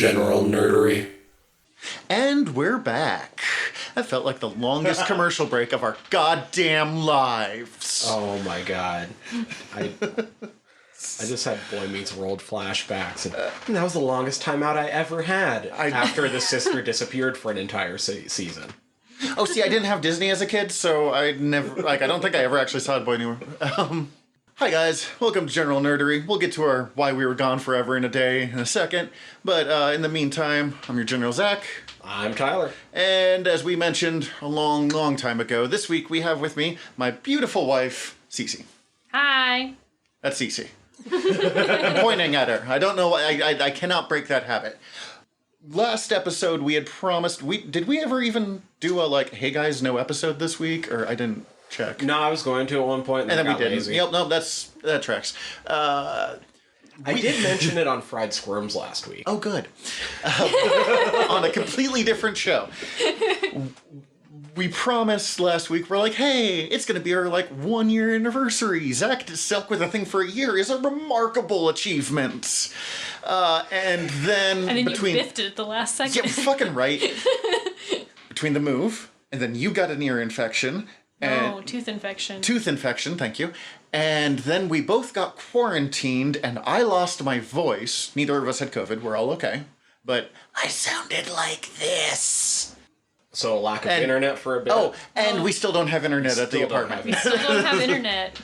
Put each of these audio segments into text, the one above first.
General Nerdery. And we're back. That felt like the longest commercial break of our goddamn lives. Oh my god. I just had Boy Meets World flashbacks, and that was the longest timeout I ever had after the sister disappeared for an entire season. Oh, see, I didn't have Disney as a kid, so I don't think I ever actually saw it anymore. Hi guys, welcome to General Nerdery. We'll get to our why we were gone forever in a day in a second, but in the meantime, I'm your General Zac. I'm Tyler. And as we mentioned a long, long time ago, this week we have with me my beautiful wife, Cece. Hi. That's Cece. I'm pointing at her. I don't know why. I cannot break that habit. Last episode we had promised. Did we ever even do a hey guys, no episode this week? Or I didn't check. No, I was going to at one point, and then we didn't. Lazy. Yep, no, that tracks. I did mention it on Fried Squirms last week. Oh, good. On a completely different show. We promised last week, we're like, hey, it's going to be our 1 year anniversary. Zac stuck with a thing for a year is a remarkable achievement. And then you biffed it at the last second. Yeah, fucking right. Between the move, and then you got an ear infection. And tooth infection. Tooth infection, thank you. And then we both got quarantined, and I lost my voice. Neither of us had COVID. We're all okay. But I sounded like this. So a lack of internet for a bit. Oh, and we still don't have internet at the apartment. We still don't have internet.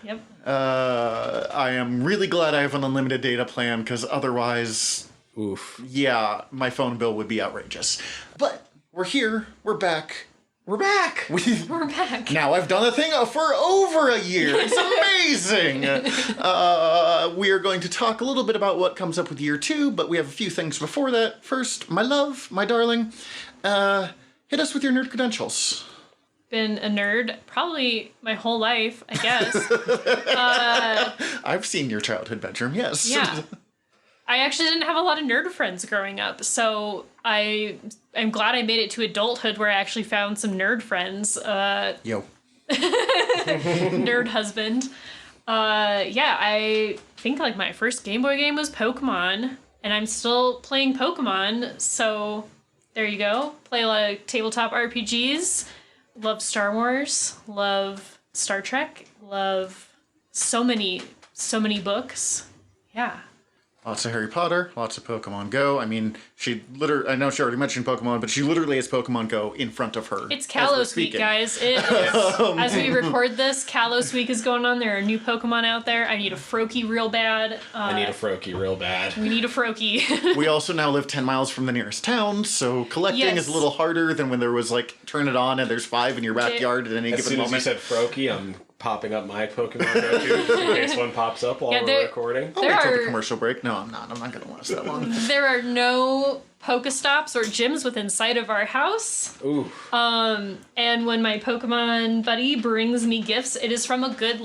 Yep. I am really glad I have an unlimited data plan, because otherwise, oof. Yeah, my phone bill would be outrageous. But we're here. We're back. We're back! We're back. Now I've done a thing for over a year. It's amazing! We are going to talk a little bit about what comes up with year 2, but we have a few things before that. First, my love, my darling, hit us with your nerd credentials. Been a nerd probably my whole life, I guess. I've seen your childhood bedroom, yes. Yeah. I actually didn't have a lot of nerd friends growing up, so I'm glad I made it to adulthood where I actually found some nerd friends. Yo. Nerd husband. I think my first Game Boy game was Pokemon, and I'm still playing Pokemon, so there you go. Play a lot of tabletop RPGs. Love Star Wars. Love Star Trek. Love so many books. Yeah. Lots of Harry Potter, lots of Pokemon Go. I mean, I know she already mentioned Pokemon, but she literally has Pokemon Go in front of her. It's Kalos Week, guys. It is. As we record this, Kalos Week is going on. There are new Pokemon out there. I need a Froakie real bad. I need a Froakie real bad. We need a Froakie. We also now live 10 miles from the nearest town, so collecting is a little harder than when there was turn it on and there's 5 in your backyard at any given moment. As soon as you said Froakie, I'm popping up my Pokemon Go too, just in case one pops up while we're recording. I'll wait till the commercial break. No, I'm not. I'm not going to last that long. There are no Pokestops or gyms within sight of our house. Ooh. And when my Pokemon buddy brings me gifts, it is from a good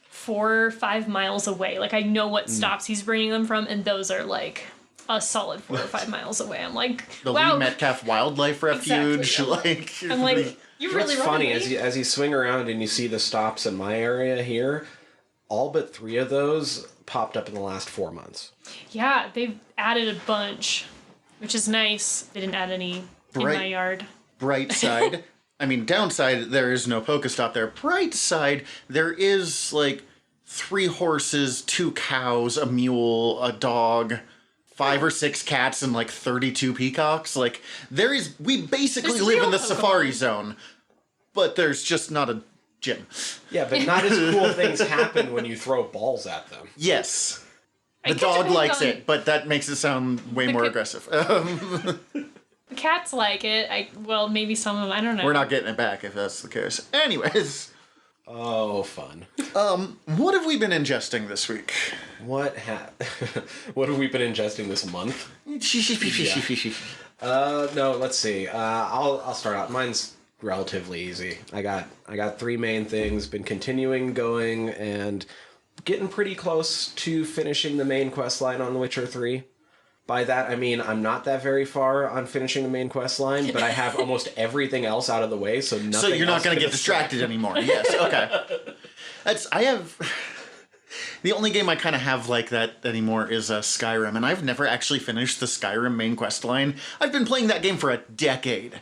4 or 5 miles away. I know what stops he's bringing them from, and those are a solid 4 or 5 miles away. I'm the wow. Lee Metcalf Wildlife Refuge. Exactly. I'm you really What's funny as you swing around and you see the stops in my area here, all but 3 of those popped up in the last 4 months. Yeah, they've added a bunch, which is nice. They didn't add any in my yard. Bright side. I mean, downside, there is no Pokestop there. Bright side, there is 3 horses, 2 cows, a mule, a dog, 5 or 6 cats, and 32 peacocks. We basically live in the safari zone, but there's just not a gym. Yeah, but not as cool things happen when you throw balls at them. Yes. The dog likes it, but that makes it sound way more aggressive. The cats like it. Maybe some of them, I don't know. We're not getting it back if that's the case. Anyways. Oh, fun. What have we been ingesting this week? What have we been ingesting this month? No, let's see. I'll start out. Mine's relatively easy. I got 3 main things. Been continuing going and getting pretty close to finishing the main quest line on The Witcher 3. By that, I mean I'm not that very far on finishing the main quest line, but I have almost everything else out of the way, so nothing. So you're not going to get distracted anymore. Yes, okay. The only game I kind of have like that anymore is Skyrim, and I've never actually finished the Skyrim main quest line. I've been playing that game for a decade.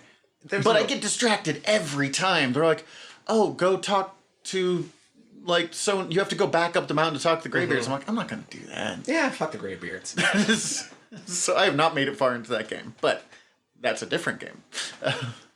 I get distracted every time. They're like, oh, go talk to, like, so you have to go back up the mountain to talk to the Greybeards. I'm like, I'm not going to do that. Yeah, fuck the Greybeards. So I have not made it far into that game, but that's a different game.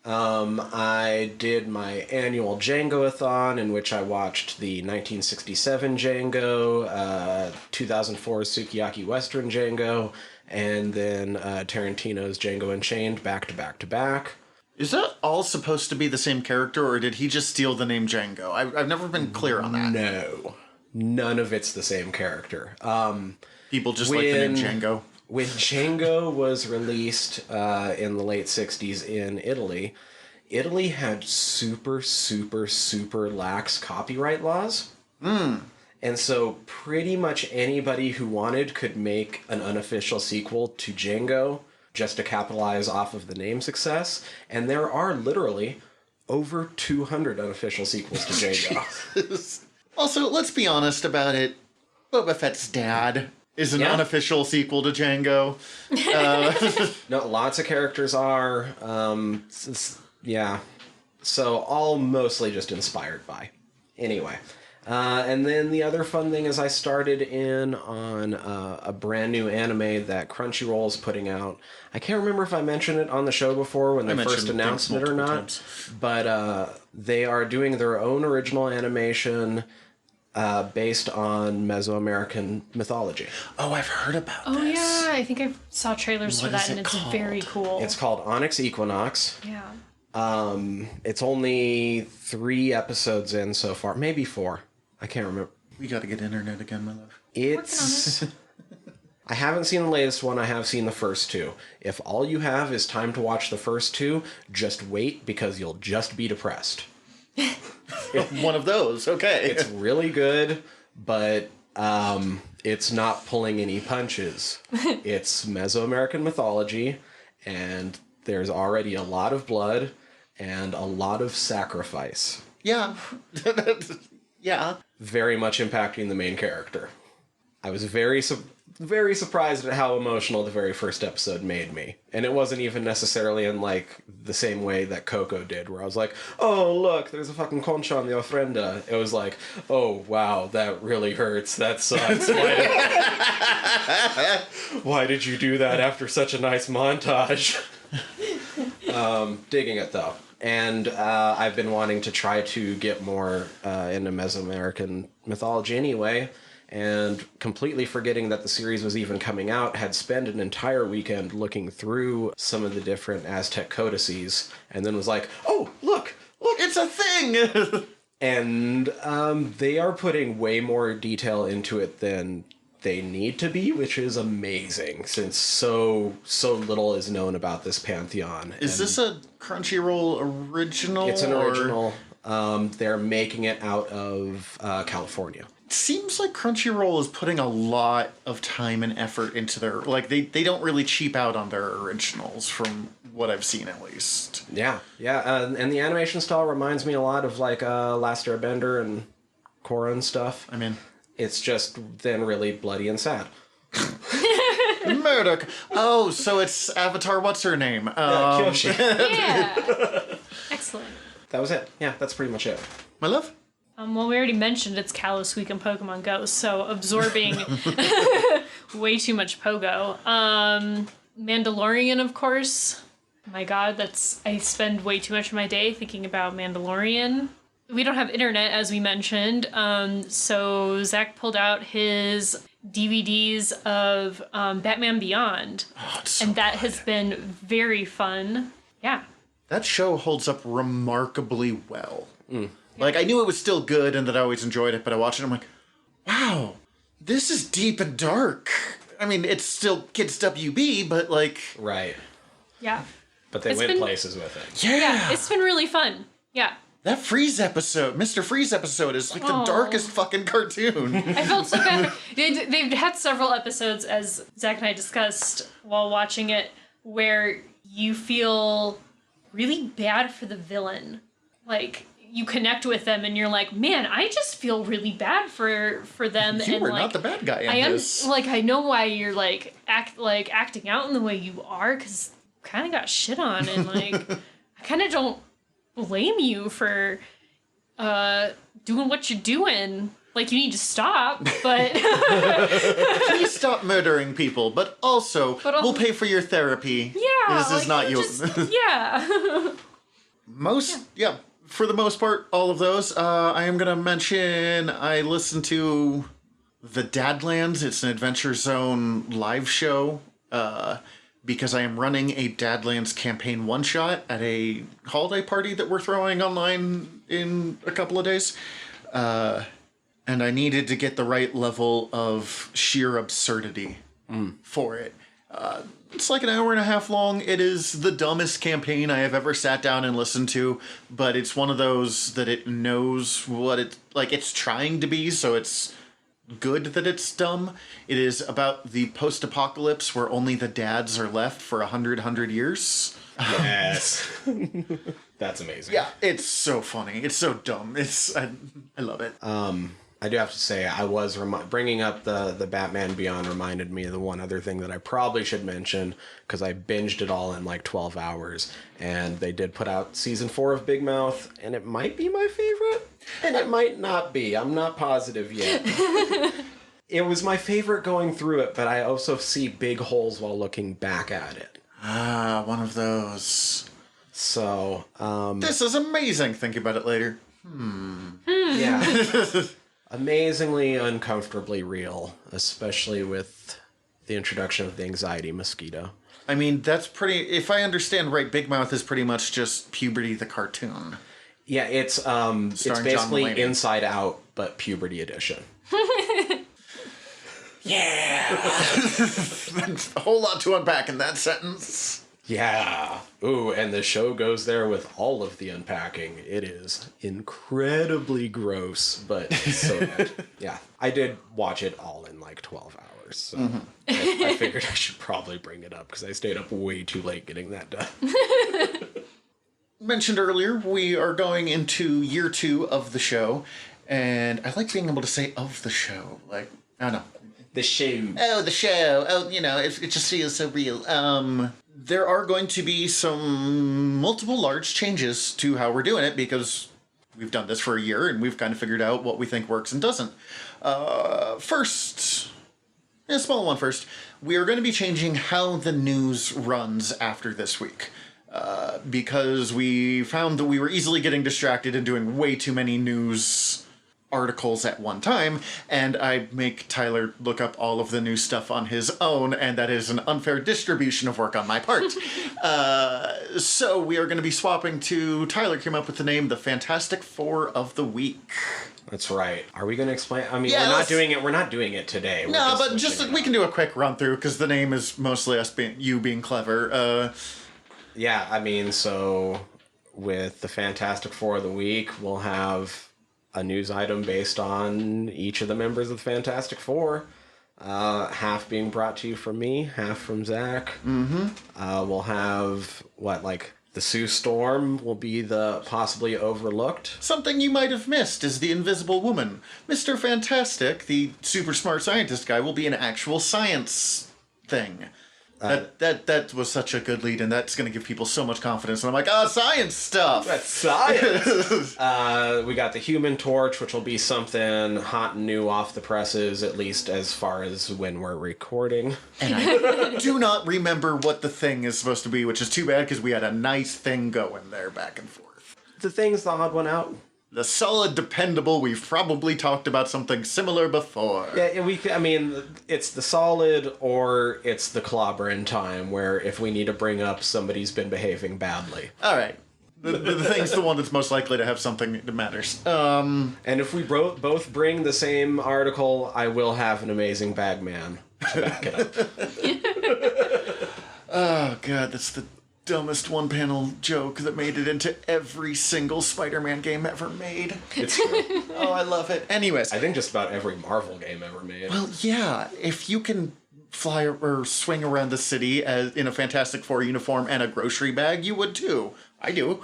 I did my annual Django-a-thon, in which I watched the 1967 Django, 2004 Sukiyaki Western Django, and then Tarantino's Django Unchained back to back to back. Is that all supposed to be the same character, or did he just steal the name Django? I've never been clear on that. No. None of it's the same character. People just like the name Django. When Django was released in the late 60s in Italy, Italy had super, super, super lax copyright laws. And so pretty much anybody who wanted could make an unofficial sequel to Django just to capitalize off of the name success. And there are literally over 200 unofficial sequels to Django. Also, let's be honest about it. Boba Fett's dad is an unofficial sequel to Django. No, lots of characters are. Yeah. So all mostly just inspired by. Anyway. And then the other fun thing is I started in on a brand new anime that Crunchyroll's putting out. I can't remember if I mentioned it on the show before when they first announced it or not. But they are doing their own original animation based on Mesoamerican mythology. Oh, I've heard about this. Oh, yeah. I think I saw trailers for that, and it's very cool. It's called Onyx Equinox. Yeah. It's only 3 episodes in so far. Maybe 4. I can't remember. We gotta get internet again, my love. It's... I haven't seen the latest one. I have seen the first 2. If all you have is time to watch the first 2, just wait, because you'll just be depressed. One of those, okay. It's really good, but it's not pulling any punches. It's Mesoamerican mythology, and there's already a lot of blood and a lot of sacrifice. Yeah. Yeah. Very much impacting the main character. I was very surprised at how emotional the very first episode made me. And it wasn't even necessarily in, like, the same way that Coco did, where I was like, oh, look, there's a fucking concha on the ofrenda. It was like, oh, wow, that really hurts. That sucks. Why did you do that after such a nice montage? Digging it, though. And I've been wanting to try to get more into Mesoamerican mythology anyway, and completely forgetting that the series was even coming out, had spent an entire weekend looking through some of the different Aztec codices, and then was like, oh, look, It's a thing! And they are putting way more detail into it than they need to be, which is amazing, since so little is known about this pantheon. Is this a Crunchyroll original? It's an original. They're making it out of California. It seems like Crunchyroll is putting a lot of time and effort into their... Like, they don't really cheap out on their originals, from what I've seen, at least. Yeah. And the animation style reminds me a lot of, like, Last Airbender and Korra and stuff. I mean... It's just then really bloody and sad. Murdoch. Oh, so it's Avatar. What's her name? Kyoshi. Yeah. Excellent. That was it. Yeah, that's pretty much it. My love? Well, we already mentioned it's Kalos Week in Pokemon Go, so absorbing way too much Pogo. Mandalorian, of course. My God, I spend way too much of my day thinking about Mandalorian. We don't have internet, as we mentioned, so Zach pulled out his DVDs of Batman Beyond, and that has been very fun. Yeah. That show holds up remarkably well. Like, I knew it was still good and that I always enjoyed it, but I watched it and I'm like, wow, this is deep and dark. I mean, it's still kids WB, but like... Right. Yeah. But they went places with it. Yeah. It's been really fun. Yeah. That Freeze episode, Mr. Freeze episode, is like the darkest fucking cartoon. I felt so bad. They've had several episodes, as Zach and I discussed while watching it, where you feel really bad for the villain. Like, you connect with them and you're like, man, I just feel really bad for them. You and were like, not the bad guy in this. I know why you're acting out in the way you are, because kind of got shit on, and like I kind of don't blame you for doing what you're doing. Like, you need to stop, but Please stop murdering people, but also we'll pay for your therapy. yeah, This is not you. Yeah. For the most part, all of those. I am going to mention I listened to The Dadlands. It's an Adventure Zone live show because I am running a Dadlands campaign one-shot at a holiday party that we're throwing online in a couple of days. And I needed to get the right level of sheer absurdity for it. It's like an hour and a half long. It is the dumbest campaign I have ever sat down and listened to, but it's one of those that it knows what it's trying to be, so it's good that it's dumb. It is about the post-apocalypse where only the dads are left for 100 years. Yes. That's amazing. Yeah, it's so funny. It's so dumb. I love it. I do have to say, I was bringing up the Batman Beyond reminded me of the one other thing that I probably should mention, because I binged it all in like 12 hours, and they did put out season 4 of Big Mouth, and it might be my favorite, and it might not be. I'm not positive yet. It was my favorite going through it, but I also see big holes while looking back at it. One of those. So, This is amazing. Think about it later. Yeah. Amazingly uncomfortably real, especially with the introduction of the anxiety mosquito. I mean, that's pretty... If I understand right, Big Mouth is pretty much just Puberty the cartoon. Yeah, it's basically Inside Out, but Puberty edition. Yeah! A whole lot to unpack in that sentence. Yeah. Ooh, and the show goes there with all of the unpacking. It is incredibly gross, but so good. Yeah. I did watch it all in like 12 hours, so I figured I should probably bring it up because I stayed up way too late getting that done. Mentioned earlier, we are going into year 2 of the show, and I like being able to say of the show. Like, I don't know. The show. Oh, the show. Oh, it just feels so real. There are going to be some multiple large changes to how we're doing it because we've done this for a year and we've kind of figured out what we think works and doesn't. First, a small one first, we are going to be changing how the news runs after this week. Because we found that we were easily getting distracted and doing way too many news articles at one time, and I make Tyler look up all of the new stuff on his own, and that is an unfair distribution of work on my part. So we are going to be swapping to... Tyler came up with the name The Fantastic Four of the Week. That's right. Are we going to explain? I mean, Yeah, we're not doing it today. No, but just we can do a quick run through because the name is mostly us being clever. Yeah, I mean, so with the Fantastic Four of the Week, we'll have a news item based on each of the members of the Fantastic Four. Half being brought to you from me, half from Zach. We'll have, the Sue Storm will be the possibly overlooked. Something you might have missed is the Invisible Woman. Mr. Fantastic, the super smart scientist guy, will be an actual science thing. That was such a good lead, and that's going to give people so much confidence. And I'm like, science stuff! That's science! We got the Human Torch, which will be something hot and new off the presses, at least as far as when we're recording. And I do not remember what the thing is supposed to be, which is too bad, because we had a nice thing going there back and forth. The thing's the odd one out. The solid, dependable, we've probably talked about something similar before. Yeah, it's the solid or it's the clobbering time, where if we need to bring up somebody's been behaving badly. All right. The thing's the one that's most likely to have something that matters. And if we both bring the same article, I will have an amazing bagman to back it up. Oh, God, that's the dumbest one-panel joke that made it into every single Spider-Man game ever made. It's true. Oh, I love it. Anyways. I think just about every Marvel game ever made. Well, yeah. If you can fly or swing around the city in a Fantastic Four uniform and a grocery bag, you would too. I do.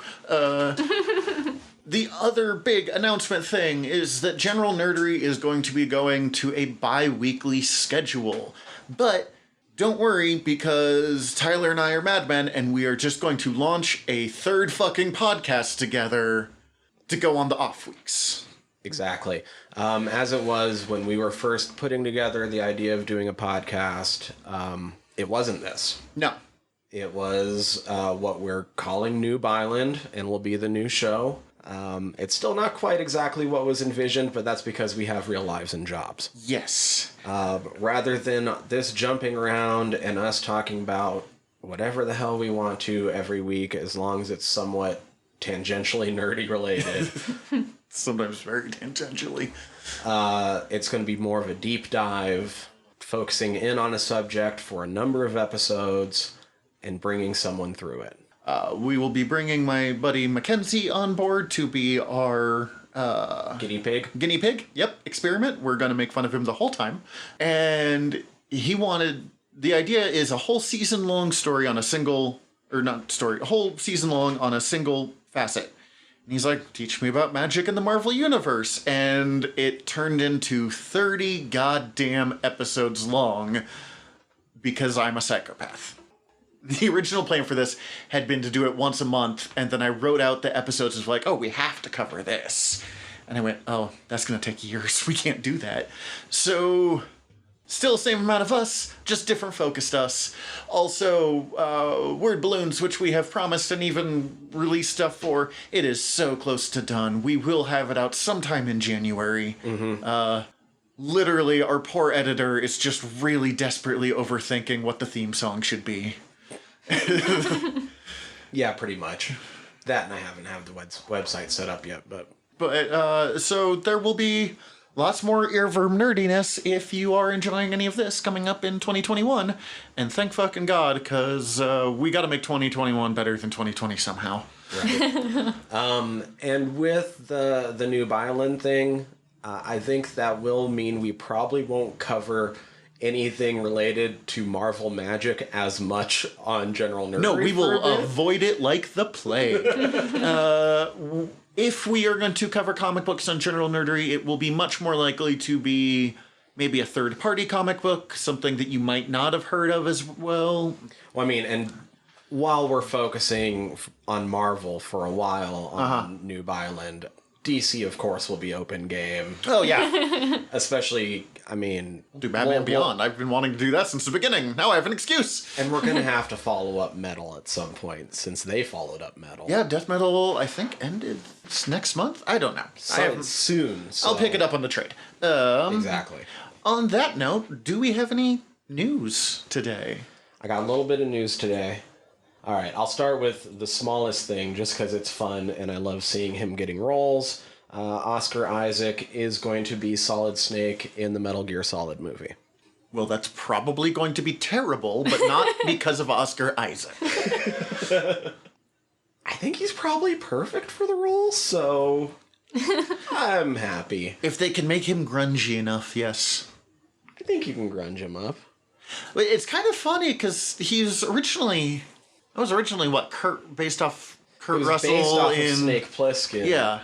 The other big announcement thing is that General Nerdery is going to be going to a bi-weekly schedule. But don't worry, because Tyler and I are madmen, and we are just going to launch a third fucking podcast together to go on the off weeks. Exactly. As it was when we were first putting together the idea of doing a podcast, it wasn't this. No. It was what we're calling Noob Island, and will be the new show. It's still not quite exactly what was envisioned, but that's because we have real lives and jobs. Yes. Rather than this jumping around and us talking about whatever the hell we want to every week, as long as it's somewhat tangentially nerdy related. Sometimes very tangentially. It's going to be more of a deep dive, focusing in on a subject for a number of episodes and bringing someone through it. We will be bringing my buddy Mackenzie on board to be our Guinea pig? Guinea pig, yep, experiment. We're going to make fun of him the whole time. And he wanted... The idea is a whole season-long story on a single... Or not story, a whole season long on a single facet. And he's like, teach me about magic in the Marvel Universe. And it turned into 30 goddamn episodes long because I'm a psychopath. The original plan for this had been to do it once a month, and then I wrote out the episodes and was like, oh, we have to cover this. And I went, oh, that's going to take years. We can't do that. So, still the same amount of us, just different focused us. Also, Word Balloons, which we have promised and even released stuff for, it is so close to done. We will have it out sometime in January. Literally, our poor editor is just really desperately overthinking what the theme song should be. Yeah, pretty much. That, and I haven't had the website set up yet, but... So there will be lots more earworm nerdiness if you are enjoying any of this coming up in 2021. And thank fucking God, because we got to make 2021 better than 2020 somehow. Right. And with the Noob Island thing, I think that will mean we probably won't cover anything related to Marvel Magic as much on General Nerdery. No, we will avoid it like the plague. If we are going to cover comic books on General Nerdery, it will be much more likely to be maybe a third-party comic book, something that you might not have heard of as well. Well, I mean, and while we're focusing on Marvel for a while on Noob Island, DC, of course, will be open game. Oh, yeah. Especially, I mean... Do Batman Beyond. I've been wanting to do that since the beginning. Now I have an excuse. And we're going to have to follow up Metal at some point, since they followed up Metal. Yeah, Death Metal, I think, ended next month? I don't know. Soon. So. I'll pick it up on the trade. Exactly. On that note, do we have any news today? I got a little bit of news today. All right, I'll start with the smallest thing, just because it's fun and I love seeing him getting roles. Oscar Isaac is going to be Solid Snake in the Metal Gear Solid movie. Well, that's probably going to be terrible, but not because of Oscar Isaac. I think he's probably perfect for the role, so I'm happy. If they can make him grungy enough, yes. I think you can grunge him up. But it's kind of funny because that was originally what, based off Kurt Russell based off of Snake Plissken. Yeah.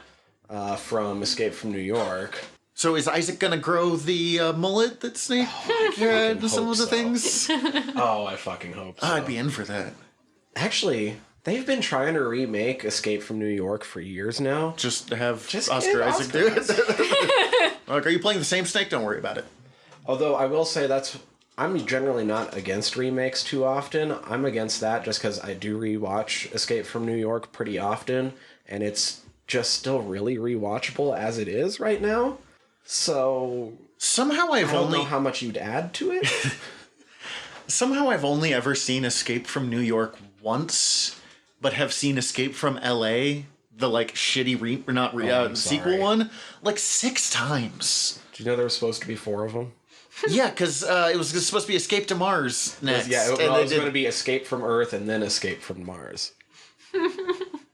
From Escape from New York. So is Isaac gonna grow the mullet that Snake had and some of the things? Oh, I fucking hope so. I'd be in for that. Actually, they've been trying to remake Escape from New York for years now. Just to have Oscar Isaac do it. Like, are you playing the same Snake? Don't worry about it. Although I will say I'm generally not against remakes too often. I'm against that just because I do rewatch Escape from New York pretty often, and it's just still really rewatchable as it is right now. So somehow I don't know how much you'd add to it. Somehow I've only ever seen Escape from New York once, but have seen Escape from LA, the like shitty sequel one, like 6 times. Do you know there was supposed to be 4 of them? Yeah, because it was supposed to be Escape to Mars next. It was going to be Escape from Earth and then Escape from Mars.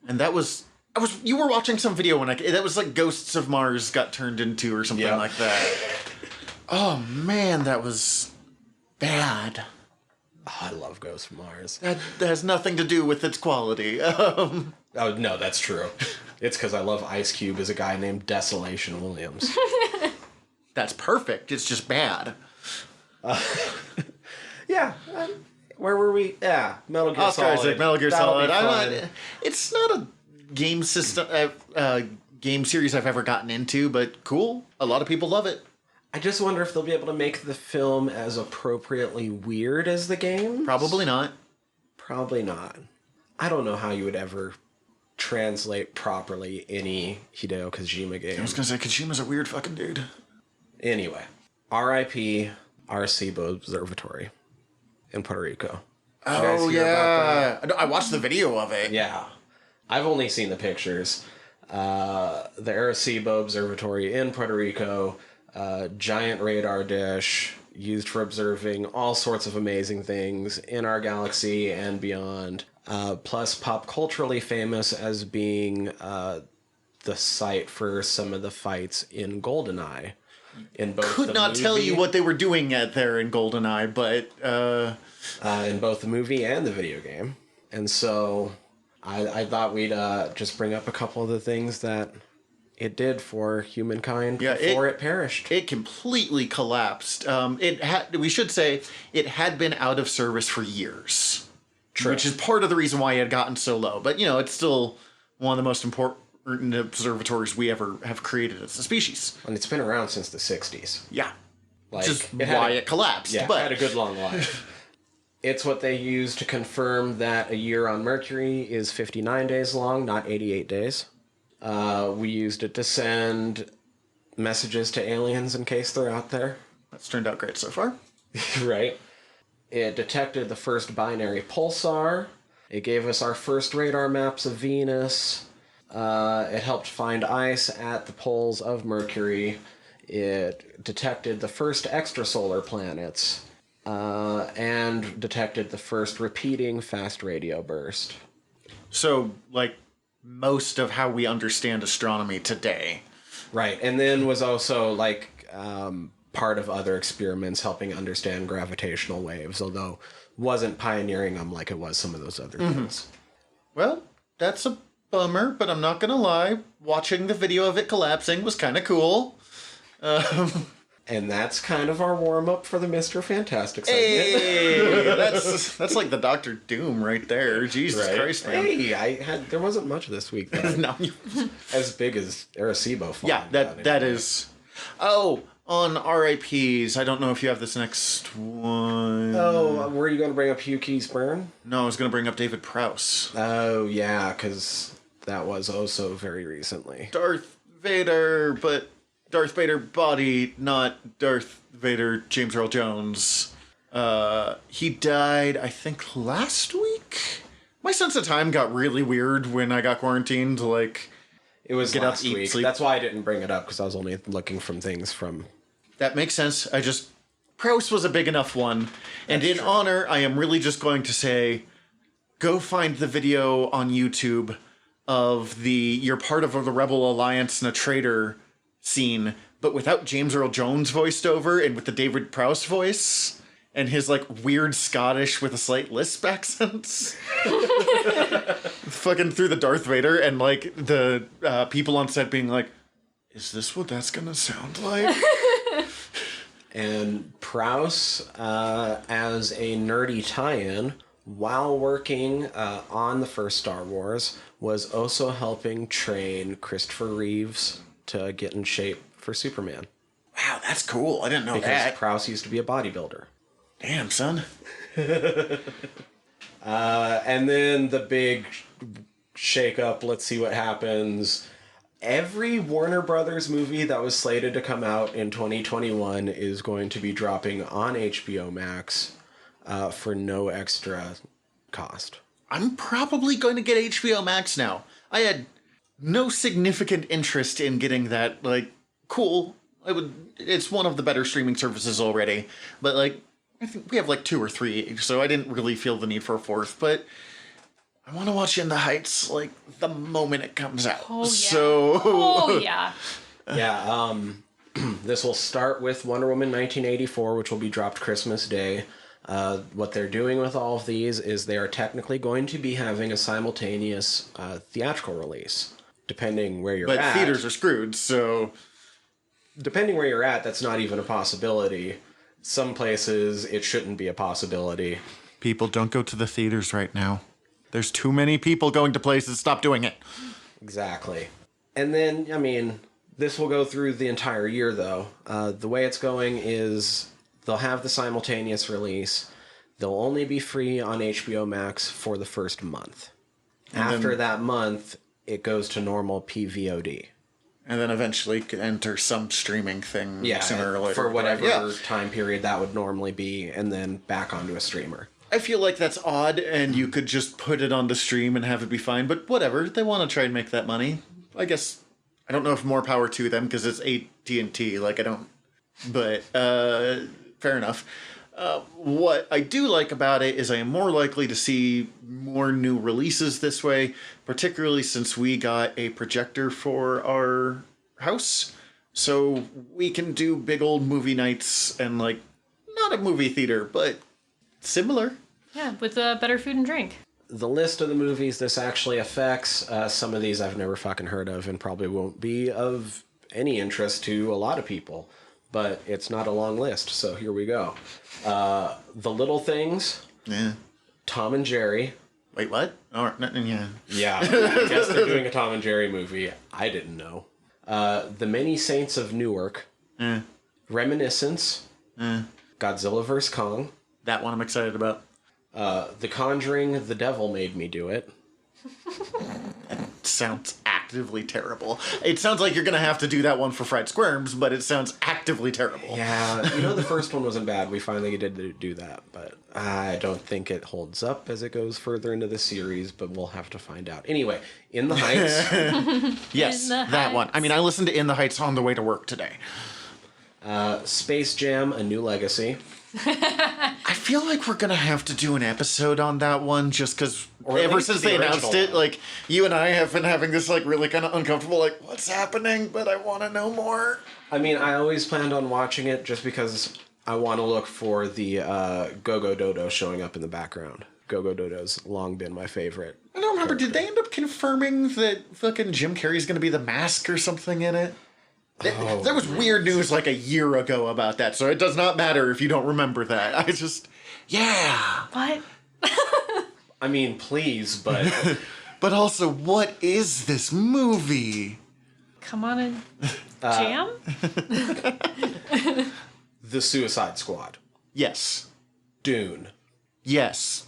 And you were watching some video that was like Ghosts of Mars got turned into or something like that. Oh man, that was bad. Oh, I love Ghosts of Mars. That has nothing to do with its quality. No, Oh, no, that's true. It's because I love Ice Cube as a guy named Desolation Williams. That's perfect. It's just bad. Yeah. Where were we? Yeah, Metal Gear Solid. Isaac, Metal Gear That'll Solid. be fun. It's not a game system, game series I've ever gotten into, but cool. A lot of people love it. I just wonder if they'll be able to make the film as appropriately weird as the game. Probably not. Probably not. I don't know how you would ever translate properly any Hideo Kojima game. I was gonna say Kojima's a weird fucking dude. Anyway, R.I.P. Arecibo Observatory in Puerto Rico. Did you guys Oh hear about that? yeah, I watched the video of it. Yeah. I've only seen the pictures. The Arecibo Observatory in Puerto Rico, giant radar dish used for observing all sorts of amazing things in our galaxy and beyond. Plus pop culturally famous as being the site for some of the fights in GoldenEye. In both Could not tell you what they were doing at there in GoldenEye, but in both the movie and the video game. And so I thought we'd just bring up a couple of the things that it did for humankind before it perished. it completely collapsed. We should say it had been out of service for years, True. which is part of the reason why it had gotten so low. But it's still one of the most important observatories we ever have created as a species. And it's been around since the 60s. Yeah, Like, just it had why a- it collapsed. Yeah, but it had a good long life. It's what they use to confirm that a year on Mercury is 59 days long, not 88 days. We used it to send messages to aliens in case they're out there. that's turned out great so far. Right. It detected the first binary pulsar. It gave us our first radar maps of Venus. It helped find ice at the poles of Mercury. It detected the first extrasolar planets. And detected the first repeating fast radio burst. So, most of how we understand astronomy today. Right, and then was also part of other experiments helping understand gravitational waves, although wasn't pioneering them like it was some of those other things. Well, that's a bummer, but I'm not gonna lie. Watching the video of it collapsing was kind of cool. And that's kind of our warm-up for the Mr. Fantastic segment. Hey, that's like the Doctor Doom right there. Jesus Christ, man. Hey, there wasn't much this week that No, as big as Arecibo. yeah, that is. Oh, on RIPs. I don't know if you have this next one. Oh, were you going to bring up Hugh Key's Burn? No, I was going to bring up David Prowse. Oh, yeah, because that was also very recently. Darth Vader, but Darth Vader body, not Darth Vader James Earl Jones. He died, I think, last week? My sense of time got really weird when I got quarantined. It was Get up, last eat, week. sleep. That's why I didn't bring it up, because I was only looking from things from... That makes sense. Prowse was a big enough one. And That's in true. honor, I am really just going to say, go find the video on YouTube of you're part of the Rebel Alliance and a traitor scene, but without James Earl Jones voiced over and with the David Prowse voice and his weird Scottish with a slight lisp accents. Fucking through the Darth Vader and the people on set being like, is this what that's gonna sound like? And Prowse, as a nerdy tie-in, while working on the first Star Wars, was also helping train Christopher Reeves to get in shape for Superman. Wow, that's cool. I didn't know Because that. Prowse used to be a bodybuilder. Damn, son. And then the big shake-up, let's see what happens. Every Warner Brothers movie that was slated to come out in 2021 is going to be dropping on HBO Max for no extra cost. I'm probably going to get HBO Max now. I had no significant interest in getting that. Cool. It's one of the better streaming services already. But, I think we have 2 or 3, so I didn't really feel the need for a 4th. But I want to watch In the Heights, the moment it comes out. Oh, yeah. So... Oh, yeah. Yeah, this will start with Wonder Woman 1984, which will be dropped Christmas Day. What they're doing with all of these is they are technically going to be having a simultaneous theatrical release, depending where you're But at. theaters are screwed, so... Depending where you're at, that's not even a possibility. Some places, it shouldn't be a possibility. People, don't go to the theaters right now. There's too many people going to places. Stop doing it. Exactly. And then, I mean, this will go through the entire year, though. The way it's going is they'll have the simultaneous release. They'll only be free on HBO Max for the first month. After that month, it goes to normal PVOD. And then eventually enter some streaming thing sooner or later. For whatever time period that would normally be, and then back onto a streamer. I feel like that's odd, and you could just put it on the stream and have it be fine, but whatever. They want to try and make that money. I guess, I don't know if more power to them, because it's AT&T, like, I don't... But, fair enough. What I do like about it is I am more likely to see more new releases this way, particularly since we got a projector for our house. So we can do big old movie nights and, like, not a movie theater, but similar. Yeah, with better food and drink. The list of the movies this actually affects, some of these I've never fucking heard of and probably won't be of any interest to a lot of people. But it's not a long list, so here we go. The Little Things. Yeah. Tom and Jerry. Wait, what? Oh, yeah. Yeah, I guess they're doing a Tom and Jerry movie. I didn't know. The Many Saints of Newark. Reminiscence. Godzilla vs. Kong. That one I'm excited about. The Conjuring, The Devil Made Me Do It. Sounds actively terrible. It sounds like you're going to have to do that one for Fried Squirms, but it sounds actively terrible. Yeah, the first one wasn't bad. We finally did do that, but I don't think it holds up as it goes further into the series, but we'll have to find out. Anyway, In the Heights. Yes, In the that one. Heights. I mean, I listened to In the Heights on the way to work today. Space Jam, A New Legacy. I feel like we're going to have to do an episode on that one just because Or at ever least since the they announced original it, one. like, you and I have been having this, like, really kind of uncomfortable, like, what's happening? But I want to know more. I mean, I always planned on watching it just because I want to look for the Go-Go Dodo showing up in the background. Go-Go Dodo's long been my favorite. I don't remember, did they end up confirming that fucking Jim Carrey's going to be the Mask or something in it? There was weird news like a year ago about that, so it does not matter if you don't remember that. I just, yeah. What? I mean, please, but... But also, what is this movie? Come on and jam? The Suicide Squad. Yes. Dune. Yes.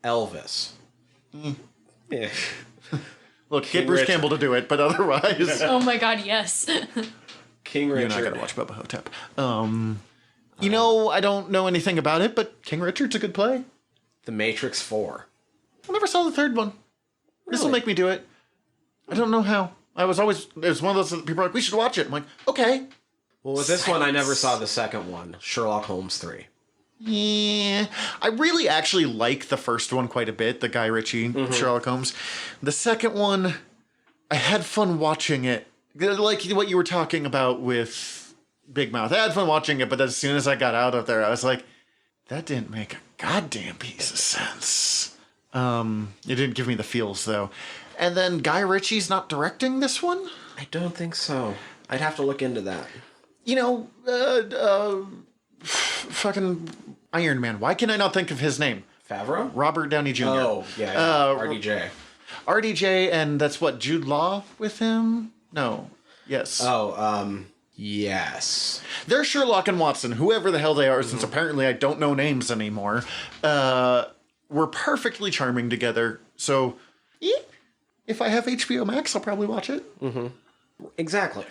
Elvis. Yeah. Look, King get Bruce Richard. Campbell to do it, but otherwise... Oh my god, yes. King You're Richard. not going to watch Bubba Hotep. I don't know anything about it, but King Richard's a good play. The Matrix 4. I never saw the third one. This will Really? make me do it. I don't know how. It was one of those that people are like, we should watch it. I'm like, okay. Well, with this one, I never saw the second one. Sherlock Holmes 3. Yeah. I really actually like the first one quite a bit, the Guy Ritchie Sherlock Holmes. The second one, I had fun watching it. Like what you were talking about with Big Mouth. I had fun watching it, but as soon as I got out of there, I was like, that didn't make a goddamn piece of sense. It didn't give me the feels, though. And then Guy Ritchie's not directing this one? I don't think so. I'd have to look into that. Fucking Iron Man. Why can I not think of his name? Favreau? Robert Downey Jr. Oh, yeah. RDJ. RDJ, and that's what, Jude Law with him? No. Yes. Yes. They're Sherlock and Watson, whoever the hell they are, since apparently I don't know names anymore. We're perfectly charming together. So, if I have HBO Max, I'll probably watch it. Exactly.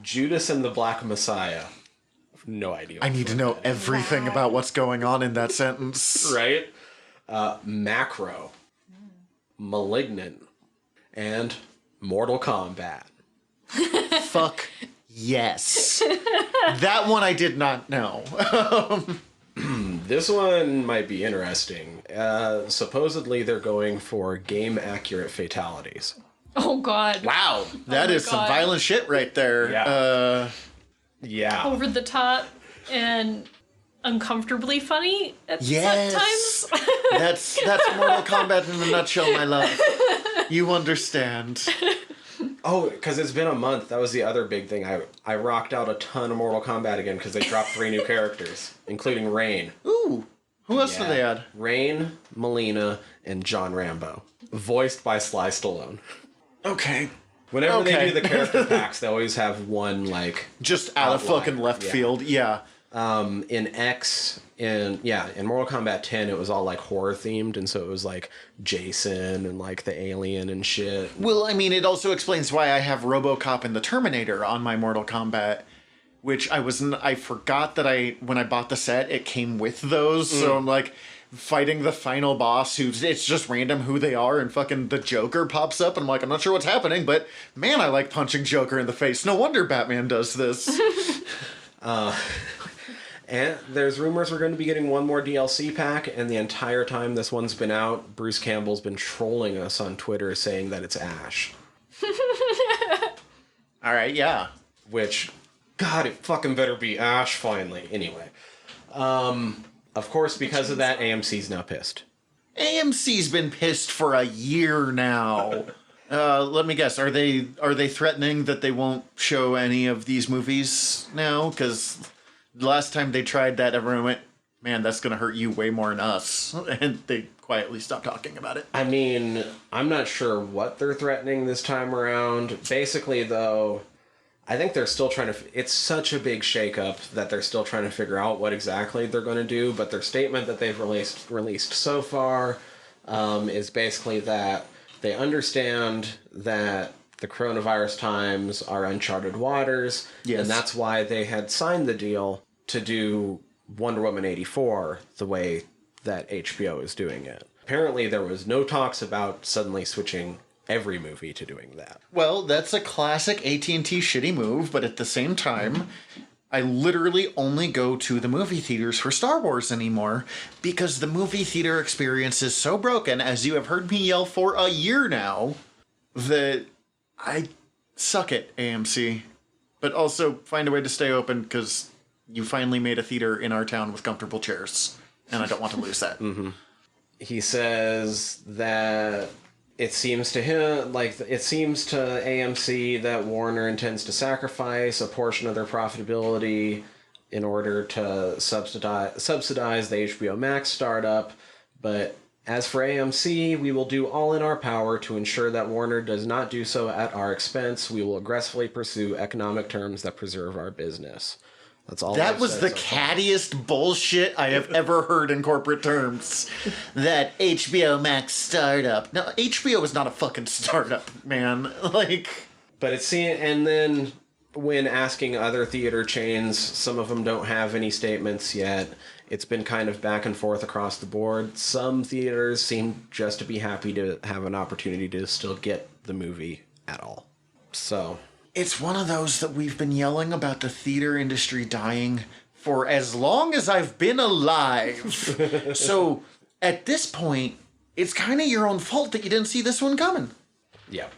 Judas and the Black Messiah. No idea. I need to know everything about what's going on in that sentence. Right? Macro. Malignant. And Mortal Kombat. Fuck yes. That one I did not know. This one might be interesting. Supposedly they're going for game-accurate fatalities. Oh god. Wow. That my is some God. violent shit right there. Yeah. Yeah. Over the top and uncomfortably funny at Yes. times. That's Mortal Kombat in a nutshell, my love. You understand. Oh, because it's been a month. That was the other big thing. I rocked out a ton of Mortal Kombat again because they dropped 3 new characters, including Rain. Ooh. Who else did they add? Rain, Melina, and John Rambo. Voiced by Sly Stallone. Okay. Whenever they do the character packs, they always have one, like... Just out of fucking left field, yeah. In Mortal Kombat 10, it was all, like, horror-themed, and so it was, like, Jason and, like, the alien and shit. Well, I mean, it also explains why I have RoboCop and the Terminator on my Mortal Kombat, which I forgot that when I bought the set, it came with those, so I'm, like... fighting the final boss it's just random who they are, and fucking the Joker pops up and I'm like, I'm not sure what's happening, but man, I like punching Joker in the face. No wonder Batman does this. And there's rumors we're going to be getting one more DLC pack, and the entire time this one's been out, Bruce Campbell's been trolling us on Twitter saying that it's Ash. Alright, yeah. Which, God, it fucking better be Ash finally. Anyway. Of course, because of that, AMC's now pissed. AMC's been pissed for a year now. Let me guess. Are they threatening that they won't show any of these movies now? Because the last time they tried that, everyone went, man, that's going to hurt you way more than us. And they quietly stopped talking about it. I mean, I'm not sure what they're threatening this time around. Basically, though... I think they're still trying to... It's such a big shakeup that they're still trying to figure out what exactly they're going to do, but their statement that they've released so far is basically that they understand that the coronavirus times are uncharted waters, yes. And that's why they had signed the deal to do Wonder Woman 84 the way that HBO is doing it. Apparently there was no talks about suddenly switching every movie to doing that. Well, that's a classic AT&T shitty move, but at the same time, I literally only go to the movie theaters for Star Wars anymore because the movie theater experience is so broken, as you have heard me yell for a year now, that I suck at AMC. But also find a way to stay open because you finally made a theater in our town with comfortable chairs, and I don't want to lose that. Mm-hmm. He says that... It seems to AMC that Warner intends to sacrifice a portion of their profitability in order to subsidize the HBO Max startup. But as for AMC, we will do all in our power to ensure that Warner does not do so at our expense. We will aggressively pursue economic terms that preserve our business. That's all. That was the cattiest bullshit I have ever heard in corporate terms. That HBO Max startup. No, HBO is not a fucking startup, man. But and then when asking other theater chains, some of them don't have any statements yet. It's been kind of back and forth across the board. Some theaters seem just to be happy to have an opportunity to still get the movie at all. So... It's one of those that we've been yelling about the theater industry dying for as long as I've been alive. So, at this point, it's kind of your own fault that you didn't see this one coming. Yeah.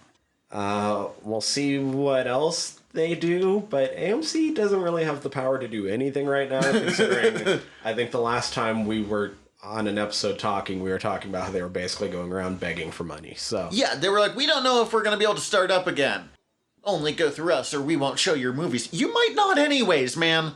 We'll see what else they do, but AMC doesn't really have the power to do anything right now, considering I think the last time we were on an episode talking, we were talking about how they were basically going around begging for money, so... Yeah, they were like, we don't know if we're going to be able to start up again. Only go through us, or we won't show your movies. You might not anyways, man.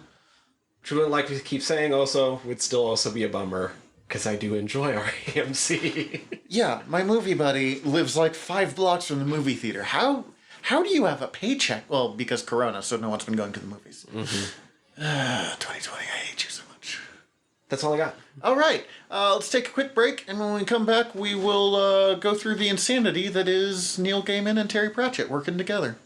True, like we keep saying, also, would still also be a bummer, because I do enjoy our AMC. Yeah, my movie buddy lives like 5 blocks from the movie theater. How do you have a paycheck? Well, because Corona, so no one's been going to the movies. Mm-hmm. 2020, I hate you so much. That's all I got. All right, let's take a quick break, and when we come back, we will go through the insanity that is Neil Gaiman and Terry Pratchett working together.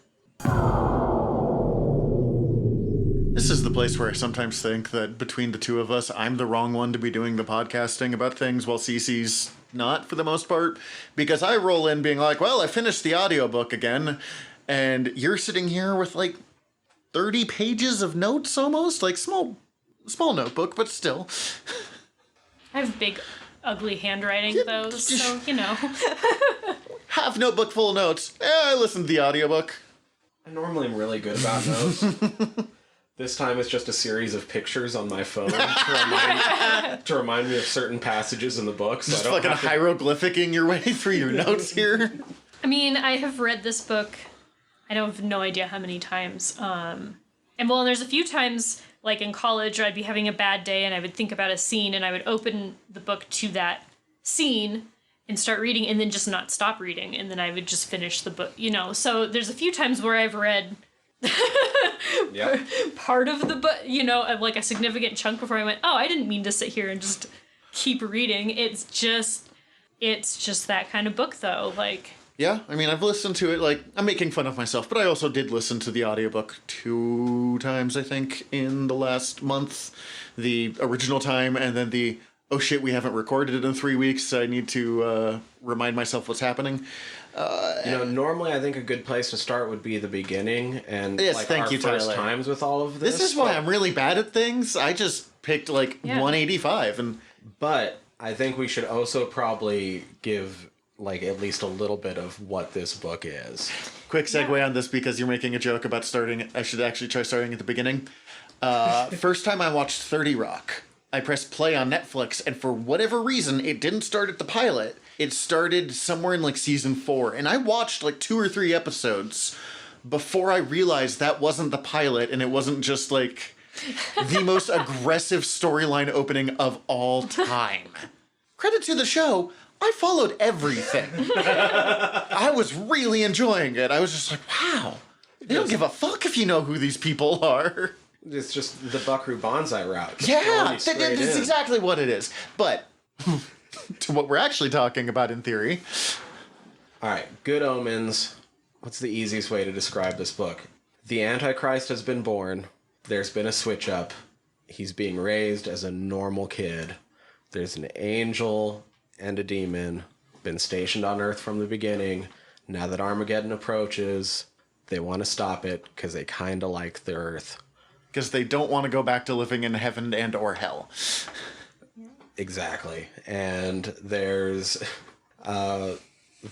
This is the place where I sometimes think that between the two of us, I'm the wrong one to be doing the podcasting about things while Cece's not, for the most part. Because I roll in being like, well, I finished the audiobook again, and you're sitting here with like 30 pages of notes almost? Like small notebook, but still. I have big, ugly handwriting, though, so, you know. Half notebook full of notes. I listened to the audiobook. I normally am really good about notes. This time it's just a series of pictures on my phone to remind me of certain passages in the book. So Just I don't fucking have to... hieroglyphicking your way through your notes here. I mean, I have read this book, I don't have no idea how many times. And there's a few times, like in college, where I'd be having a bad day and I would think about a scene and I would open the book to that scene and start reading and then just not stop reading. And then I would just finish the book, So there's a few times where I've read Yep. part of the book, like a significant chunk before I went, oh, I didn't mean to sit here and just keep reading. It's just that kind of book, though. Like, Yeah, I mean, I've listened to it, like, I'm making fun of myself, but I also did listen to the audiobook 2 times, I think, in the last month. The original time, and then the, oh shit, we haven't recorded it in 3 weeks, so I need to remind myself what's happening. Normally I think a good place to start would be the beginning and Yes, like thank our you, first Tyler. times with all of this. This is why I'm really bad at things. I just picked, like, 185, and... But I think we should also probably give like at least a little bit of what this book is. Quick segue on this because you're making a joke about starting. I should actually try starting at the beginning. First time I watched 30 Rock, I pressed play on Netflix, and for whatever reason, it didn't start at the pilot. It started somewhere in like season 4, and I watched like 2 or 3 episodes before I realized that wasn't the pilot, and it wasn't just like the most aggressive storyline opening of all time. Credit to the show. I followed everything. I was really enjoying it. I was just like, wow, they don't give a fuck if you know who these people are. It's just the Buckaroo Banzai route. Just Yeah, throwing you that's straight in. exactly what it is. But to what we're actually talking about in theory. All right, Good Omens. What's the easiest way to describe this book? The Antichrist has been born. There's been a switch up. He's being raised as a normal kid. There's an angel and a demon been stationed on Earth from the beginning. Now that Armageddon approaches, they want to stop it because they kind of like the Earth. Because they don't want to go back to living in heaven and or hell. Exactly. And there's the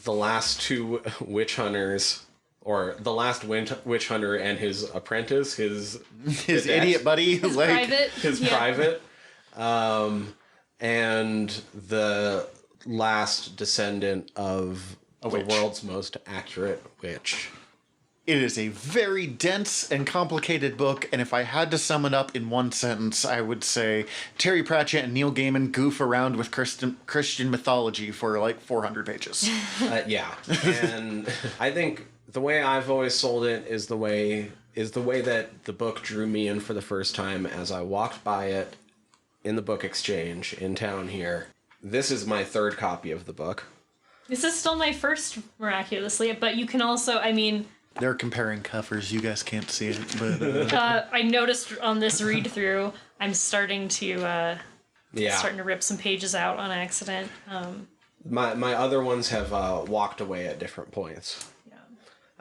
last 2 witch hunters, or the last witch hunter and his apprentice, his Idiot buddy. his like, private. his private, and the last descendant of the witch. world's most accurate witch. It is a very dense and complicated book, and if I had to sum it up in one sentence, I would say Terry Pratchett and Neil Gaiman goof around with Christian mythology for like 400 pages. Yeah, and I think the way I've always sold it is the way that the book drew me in for the first time as I walked by it in the book exchange in town here. This is my 3rd copy of the book. This is still my first, miraculously, but you can also, I mean... They're comparing covers. You guys can't see it, but... I noticed on this read-through, I'm starting to rip some pages out on accident. My other ones have walked away at different points.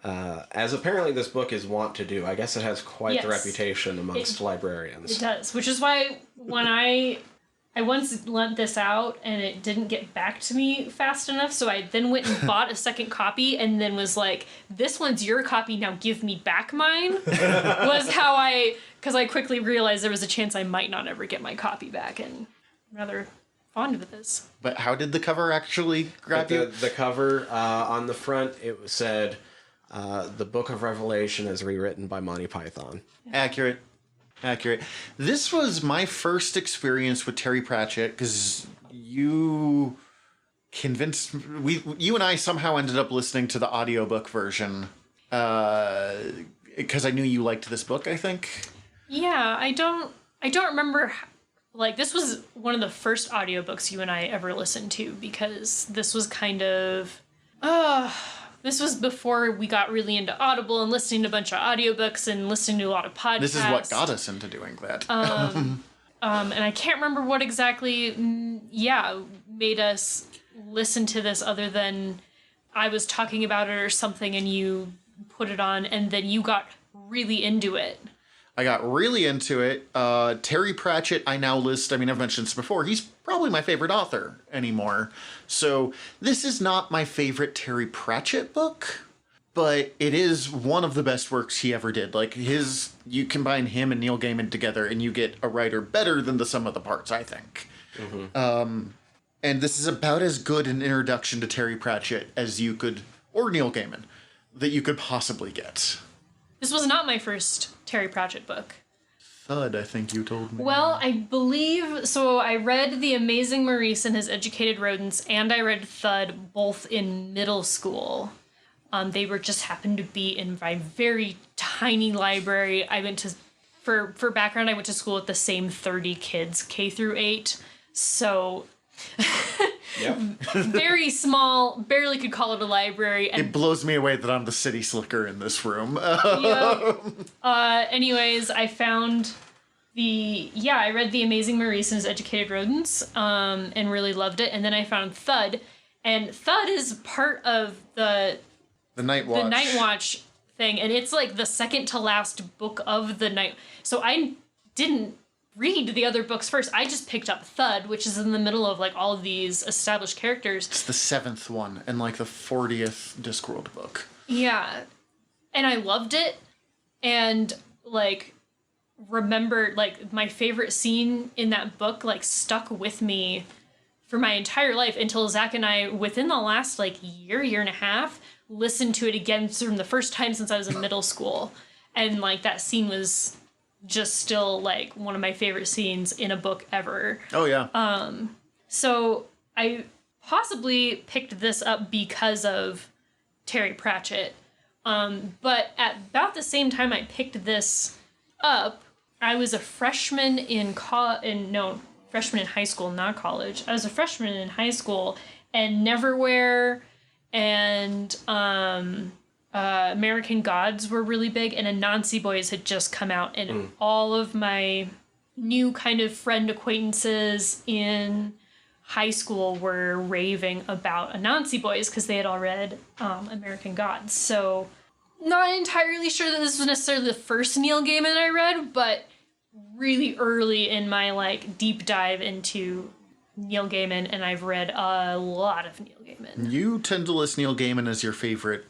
As apparently this book is wont to do. I guess it has quite the reputation amongst librarians. It does, which is why when I once lent this out and it didn't get back to me fast enough, so I then went and bought a second copy and then was like, this one's your copy, now give me back mine, was how because I quickly realized there was a chance I might not ever get my copy back, and I'm rather fond of this. But how did the cover actually grab you? The cover, on the front, it said, the Book of Revelation is rewritten by Monty Python. Accurate. This was my first experience with Terry Pratchett because you convinced you and I somehow ended up listening to the audiobook version because I knew you liked this book, I think. Yeah, I don't remember. Like, this was one of the first audiobooks you and I ever listened to because this was kind of this was before we got really into Audible and listening to a bunch of audiobooks and listening to a lot of podcasts. This is what got us into doing that. And I can't remember what exactly, made us listen to this other than I was talking about it or something and you put it on and then you got really into it. I got really into it. Terry Pratchett, I now list, I mean, I've mentioned this before, he's probably my favorite author anymore. So this is not my favorite Terry Pratchett book, but it is one of the best works he ever did. Like, you combine him and Neil Gaiman together, and you get a writer better than the sum of the parts, I think. And this is about as good an introduction to Terry Pratchett as you could, or Neil Gaiman, that you could possibly get. This was not my first Terry Pratchett book. Thud, I think you told me. Well, I believe, so I read The Amazing Maurice and His Educated Rodents, and I read Thud both in middle school. They were just happened to be in my very tiny library. I went to, for background, I went to school with the same 30 kids, K through 8. So, Yep. very small, barely could call it a library. And it blows me away that I'm the city slicker in this room. Anyways, I found I read The Amazing Maurice and His Educated Rodents, and really loved it. And then I found Thud, and Thud is part of the Night Watch. The Night Watch thing, and it's like the second to last book of the night. So I didn't read the other books first. I just picked up Thud, which is in the middle of like all of these established characters. It's the 7th one and like the 40th Discworld book. Yeah. And I loved it. And like remembered like my favorite scene in that book like stuck with me for my entire life until Zach and I, within the last like year and a half, listened to it again from the first time since I was in middle school. And like that scene was just still like one of my favorite scenes in a book ever. Oh yeah. So I possibly picked this up because of Terry Pratchett. But at about the same time I picked this up, I was a freshman freshman in high school, not college. I was a freshman in high school, and Neverwhere and American Gods were really big, and Anansi Boys had just come out, and all of my new kind of friend acquaintances in high school were raving about Anansi Boys because they had all read American Gods. So not entirely sure that this was necessarily the first Neil Gaiman I read, but really early in my like deep dive into Neil Gaiman, and I've read a lot of Neil Gaiman. You tend to list Neil Gaiman as your favorite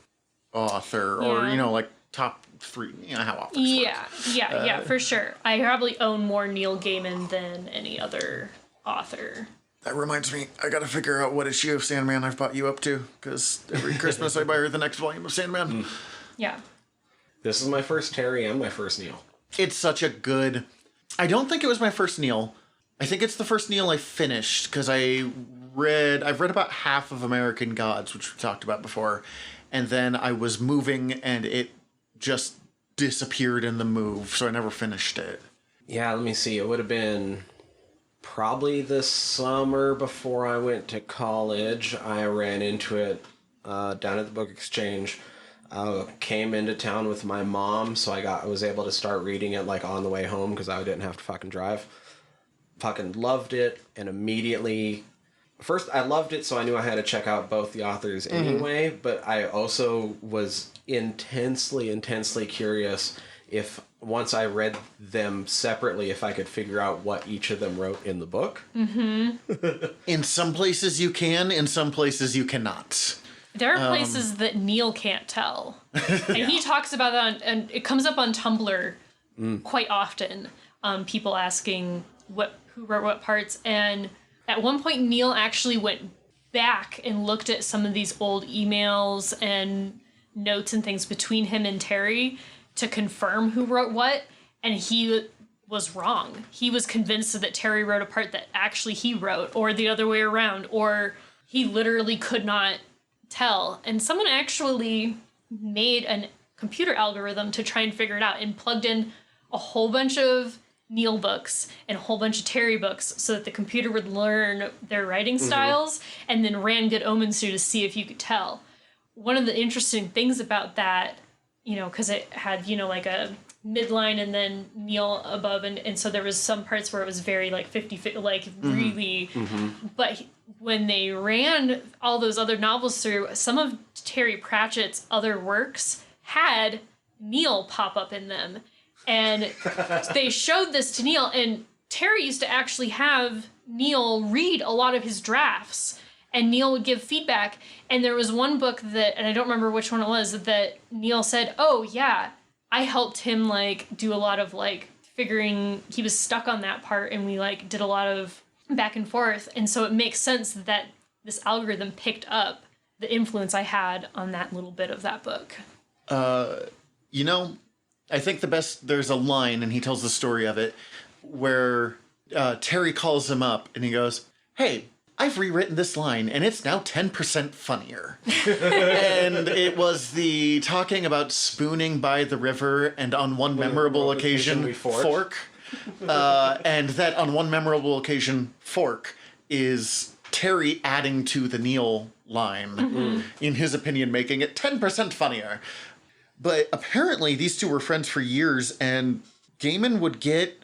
author, or like top 3. You know how authors work. Yeah, for sure. I probably own more Neil Gaiman than any other author. That reminds me, I gotta figure out what issue of Sandman I've bought you up to, because every Christmas I buy her the next volume of Sandman. Yeah. This is my first Terry and my first Neil. It's such a good... I don't think it was my first Neil. I think it's the first Neil I finished, because I've read about half of American Gods, which we talked about before, and then I was moving and it just disappeared in the move, so I never finished it. Yeah, let me see. It would have been probably the summer before I went to college. I ran into it down at the book exchange. Came into town with my mom, so I was able to start reading it like on the way home because I didn't have to fucking drive. Fucking loved it, and immediately... First, I loved it, so I knew I had to check out both the authors anyway, but I also was intensely curious if, once I read them separately, if I could figure out what each of them wrote in the book. In some places you can, in some places you cannot. There are places that Neil can't tell. And he talks about that, and it comes up on Tumblr quite often. People asking who wrote what parts. And at one point, Neil actually went back and looked at some of these old emails and notes and things between him and Terry to confirm who wrote what. And he was wrong. He was convinced that Terry wrote a part that actually he wrote, or the other way around, or he literally could not tell. And someone actually made a computer algorithm to try and figure it out and plugged in a whole bunch of Neil books and a whole bunch of Terry books so that the computer would learn their writing styles, and then ran Good Omens through to see if you could tell. One of the interesting things about that, because it had, like a midline and then Neil above, and so there was some parts where it was very like 50-50, like really, but when they ran all those other novels through, some of Terry Pratchett's other works had Neil pop up in them. And they showed this to Neil, and Terry used to actually have Neil read a lot of his drafts and Neil would give feedback. And there was one book that, and I don't remember which one it was, that Neil said, oh yeah, I helped him like do a lot of like figuring, he was stuck on that part, and we like did a lot of back and forth. And so it makes sense that this algorithm picked up the influence I had on that little bit of that book. You know, I think there's a line, and he tells the story of it, where Terry calls him up and he goes, hey, I've rewritten this line and it's now 10% funnier. And it was the talking about spooning by the river and on one memorable occasion, fork. And that on one memorable occasion, fork, is Terry adding to the Neil line, in his opinion, making it 10% funnier. But apparently these two were friends for years, and Gaiman would get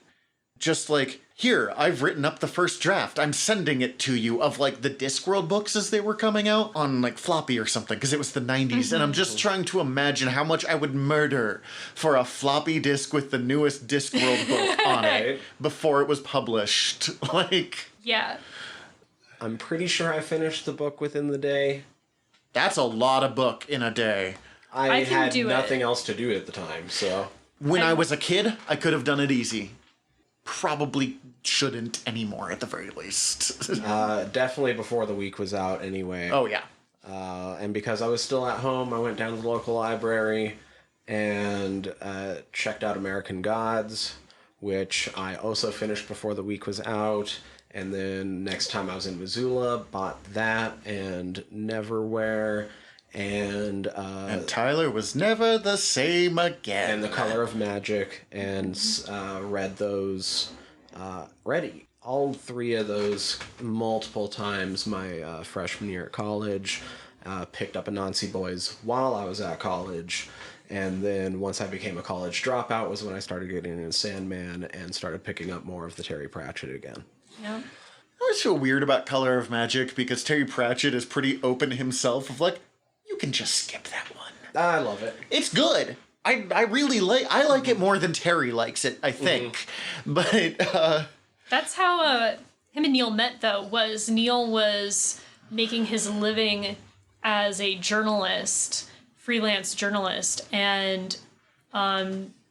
just like, here, I've written up the first draft. I'm sending it to you, of like the Discworld books as they were coming out on like floppy or something, because it was the 90s. And I'm just trying to imagine how much I would murder for a floppy disk with the newest Discworld book on it before it was published. Like, yeah. I'm pretty sure I finished the book within the day. That's a lot of book in a day. I had do nothing it. else to do at the time, so... When I was a kid, I could have done it easy. Probably shouldn't anymore, at the very least. Definitely before the week was out anyway. Oh, yeah. And because I was still at home, I went down to the local library and checked out American Gods, which I also finished before the week was out. And then next time I was in Missoula, bought that and Neverwhere and Tyler was never the same again. And The Color of Magic, and read those, read all three of those multiple times my freshman year at college. Picked up Anansi Boys while I was at college, and then once I became a college dropout was when I started getting into Sandman and started picking up more of the Terry Pratchett again. Yeah. I always feel weird about Color of Magic because Terry Pratchett is pretty open himself of like, you can just skip that one. I love it. It's good. I really like it more than Terry likes it, I think. But That's how him and Neil met, though, was Neil was making his living as a journalist, freelance journalist, and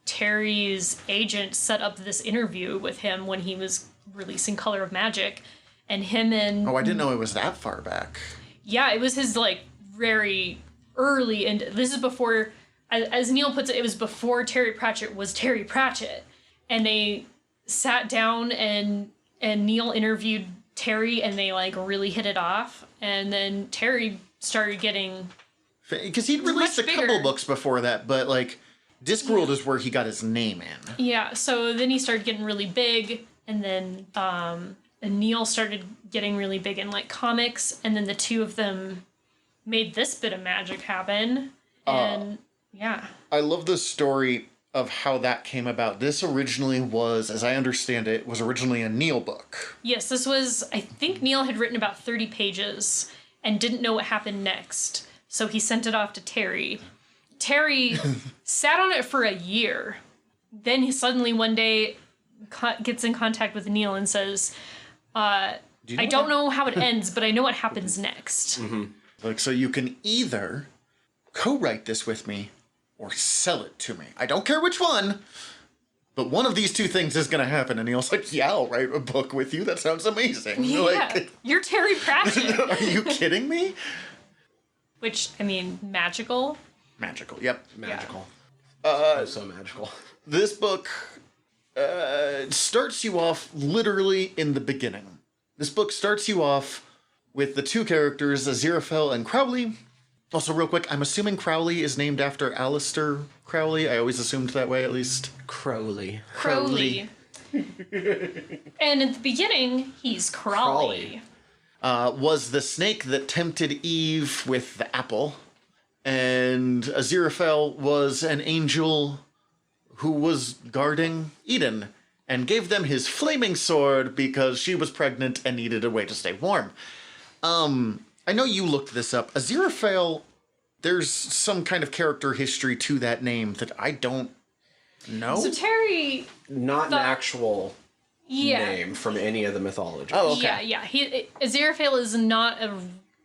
Terry's agent set up this interview with him when he was releasing Color of Magic, and him and... Oh, I didn't know it was that far back. Yeah, it was his, like, very early, and this is before, as Neil puts it, it was before Terry Pratchett was Terry Pratchett, and they sat down and Neil interviewed Terry, and they, like, really hit it off, and then Terry started getting... Because he'd released a couple books before that, but, like, Discworld is where he got his name in. Yeah, so then he started getting really big, and then and Neil started getting really big in, like, comics, and then the two of them made this bit of magic happen, and yeah. I love the story of how that came about. This originally was, as I understand it, was originally a Neil book. Yes, this was, I think Neil had written about 30 pages and didn't know what happened next, so he sent it off to Terry. Terry sat on it for a year. Then he suddenly one day gets in contact with Neil and says, I don't know how it ends, but I know what happens next. Mm-hmm. Like, so you can either co-write this with me or sell it to me. I don't care which one, but one of these two things is going to happen. And Neil's like, yeah, I'll write a book with you. That sounds amazing. Yeah, like, you're Terry Pratchett. Are you kidding me? Which, I mean, magical. Magical, yep. Magical. So magical. This book starts you off literally in the beginning. This book starts you off with the two characters, Aziraphale and Crowley. Also, real quick, I'm assuming Crowley is named after Aleister Crowley. I always assumed that way, at least. Crowley. And at the beginning, he's Crawley. Was the snake that tempted Eve with the apple. And Aziraphale was an angel who was guarding Eden and gave them his flaming sword because she was pregnant and needed a way to stay warm. I know you looked this up. Aziraphale, there's some kind of character history to that name that I don't know. So Terry... Not an actual name from any of the mythology. Oh, okay. Yeah. Aziraphale is not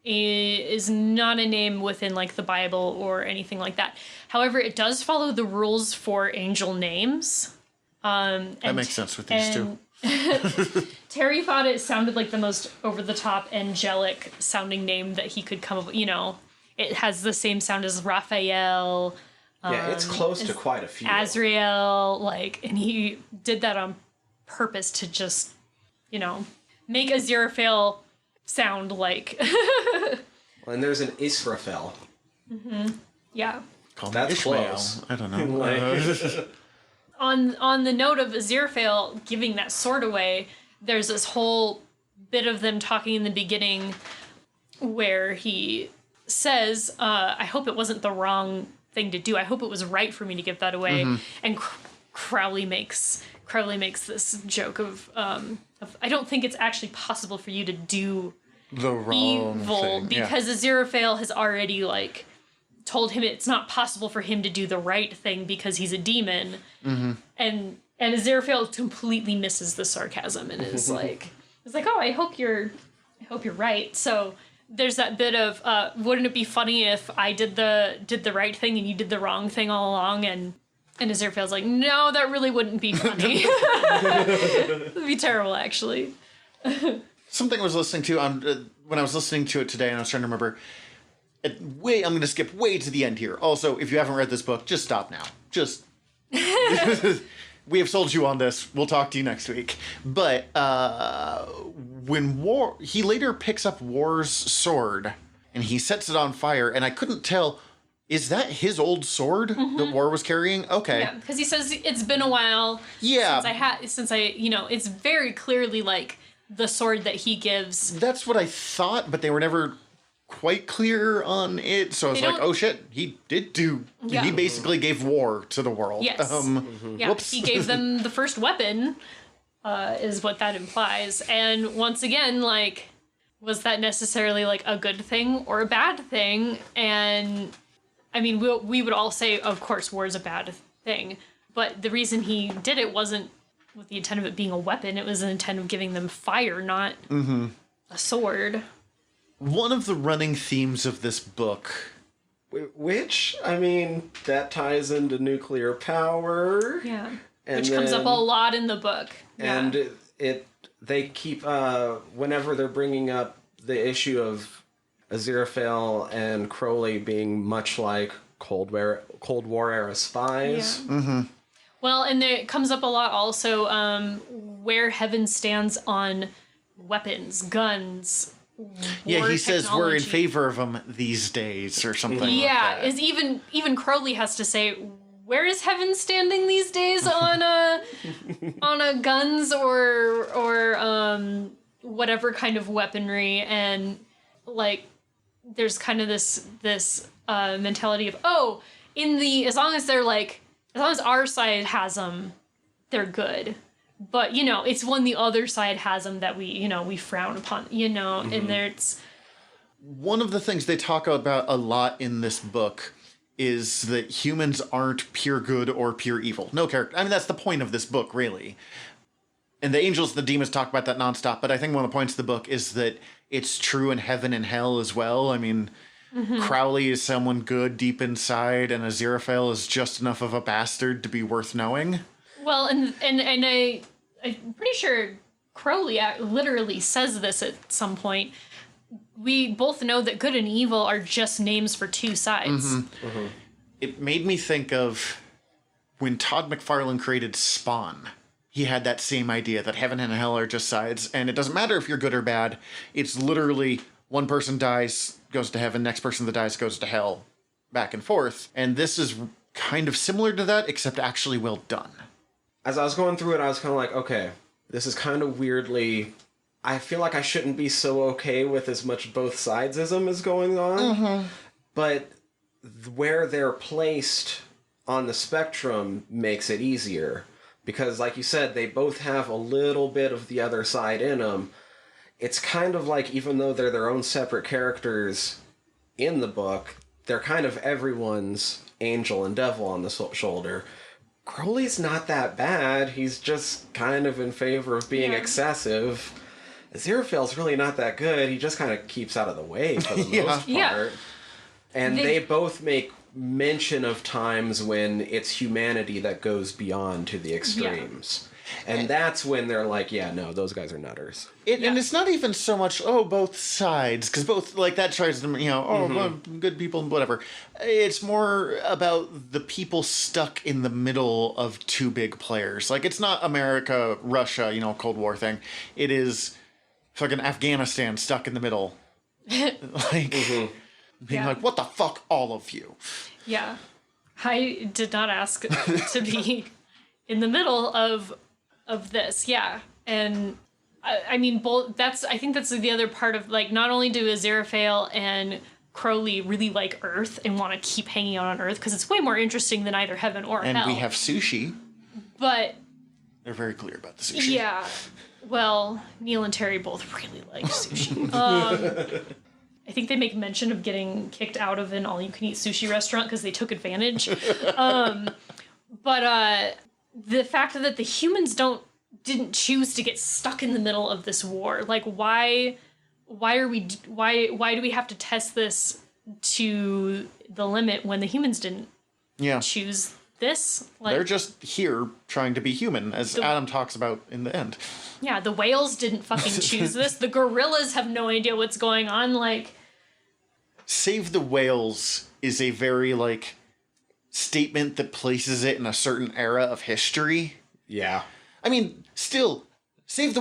is not a name within like the Bible or anything like that. However, it does follow the rules for angel names. That makes sense with these two. Terry thought it sounded like the most over-the-top angelic sounding name that he could come up with. You know, it has the same sound as Raphael. Yeah, it's close to quite a few. Azrael, like, and he did that on purpose to just, you know, make Aziraphale sound like. And there's an Israfel. Yeah. Call me That's Ishmael. close. I don't know. On the note of Aziraphale giving that sword away, there's this whole bit of them talking in the beginning where he says, I hope it wasn't the wrong thing to do. I hope it was right for me to give that away. And Crowley makes this joke of I don't think it's actually possible for you to do The wrong evil thing. because Aziraphale has already like told him it's not possible for him to do the right thing because he's a demon. And Aziraphale completely misses the sarcasm and is like, oh, I hope you're right. So there's that bit of wouldn't it be funny if I did the right thing and you did the wrong thing all along? And Aziraphale's like, no, that really wouldn't be funny. It'd be terrible, actually. Something I was listening to when I was listening to it today, and I was trying to remember. I'm going to skip way to the end here. Also, if you haven't read this book, just stop now. Just we have sold you on this. We'll talk to you next week. But when he later picks up War's sword and he sets it on fire, and I couldn't tell. Is that his old sword that War was carrying? Okay. Yeah, because he says it's been a while. Yeah. Since I it's very clearly like the sword that he gives. That's what I thought, but they were never quite clear on it. So I was like, oh shit, he did do. Yeah. He basically gave war to the world. Yes. Yeah. Whoops. He gave them the first weapon, is what that implies. And once again, like, was that necessarily like a good thing or a bad thing? And I mean, we would all say, of course, war is a bad thing. But the reason he did it wasn't with the intent of it being a weapon. It was the intent of giving them fire, not a sword. One of the running themes of this book, Which, I mean, that ties into nuclear power. Yeah. And Which comes up a lot in the book. And Yeah. they keep, whenever they're bringing up the issue of Aziraphale and Crowley being much like Cold War era spies. Yeah. Well, and it comes up a lot also where heaven stands on weapons, guns. yeah, he says we're in technology. favor of them these days or something. like Yeah, that. is even Crowley has to say, where is heaven standing these days on a guns or whatever kind of weaponry, and like there's kind of this mentality of as long as our side has them, they're good. But, it's when the other side has them that we frown upon, and there's... One of the things they talk about a lot in this book is that humans aren't pure good or pure evil. No character. I mean, that's the point of this book, really. And the angels and the demons talk about that nonstop, but I think one of the points of the book is that it's true in heaven and hell as well. I mean, Crowley is someone good deep inside, and Aziraphale is just enough of a bastard to be worth knowing. Well, and I'm pretty sure Crowley literally says this at some point. We both know that good and evil are just names for two sides. It made me think of when Todd McFarlane created Spawn. He had that same idea that heaven and hell are just sides, and it doesn't matter if you're good or bad. It's literally one person dies, goes to heaven, next person that dies goes to hell, back and forth. And this is kind of similar to that, except actually well done. As I was going through it, I was kind of like, okay, this is kind of weirdly... I feel like I shouldn't be so okay with as much both sidesism as going on. But where they're placed on the spectrum makes it easier. Because, like you said, they both have a little bit of the other side in them. It's kind of like, even though they're their own separate characters in the book, they're kind of everyone's angel and devil on the shoulder. Crowley's not that bad. He's just kind of in favor of being excessive. Aziraphale's really not that good. He just kind of keeps out of the way for the most part. Yeah. And they both make mention of times when it's humanity that goes beyond to the extremes. And that's when they're like, yeah, no, those guys are nutters. And it's not even so much, both sides, because both, like, that tries to, well, good people and whatever. It's more about the people stuck in the middle of two big players. Like, it's not America, Russia, Cold War thing. It is fucking Afghanistan stuck in the middle. Like, being like, what the fuck, all of you? Yeah. I did not ask to be in the middle of this, yeah. And I mean, I think that's the other part of, like, not only do Aziraphale and Crowley really like Earth and want to keep hanging out on Earth because it's way more interesting than either heaven or hell. And we have sushi. But they're very clear about the sushi. Yeah. Well, Neil and Terry both really like sushi. I think they make mention of getting kicked out of an all-you-can-eat sushi restaurant because they took advantage. But the fact that the humans didn't choose to get stuck in the middle of this war, like, why do we have to test this to the limit when the humans didn't choose this? Like, they're just here trying to be human, as Adam talks about in the end. Yeah, the whales didn't fucking choose this. The gorillas have no idea what's going on. Like, Save the Whales is a very, like, statement that places it in a certain era of history. Yeah. I mean, still, save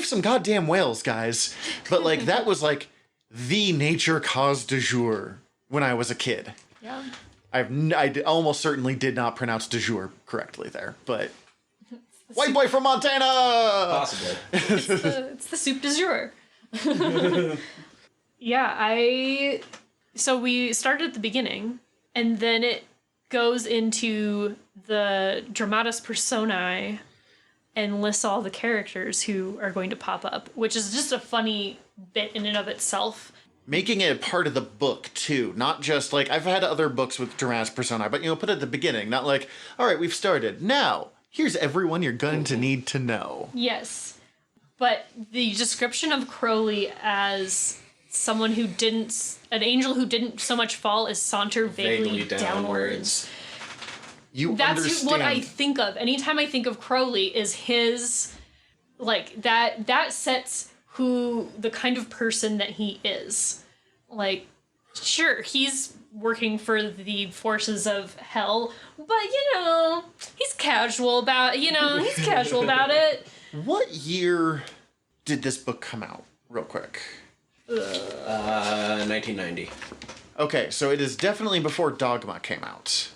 some goddamn whales, guys. But, like, that was, like, the nature cause du jour when I was a kid. Yeah. I almost certainly did not pronounce du jour correctly there, but... White boy from Montana! Possibly. It's the soup du jour. Yeah, So we started at the beginning, and then it goes into the dramatis personae and lists all the characters who are going to pop up, which is just a funny bit in and of itself. Making it part of the book, too. Not just, like, I've had other books with dramatis personae, but, put it at the beginning. Not like, all right, we've started. Now, here's everyone you're going to need to know. Yes. But the description of Crowley as someone an angel who didn't so much fall as saunter vaguely downwards. That's what I think of. Anytime I think of Crowley is his, like, that sets the kind of person that he is. Like, sure, he's working for the forces of hell, but, he's casual about it. What year did this book come out? Real quick. 1990. Okay, so it is definitely before Dogma came out.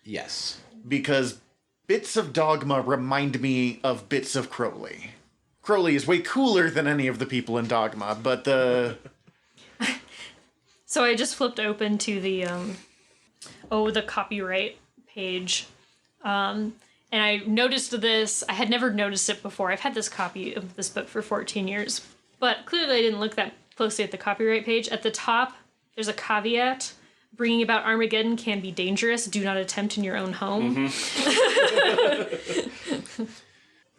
Yes. Because bits of Dogma remind me of bits of Crowley. Crowley is way cooler than any of the people in Dogma, but the... So I just flipped open to the copyright page. And I noticed this. I had never noticed it before. I've had this copy of this book for 14 years. But clearly I didn't look that closely at the copyright page. At the top, there's a caveat. Bringing about Armageddon can be dangerous. Do not attempt in your own home.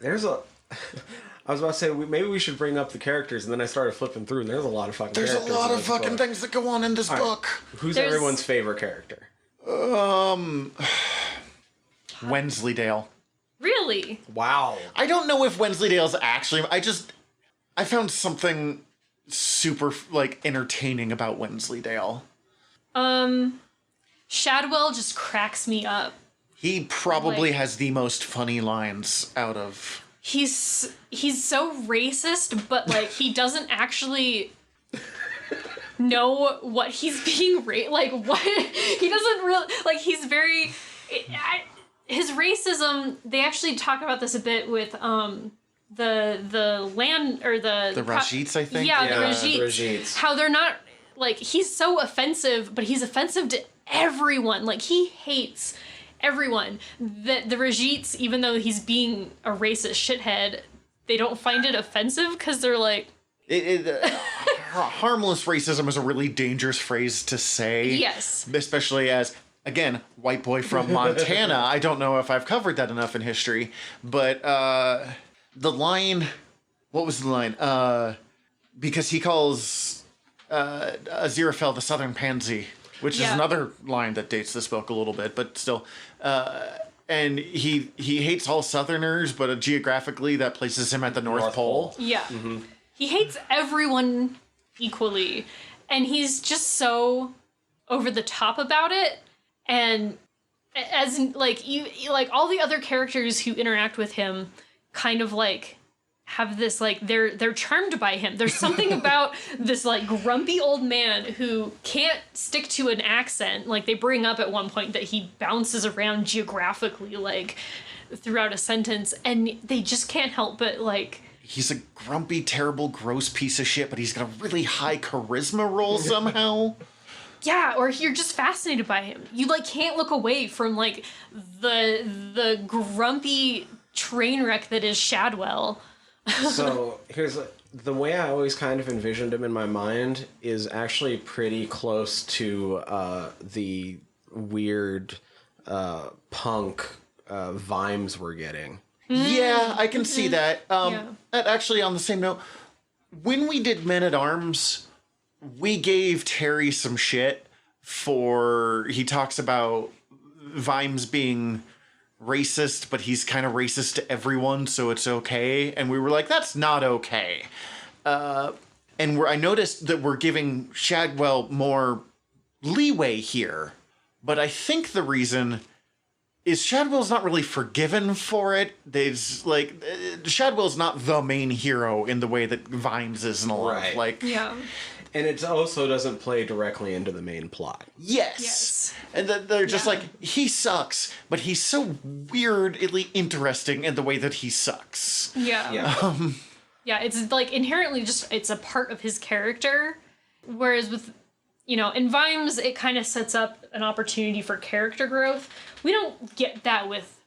I was about to say, maybe we should bring up the characters, and then I started flipping through, and there's a lot of fucking characters. There's a lot of fucking things that go on in this book. Who's everyone's favorite character? Wensleydale. Really? Wow. I don't know if Wensleydale's actually... I found something super, like, entertaining about Wensleydale. Shadwell just cracks me up. He probably has the most funny lines out of... He's so racist, but, like, he doesn't actually know what he's being like, what? He doesn't really... Like, he's very... his racism, they actually talk about this a bit with, the land, or the Rajits, I think? Yeah, the Rajits. How they're not... Like, he's so offensive, but he's offensive to everyone. Like, he hates everyone. The Rajits, even though he's being a racist shithead, they don't find it offensive because they're like... harmless racism is a really dangerous phrase to say. Yes. Especially as, again, white boy from Montana. I don't know if I've covered that enough in history, but the line... What was the line? because he calls Aziraphale the Southern Pansy, which is another line that dates this book a little bit, but still. And he hates all Southerners, but geographically that places him at the North Pole. Yeah. Mm-hmm. He hates everyone equally, and he's just so over the top about it. And as in, like, you like all the other characters who interact with him kind of like have this like they're charmed by him. There's something about this like grumpy old man who can't stick to an accent. Like they bring up at one point that he bounces around geographically like throughout a sentence, and they just can't help but like he's a grumpy, terrible, gross piece of shit, but he's got a really high charisma roll somehow. Yeah, or you're just fascinated by him. You like can't look away from like the grumpy train wreck that is Shadwell. So here's the way I always kind of envisioned him in my mind is actually pretty close to the weird punk vibes we're getting. Yeah, I can see that. And actually, on the same note, when we did Men at Arms, we gave Terry some shit for he talks about Vimes being racist, but he's kind of racist to everyone, so it's okay. And we were like, that's not okay. And I noticed that we're giving Shadwell more leeway here, but I think the reason is Shadwell's not really forgiven for it. There's like Shadwell's not the main hero in the way that Vimes is in a lot of like and it also doesn't play directly into the main plot. Yes. And they're just like, he sucks, but he's so weirdly interesting in the way that he sucks. Yeah, it's like inherently just, it's a part of his character. Whereas with, in Vimes, it kind of sets up an opportunity for character growth. We don't get that with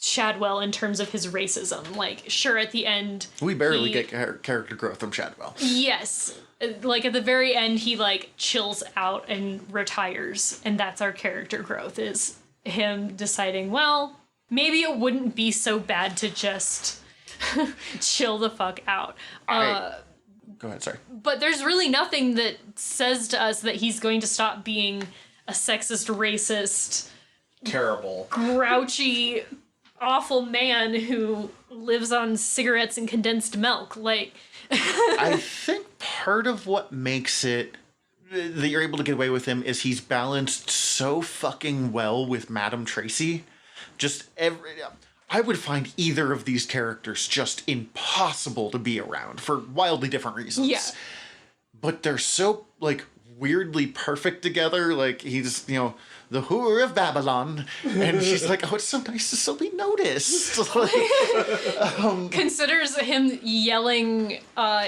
Shadwell in terms of his racism. Like, sure, at the end... We barely get character growth from Shadwell. Yes. Like, at the very end, he, like, chills out and retires. And that's our character growth, is him deciding, well, maybe it wouldn't be so bad to just chill the fuck out. Go ahead, sorry. But there's really nothing that says to us that he's going to stop being a sexist, racist... Terrible. Grouchy... awful man who lives on cigarettes and condensed milk. Like, I think part of what makes it that you're able to get away with him is he's balanced so fucking well with Madame Tracy. I would find either of these characters just impossible to be around for wildly different reasons. Yeah. But they're so, like, weirdly perfect together. Like, he's, the whore of Babylon. And she's like, oh, it's so nice to still be noticed. Like, considers him yelling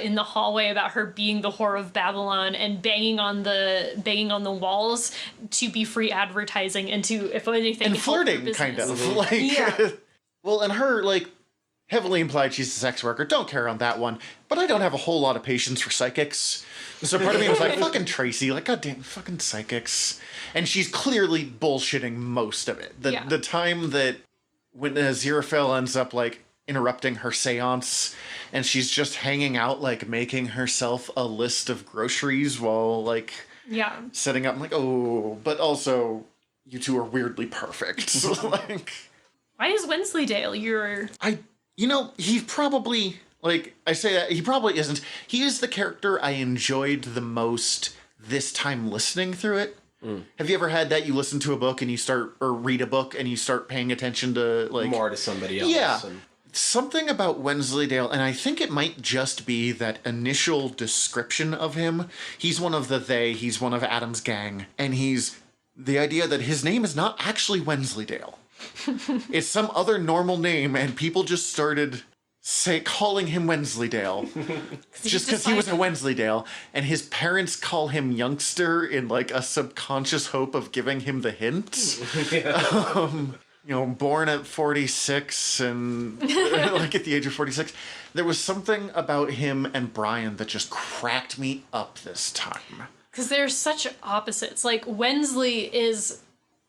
in the hallway about her being the whore of Babylon and banging on the walls to be free advertising and to, if anything, and flirting, kind of. Like, well, and her, like, heavily implied she's a sex worker. Don't care on that one. But I don't have a whole lot of patience for psychics. So part of me was like, fucking Tracy, like, goddamn, fucking psychics. And she's clearly bullshitting most of it. The time that when Aziraphale ends up, like, interrupting her seance, and she's just hanging out, like, making herself a list of groceries while, like, setting up, I'm like, oh, but also, you two are weirdly perfect. Like, why is Wensleydale your... he probably, like, I say that, he probably isn't. He is the character I enjoyed the most this time listening through it. Have you ever had that? You listen to a book and or read a book and you start paying attention to, like... more to somebody else. Yeah. Something about Wensleydale, and I think it might just be that initial description of him. He's one of the they, he's one of Adam's gang, and he's... the idea that his name is not actually Wensleydale. It's some other normal name, and people just started calling him Wensleydale just because he was a Wensleydale, and his parents call him youngster in like a subconscious hope of giving him the hint. Born at 46 and like at the age of 46, there was something about him and Brian that just cracked me up this time. Because they're such opposites. Like, Wensley is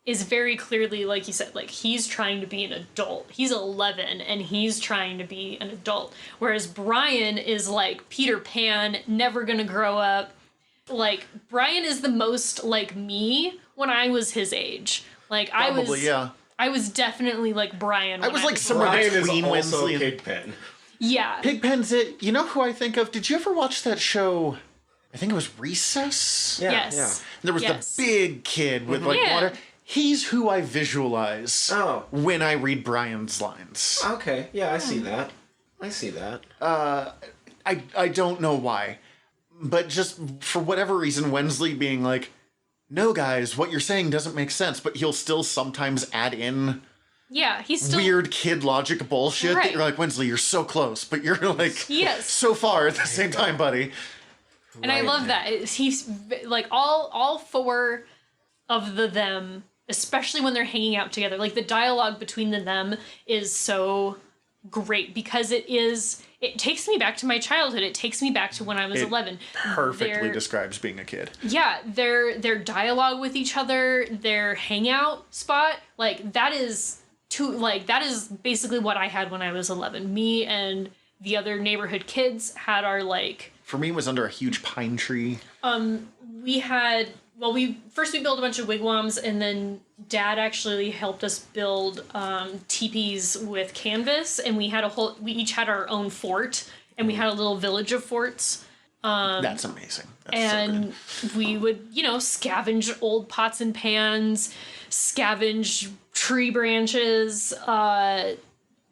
is very clearly, like you said, like he's trying to be an adult. He's 11 and he's trying to be an adult. Whereas Brian is like Peter Pan, never gonna grow up. Like Brian is the most like me when I was his age. Like Probably, I was definitely like Brian. I was like somewhere Brian is between also Wensley and Pigpen. Yeah. Pigpen's it. You know who I think of? Did you ever watch that show? I think it was Recess. Yeah, Yes. There was Yes. the big kid with like Yeah. water. He's who I visualize Oh. when I read Brian's lines. Yeah. Okay, yeah, I see that. I see that. I don't know why, but just for whatever reason, Wensley being like, no, guys, what you're saying doesn't make sense, but he'll still sometimes add in Yeah, he's still weird kid logic bullshit that Right. you're like, Wensley, you're so close, but you're like Yes. so far at the same time, buddy. And I love that. He's like all four of them, especially when they're hanging out together. Like the dialogue between them is so great because it takes me back to my childhood. It takes me back to when I was 11. Perfectly describes being a kid. Yeah, their dialogue with each other, their hangout spot, like that is basically what I had when I was 11. Me and the other neighborhood kids had our like For me, it was under a huge pine tree. we built a bunch of wigwams, and then Dad actually helped us build teepees with canvas, and we each had our own fort, and we had a little village of forts. That's amazing. That's And so good. we would, scavenge old pots and pans, scavenge tree branches,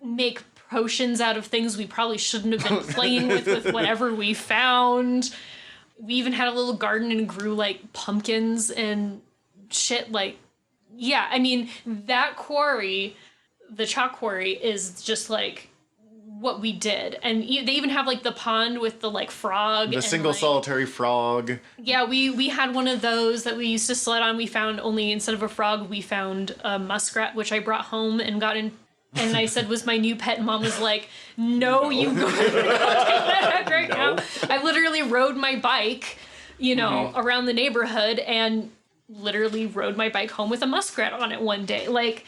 make potions out of things we probably shouldn't have been playing with whatever we found. We even had a little garden and grew like pumpkins and shit. Like, yeah, I mean, that quarry, the chalk quarry, is just like what we did. And they even have like the pond with the like frog. The single solitary frog. Yeah, we had one of those that we used to sled on. We found only, instead of a frog, we found a muskrat, which I brought home and got in. And I said was my new pet, and Mom was like, no. You go take that out right now. I literally rode my bike, around the neighborhood, and literally rode my bike home with a muskrat on it one day. Like,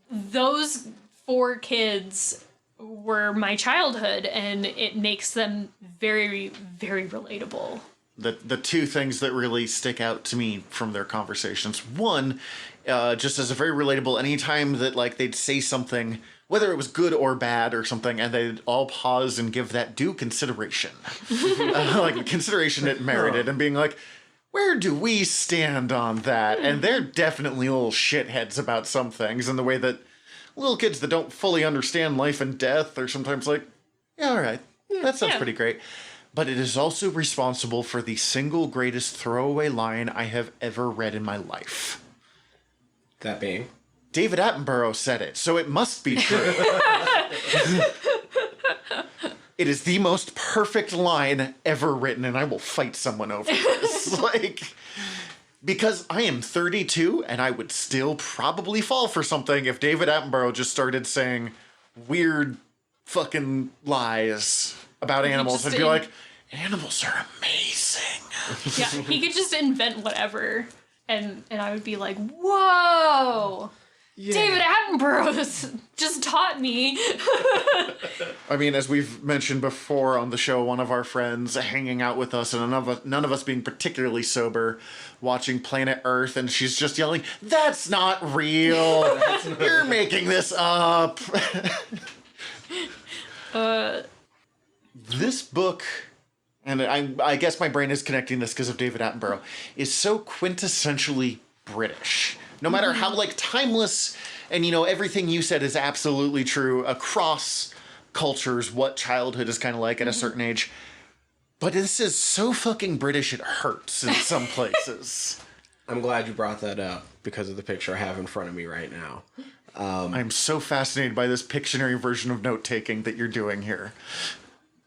those 4 kids were my childhood, and it makes them very, very relatable. The 2 things that really stick out to me from their conversations. One, just as a very relatable, anytime that like they'd say something, whether it was good or bad or something, and they'd all pause and give that due consideration, like the consideration it merited, and being like, where do we stand on that? And they're definitely little shitheads about some things, in the way that little kids that don't fully understand life and death are sometimes like, yeah, all right, that sounds pretty great. But it is also responsible for the single greatest throwaway line I have ever read in my life. That being? David Attenborough said it, so it must be true. It is the most perfect line ever written, and I will fight someone over this. Because I am 32, and I would still probably fall for something if David Attenborough just started saying weird fucking lies about animals and be like, animals are amazing. Yeah, he could just invent whatever, and I would be like, whoa, David Attenborough just taught me. I mean, as we've mentioned before on the show, one of our friends hanging out with us, and none of us being particularly sober, watching Planet Earth, and she's just yelling, that's not real. You're making this up. This book, and I guess my brain is connecting this because of David Attenborough, is so quintessentially British. No matter how timeless, and everything you said is absolutely true across cultures, what childhood is kind of like at a certain age. But this is so fucking British it hurts in some places. I'm glad you brought that up because of the picture I have in front of me right now. I'm so fascinated by this Pictionary version of note-taking that you're doing here.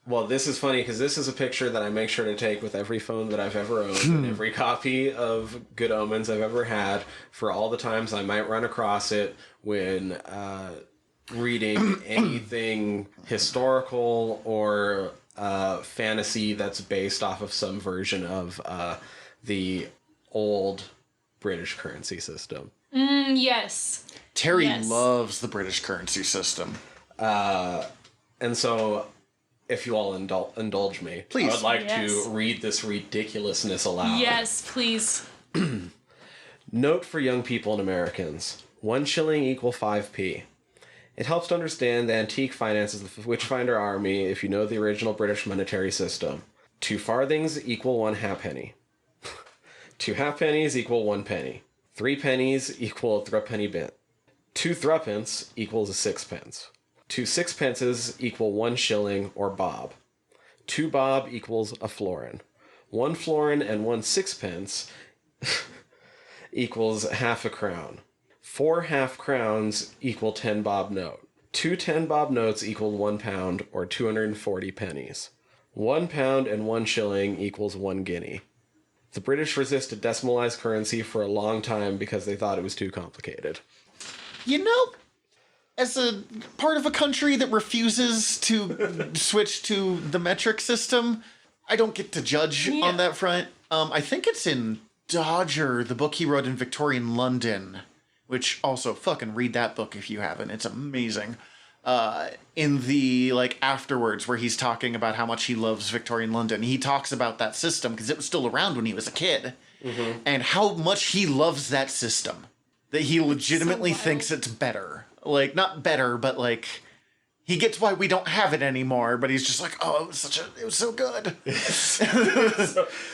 Well, this is funny because this is a picture that I make sure to take with every phone that I've ever owned and every copy of Good Omens I've ever had, for all the times I might run across it when reading anything historical or fantasy that's based off of some version of the old British currency system. Yes. Terry Yes. loves the British currency system. And so, if you all indulge me, Please. I would like Yes. to read this ridiculousness aloud. Yes, please. Note for young people and Americans. 1 shilling equal 5p. It helps to understand the antique finances of the Witchfinder army if you know the original British monetary system. 2 farthings equal 1 halfpenny. 2 halfpennies equal 1 penny. 3 pennies equal a threepenny bit. 2 threepence equals a sixpence. 2 sixpences equal 1 shilling or bob. 2 bob equals a florin. 1 florin and 1 sixpence equals half a crown. 4 half crowns equal 10 bob note. 2 10 bob notes equal 1 pound or 240 pennies. 1 pound and 1 shilling equals 1 guinea. The British resisted decimalized currency for a long time because they thought it was too complicated. You know, as a part of a country that refuses to switch to the metric system, I don't get to judge on that front. I think it's in Dodger, the book he wrote in Victorian London, which also fucking read that book if you haven't. It's amazing. In the afterwards where he's talking about how much he loves Victorian London, he talks about that system because it was still around when he was a kid, and how much he loves that system, that he legitimately thinks it's better. Not better, but he gets why we don't have it anymore, but he's just like, oh, it was so good.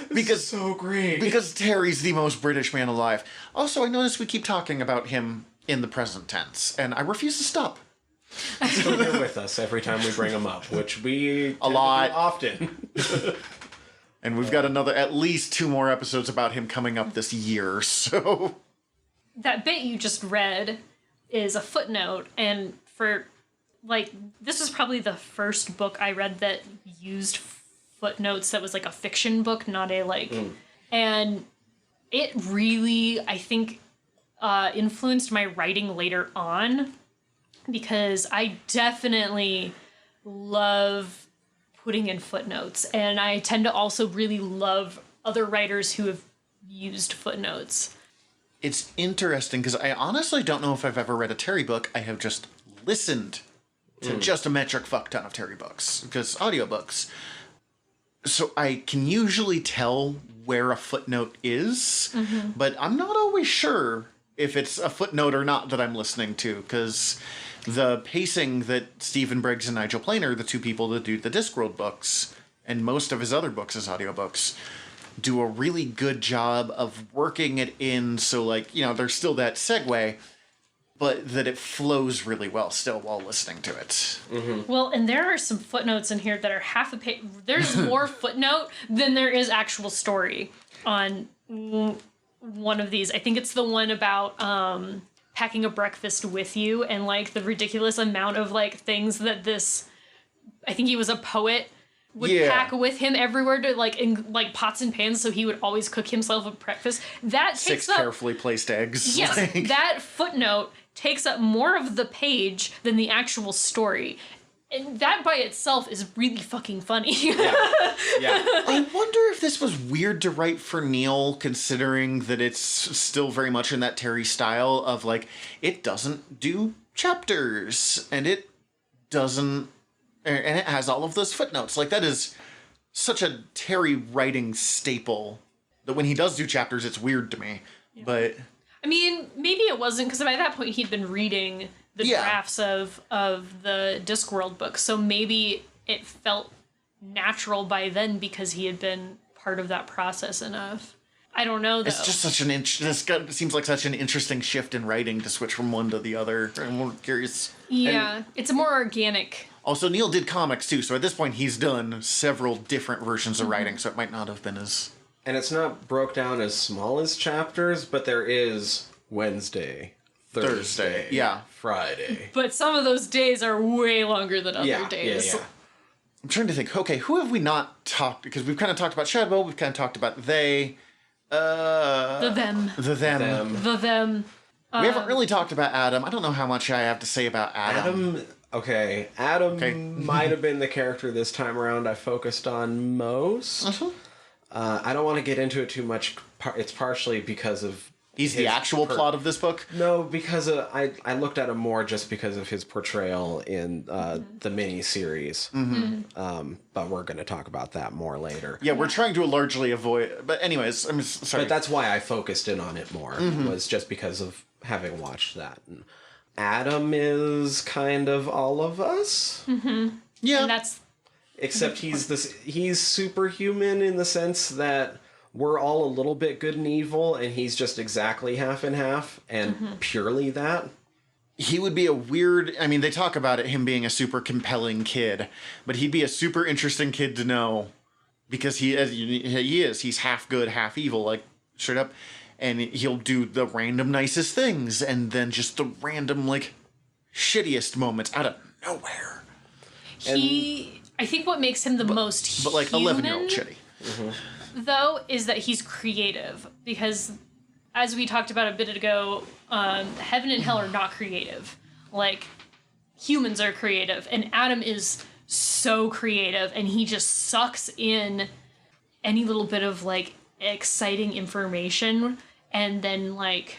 Because so great. Because Terry's the most British man alive. Also, I notice we keep talking about him in the present tense, and I refuse to stop. Still here with us every time we bring him up, which we A lot. often. And we've got at least 2 more episodes about him coming up this year, so... That bit you just read is a footnote, and this is probably the first book I read that used footnotes that was a fiction book, not a and it really, I think, influenced my writing later on, because I definitely love putting in footnotes, and I tend to also really love other writers who have used footnotes. It's interesting, because I honestly don't know if I've ever read a Terry book. I have just listened to just a metric fuck ton of Terry books, because audiobooks. So I can usually tell where a footnote is, but I'm not always sure if it's a footnote or not that I'm listening to, because the pacing that Stephen Briggs and Nigel Planer, the 2 people that do the Discworld books, and most of his other books as audiobooks, do a really good job of working it in so, there's still that segue, but that it flows really well still while listening to it. Well, and there are some footnotes in here that are half a page. There's more footnote than there is actual story on one of these. I think it's the one about packing a breakfast with you, and the ridiculous amount of things that I think he was a poet, would pack with him everywhere to in pots and pans, so he would always cook himself a breakfast. That takes 6 carefully placed eggs. Yes, that footnote takes up more of the page than the actual story. And that by itself is really fucking funny. Yeah. I wonder if this was weird to write for Neil, considering that it's still very much in that Terry style of it doesn't do chapters, and it has all of those footnotes. That is such a Terry writing staple that when he does do chapters, it's weird to me. Yeah. But I mean, maybe it wasn't, because by that point he'd been reading the drafts of the Discworld books, so maybe it felt natural by then because he had been part of that process enough. I don't know, though. It's just such this seems like such an interesting shift in writing to switch from one to the other. I'm more curious. Yeah, it's more organic. Also, Neil did comics too, so at this point he's done several different versions of writing, so it might not have been as... And it's not broke down as small as chapters, but there is Wednesday, Thursday, Friday. But some of those days are way longer than other days. Yeah. I'm trying to think, okay, who have we not talked... Because we've kind of talked about Shadwell, we've kind of talked about they... The them. The them. The them. We haven't really talked about Adam. I don't know how much I have to say about Adam. Adam might have been the character this time around I focused on most. I don't want to get into it too much. It's partially because of He's the actual plot of this book? No, because I looked at him more just because of his portrayal in the mini-series. But we're going to talk about that more later. Yeah, we're trying to largely avoid... But anyways, I'm sorry. But that's why I focused in on it more, was just because of having watched that. And Adam is kind of all of us. Yeah. And that's... Except he's superhuman in the sense that we're all a little bit good and evil, and he's just exactly half and half, and purely that. He would be a weird... I mean, they talk about him being a super compelling kid, but he'd be a super interesting kid to know, because he is. He's half good, half evil, like, straight up. And he'll do the random nicest things, and then just the random, like, shittiest moments out of nowhere. I think what makes him the most But, like, human, 11-year-old shitty. though, is that he's creative. Because, as we talked about a bit ago, heaven and hell are not creative. Like, humans are creative, and Adam is so creative, and he just sucks in any little bit of, like, exciting information, and then, like,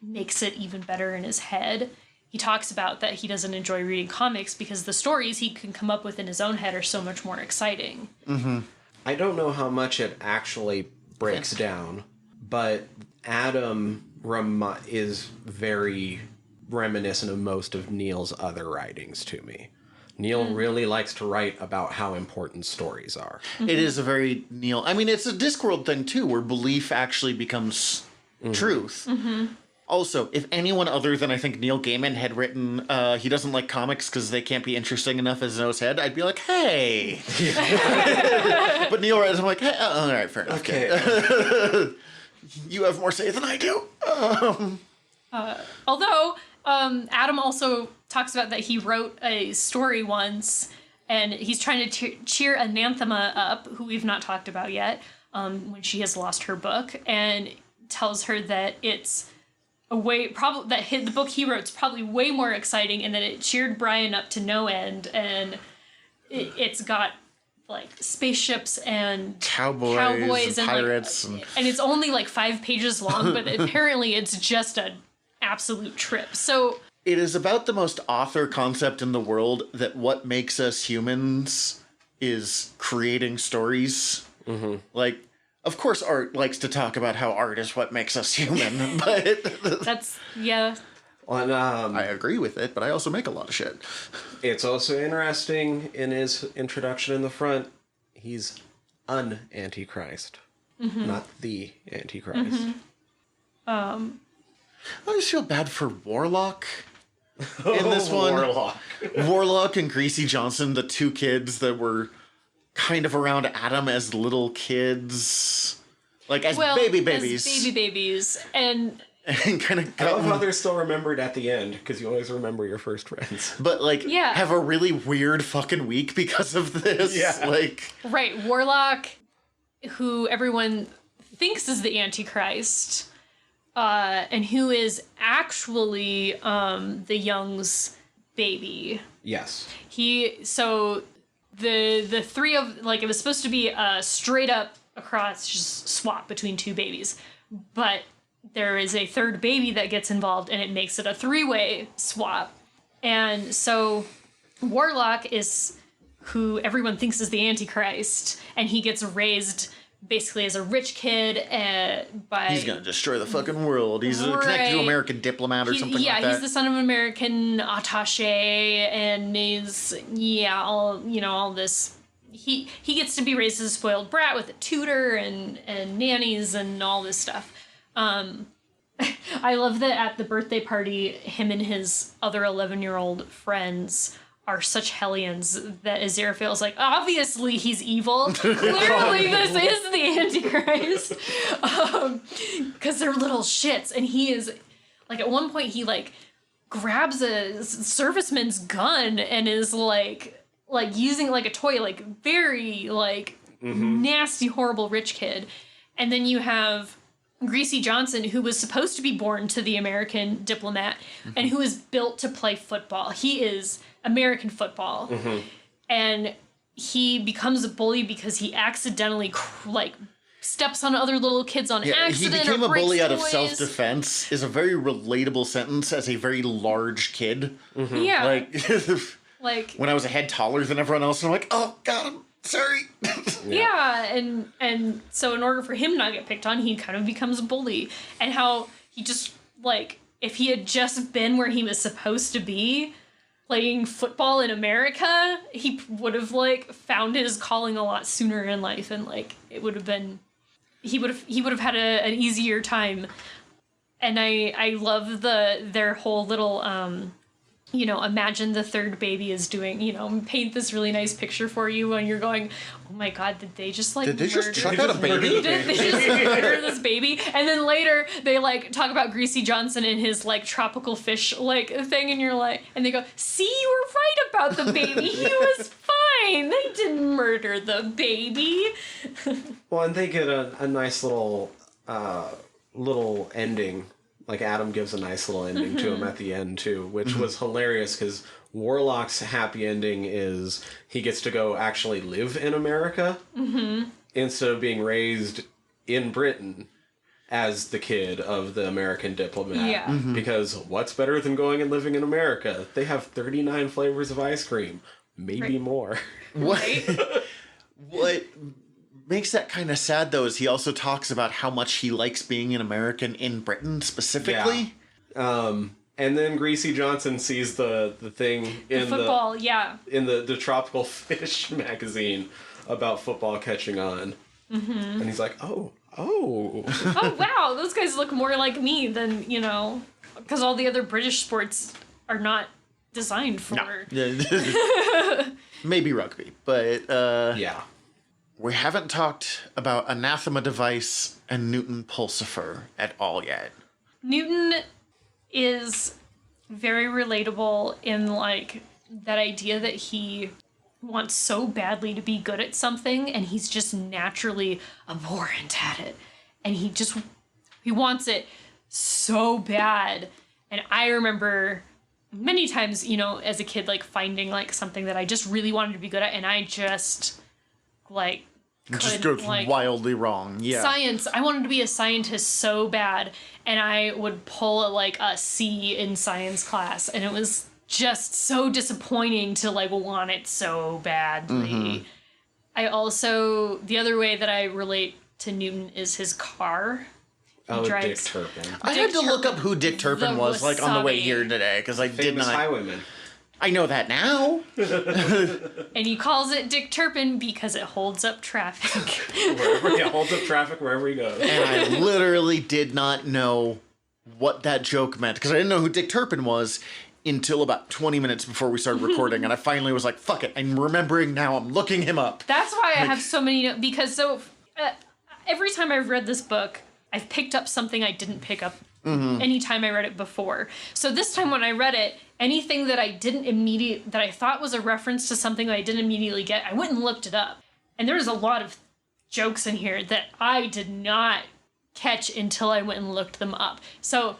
makes it even better in his head. He talks about that he doesn't enjoy reading comics because the stories he can come up with in his own head are so much more exciting. I don't know how much it actually breaks down, but Adam is very reminiscent of most of Neil's other writings to me. Neil really likes to write about how important stories are. It is a very Neil... I mean, it's a Discworld thing, too, where belief actually becomes truth. Also, if anyone other than, I think, Neil Gaiman had written he doesn't like comics because they can't be interesting enough as in his head, I'd be like, hey! But Neil writes, I'm like, hey, all right, fair enough. Okay. You have more say than I do. Although, Adam also talks about that he wrote a story once, and he's trying to cheer Anathema up, who we've not talked about yet, when she has lost her book, and tells her that it's a way the book he wrote is probably way more exciting, and that it cheered Brian up to no end, and it's got like spaceships and cowboys and pirates, and it's only like 5 pages long, but apparently it's just an absolute trip. So it is about the most author concept in the world, that what makes us humans is creating stories. Like, of course, art likes to talk about how art is what makes us human, but that's, yeah. And, I agree with it, but I also make a lot of shit. it's also interesting in his introduction in the front, he's an Antichrist, not the Antichrist. I always feel bad for Warlock in this one. Warlock and Greasy Johnson, the two kids that were kind of around Adam as little kids. Like, as baby babies. As baby babies. And kind of I love how they're still remembered at the end, because you always remember your first friends. But, like, Yeah. have a really weird fucking week because of this. Yeah. Like, right, Warlock, who everyone thinks is the Antichrist, and who is actually the Young's baby. Yes. The three of, like, it was supposed to be a straight up across just swap between two babies, but there is a third baby that gets involved, and it makes it a 3-way swap. And so Warlock is who everyone thinks is the Antichrist, and he gets raised basically as a rich kid by... he's gonna destroy the fucking world. He's connected to an American diplomat or something like that. Yeah, he's the son of an American attaché, and is, all this... He gets to be raised as a spoiled brat with a tutor and nannies and all this stuff. I love that at the birthday party, him and his other 11-year-old friends are such hellions that Aziraphale is like, obviously he's evil. Clearly this is the Antichrist. Because they're little shits. And he is, like, at one point he, like, grabs a serviceman's gun and is, like using it like a toy, like, very, like, nasty, horrible rich kid. And then you have Greasy Johnson, who was supposed to be born to the American diplomat and who is built to play football. He is American football. And he becomes a bully because he accidentally, steps on other little kids on accident. He became or a bully out of toys. self-defense is a very relatable sentence as a very large kid. Mm-hmm. Yeah. Like when I was a head taller than everyone else, and I'm like, oh God, I'm sorry. Yeah, and so in order for him not to get picked on, he kind of becomes a bully. And how he just, like, if he had just been where he was supposed to be, playing football in America, he would have, like, found his calling a lot sooner in life, and, like, it would have been, he would have had an easier time. And I love their whole little, imagine the third baby is doing, paint this really nice picture for you when you're going, oh my God, did they just like Did they just chuck murder? out a baby? Did they just murder this baby? And then later they like talk about Greasy Johnson and his like tropical fish like thing, and you're like, and they go, see, you were right about the baby. He was fine. They didn't murder the baby. Well, and they get a nice little ending. Like, Adam gives a nice little ending to him at the end, too, which was hilarious, because Warlock's happy ending is he gets to go actually live in America instead of being raised in Britain as the kid of the American diplomat. Yeah. Because what's better than going and living in America? They have 39 flavors of ice cream. Maybe more. What makes that kind of sad, though, is he also talks about how much he likes being an American in Britain, specifically. Yeah. And then Greasy Johnson sees the thing in football, in the Tropical Fish magazine about football catching on. And he's like, oh. Oh, wow, those guys look more like me than, because all the other British sports are not designed for... No. Maybe rugby, but... Yeah. We haven't talked about Anathema Device and Newton Pulsifer at all yet. Newton is very relatable in, like, that idea that he wants so badly to be good at something, and he's just naturally abhorrent at it. And he wants it so bad. And I remember many times, as a kid, like, finding, like, something that I just really wanted to be good at, and I just... like, it just goes wildly wrong. Yeah. Science. I wanted to be a scientist so bad, and I would pull a C in science class, and it was just so disappointing to like want it so badly. I also, the other way that I relate to Newton is his car. Dick Turpin. I had to look up who Dick Turpin was like on the way here today because I did not. Highwayman. I know that now. And he calls it Dick Turpin because it holds up traffic. Holds up traffic wherever he goes. And I literally did not know what that joke meant because I didn't know who Dick Turpin was until about 20 minutes before we started recording. And I finally was like, fuck it. I'm remembering now. I'm looking him up. That's why I have so many, because every time I've read this book, I've picked up something I didn't pick up anytime I read it before. So this time when I read it, anything that that I thought was a reference to something that I didn't immediately get, I went and looked it up. And there's a lot of jokes in here that I did not catch until I went and looked them up. So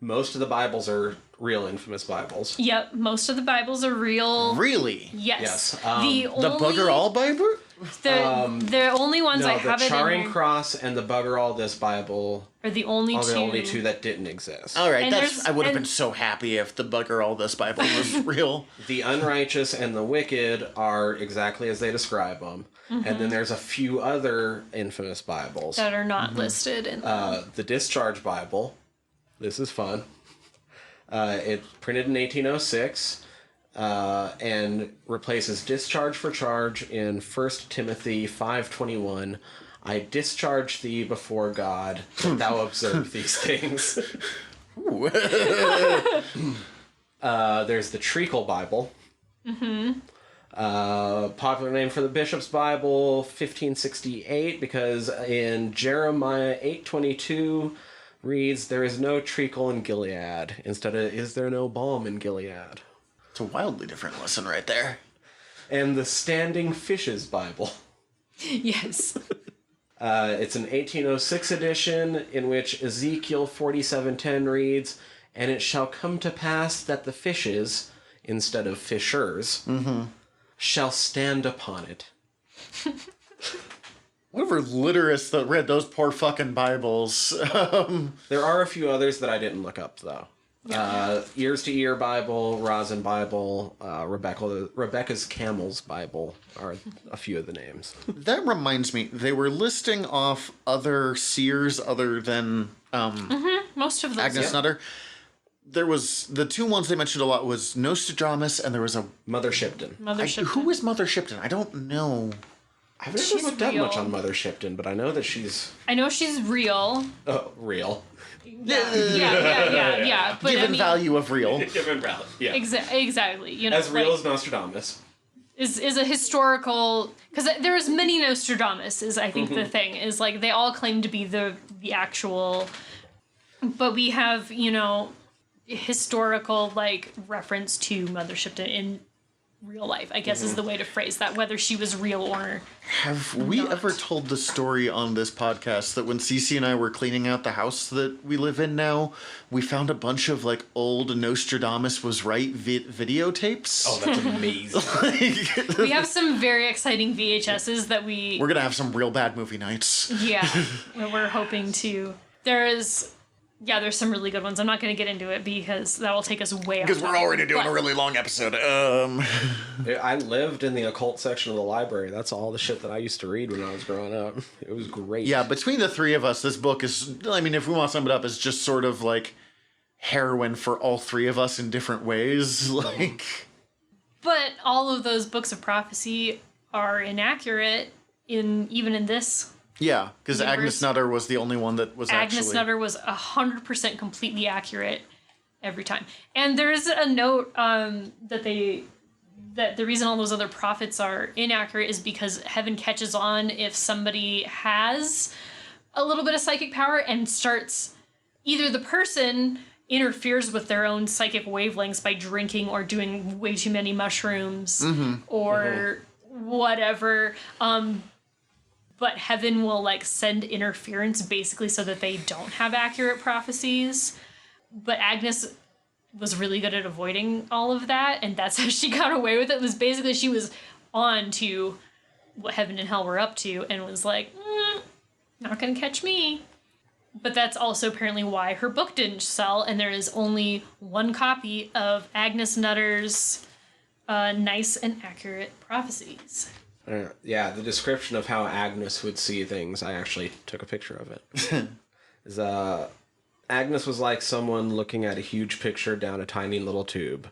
most of the Bibles are real infamous Bibles. Yep, most of the Bibles are real. Really? Yes. The Bugger All Bible? The only ones I have the it Charing in Cross and the Bugger All This Bible are the only two that didn't exist. All right, And I would have been so happy if the Bugger All This Bible was real. The unrighteous and the wicked are exactly as they describe them. And then there's a few other infamous Bibles that are not listed in the Discharge Bible. This is fun. It printed in 1806 and replaces discharge for charge in 1 Timothy 5:21. I discharge thee before God that thou observe these things. There's the Treacle Bible. Popular name for the Bishop's Bible, 1568, because in Jeremiah 8:22 reads, there is no treacle in Gilead. Instead of, is there no balm in Gilead? It's a wildly different lesson right there. And the Standing Fishes Bible. Yes. It's an 1806 edition in which Ezekiel 47:10 reads, and it shall come to pass that the fishes, instead of fishers, shall stand upon it. Whatever literists that read those poor fucking Bibles. There are a few others that I didn't look up, though. Ears to Ear Bible, Rosin Bible, Rebecca's Camel's Bible are a few of the names. That reminds me, they were listing off other seers other than Most of those. Agnes Nutter. There was, the two ones they mentioned a lot was Nostradamus, and there was a... Mother Shipton. Who is Mother Shipton? I don't know. I've never looked up much on Mother Shipton, but I know that she's... I know she's real. Oh, real. Yeah. But Given value of real. Given value, yeah. Exactly. You know, As real as Nostradamus. Is a historical... Because there's many Nostradamus, is I think the thing. Is like, they all claim to be the actual... But we have, you know, historical, like, reference to Mother Shipton in real life, I guess is the way to phrase that, whether she was real or Have we ever told the story on this podcast that when Cece and I were cleaning out the house that we live in now, we found a bunch of, like, old Nostradamus was right videotapes? Oh, that's amazing. we have some very exciting VHSs that We're gonna have some real bad movie nights. Yeah, we're hoping to. There's some really good ones. I'm not going to get into it because that will take us way off. Because we're already doing a really long episode. I lived in the occult section of the library. That's all the shit that I used to read when I was growing up. It was great. Yeah, between the three of us, this book is, I mean, if we want to sum it up, it's just sort of like heroin for all three of us in different ways. But all of those books of prophecy are inaccurate even in this. Yeah, because Agnes Nutter was the only one that was Agnes Nutter was 100% completely accurate every time. And there's a note that the reason all those other prophets are inaccurate is because heaven catches on if somebody has a little bit of psychic power and starts, either the person interferes with their own psychic wavelengths by drinking or doing way too many mushrooms or whatever. But heaven will, like, send interference basically so that they don't have accurate prophecies. But Agnes was really good at avoiding all of that, and that's how she got away with it. It was basically she was on to what heaven and hell were up to and was like, not gonna catch me. But that's also apparently why her book didn't sell, and there is only one copy of Agnes Nutter's Nice and Accurate Prophecies. Yeah, the description of how Agnes would see things, I actually took a picture of it. Agnes was like someone looking at a huge picture down a tiny little tube.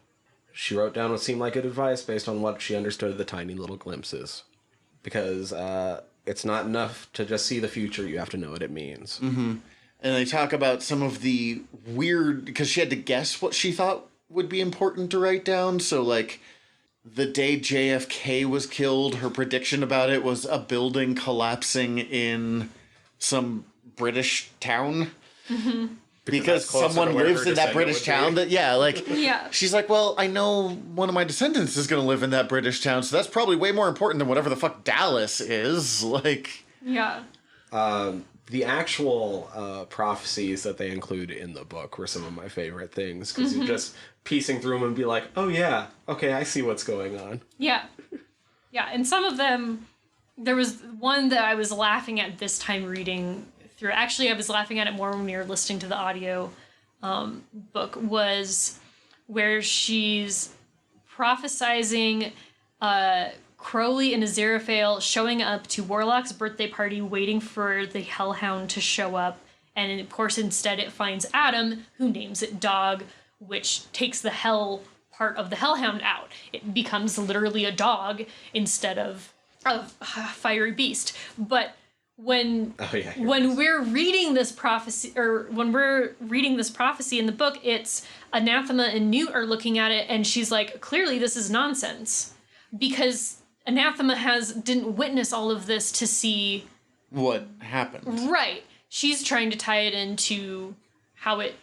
She wrote down what seemed like good advice based on what she understood of the tiny little glimpses. Because it's not enough to just see the future, you have to know what it means. And they talk about some of the weird, because she had to guess what she thought would be important to write down, so like... The day JFK was killed, her prediction about it was a building collapsing in some British town. Because someone lives in that British town. She's like, well, I know one of my descendants is going to live in that British town, so that's probably way more important than whatever the fuck Dallas is. The actual prophecies that they include in the book were some of my favorite things, because you're just piecing through them and be like, oh yeah, okay, I see what's going on. Yeah, and some of them, there was one that I was laughing at this time reading through. Actually, I was laughing at it more when we were listening to the audio book, was where she's prophesizing Crowley and Aziraphale showing up to Warlock's birthday party, waiting for the Hellhound to show up. And of course, instead it finds Adam, who names it Dog, which takes the hell part of the Hellhound out. It becomes literally a dog instead of a fiery beast. But when we're reading this prophecy, or when we're reading this prophecy in the book, it's Anathema and Newt are looking at it, and she's like, clearly this is nonsense. Because Anathema didn't witness all of this to see what happened. Right. She's trying to tie it into how it,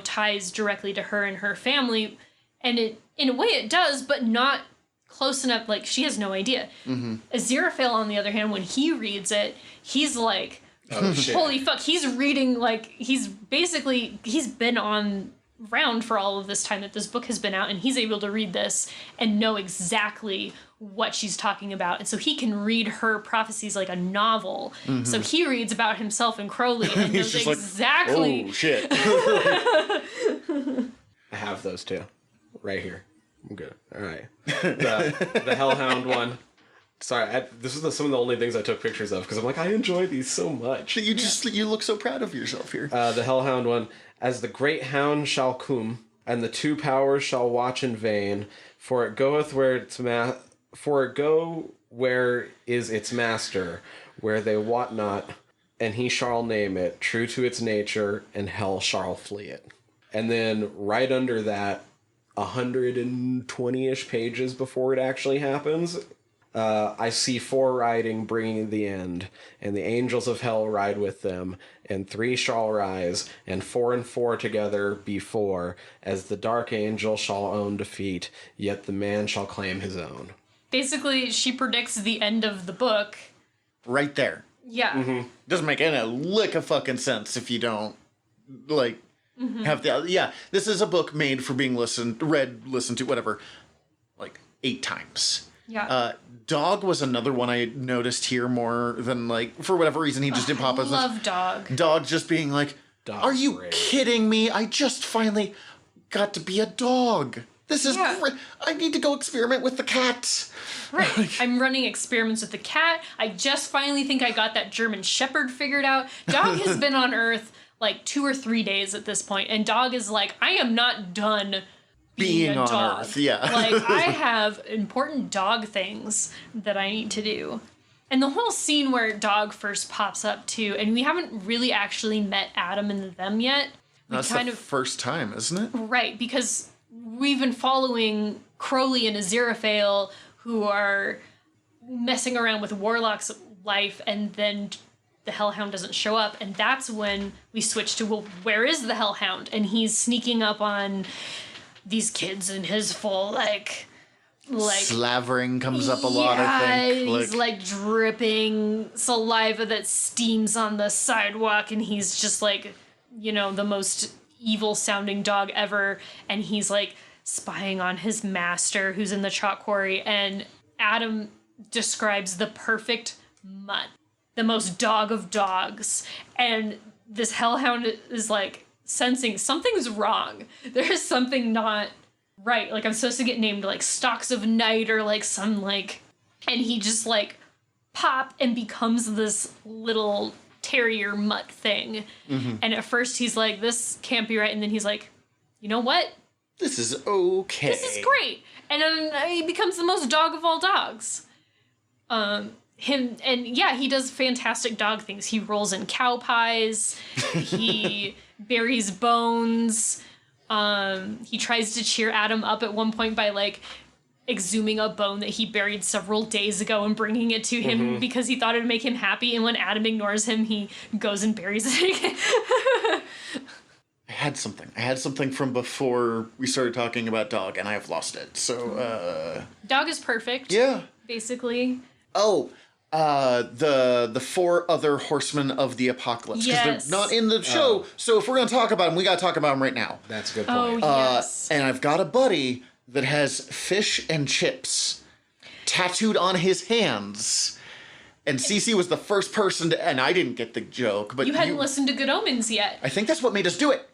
ties directly to her and her family. And it, in a way it does, but not close enough. Like, she has no idea. Aziraphale, on the other hand, when he reads it, he's like, oh, shit. Holy fuck. He's reading, like, he's been on around for all of this time that this book has been out, and he's able to read this and know exactly what she's talking about. And so he can read her prophecies like a novel. So he reads about himself and Crowley and knows exactly. Like, oh, shit. I have those two. Right here. I'm good. All right. The Hellhound one. Sorry, this is some of the only things I took pictures of because I'm like, I enjoy these so much. You look so proud of yourself here. The Hellhound one. As the great hound shall come, and the two powers shall watch in vain, for it goeth where where is its master, where they wot not, and he shall name it, true to its nature, and hell shall flee it. And then right under that, 120-ish pages before it actually happens, I see four riding, bringing the end, and the angels of hell ride with them, and three shall rise, and 4 and 4 together be 4, as the dark angel shall own defeat, yet the man shall claim his own. Basically, she predicts the end of the book. Right there. Yeah. Doesn't make any lick of fucking sense if you don't, like, have the... Yeah, this is a book made for being listened to, whatever, like, 8 times. Yeah. Dog was another one I noticed here more than, like, for whatever reason, he just didn't pop up. I love Dog. Dog just being like, Dog's are you great. kidding me? I just finally got to be a dog. This is great. I need to go experiment with the cat. Right. I'm running experiments with the cat. I just finally think I got that German Shepherd figured out. Dog has been on Earth like 2 or 3 days at this point, and Dog is like, I am not done being a on dog. Earth. Yeah. Like, I have important dog things that I need to do. And the whole scene where Dog first pops up too, and we haven't really actually met Adam and them yet. That's the first time, isn't it? Right, because we've been following Crowley and Aziraphale, who are messing around with Warlock's life, and then the Hellhound doesn't show up, and that's when we switch to, well, where is the Hellhound? And he's sneaking up on these kids in his full, like slavering comes up a lot, I think. He's like dripping saliva that steams on the sidewalk, and he's just like, you know, the most evil sounding dog ever, and he's like spying on his master who's in the chalk quarry, and Adam describes the perfect mutt, the most dog of dogs, and this Hellhound is like sensing something's wrong. There's something not right. Like, I'm supposed to get named like Stalks of Night or like some like, and he just like pop and becomes this little terrier mutt thing. And at first he's like, this can't be right, and then he's like, you know what? This is okay. This is great. And then he becomes the most dog of all dogs. He does fantastic dog things. He rolls in cow pies. He buries bones. He tries to cheer Adam up at one point by like exhuming a bone that he buried several days ago and bringing it to him because he thought it would make him happy. And when Adam ignores him, he goes and buries it again. I had something from before we started talking about Dog, and I have lost it. So, Dog is perfect. Yeah. Basically. Oh, the 4 other horsemen of the apocalypse. Because they're not in the show, so if we're going to talk about them, we got to talk about them right now. That's a good point. Oh, yes. And I've got a buddy that has fish and chips tattooed on his hands. And Cece was the first person to... And I didn't get the joke, but You hadn't listened to Good Omens yet. I think that's what made us do it.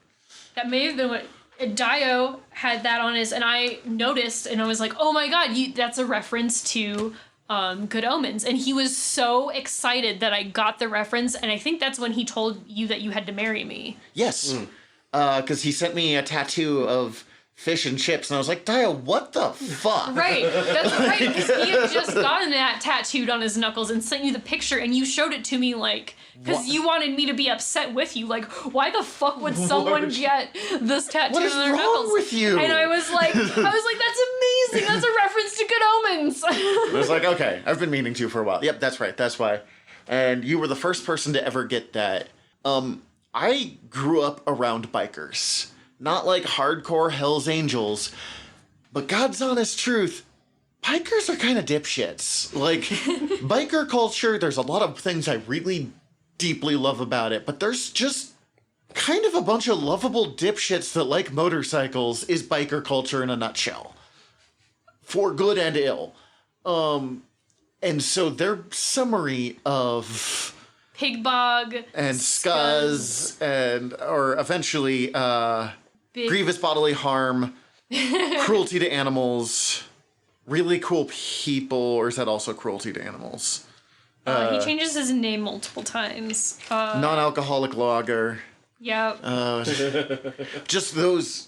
That may have been what... Dio had that on his... And I noticed, and I was like, oh my god, that's a reference to Good Omens. And he was so excited that I got the reference, and I think that's when he told you that you had to marry me. Yes. Because he sent me a tattoo of fish and chips, and I was like, Dio, what the fuck? Right, that's right, because he had just gotten that tattooed on his knuckles and sent you the picture, and you showed it to me, like, because you wanted me to be upset with you. Like, why the fuck would someone get this tattoo on their knuckles? What is wrong with you? And I was like, that's amazing. That's a reference to Good Omens. I was like, okay, I've been meaning to for a while. Yep, that's right. That's why. And you were the first person to ever get that. I grew up around bikers. Not like hardcore Hell's Angels, but God's honest truth, bikers are kind of dipshits. Like, biker culture, there's a lot of things I really deeply love about it, but there's just kind of a bunch of lovable dipshits that like motorcycles is biker culture in a nutshell. For good and ill. And so their summary of Pigbog and scuzz or eventually grievous bodily harm, cruelty to animals, really cool people, or is that also cruelty to animals? He changes his name multiple times. Non-alcoholic lager. Yeah. Just those.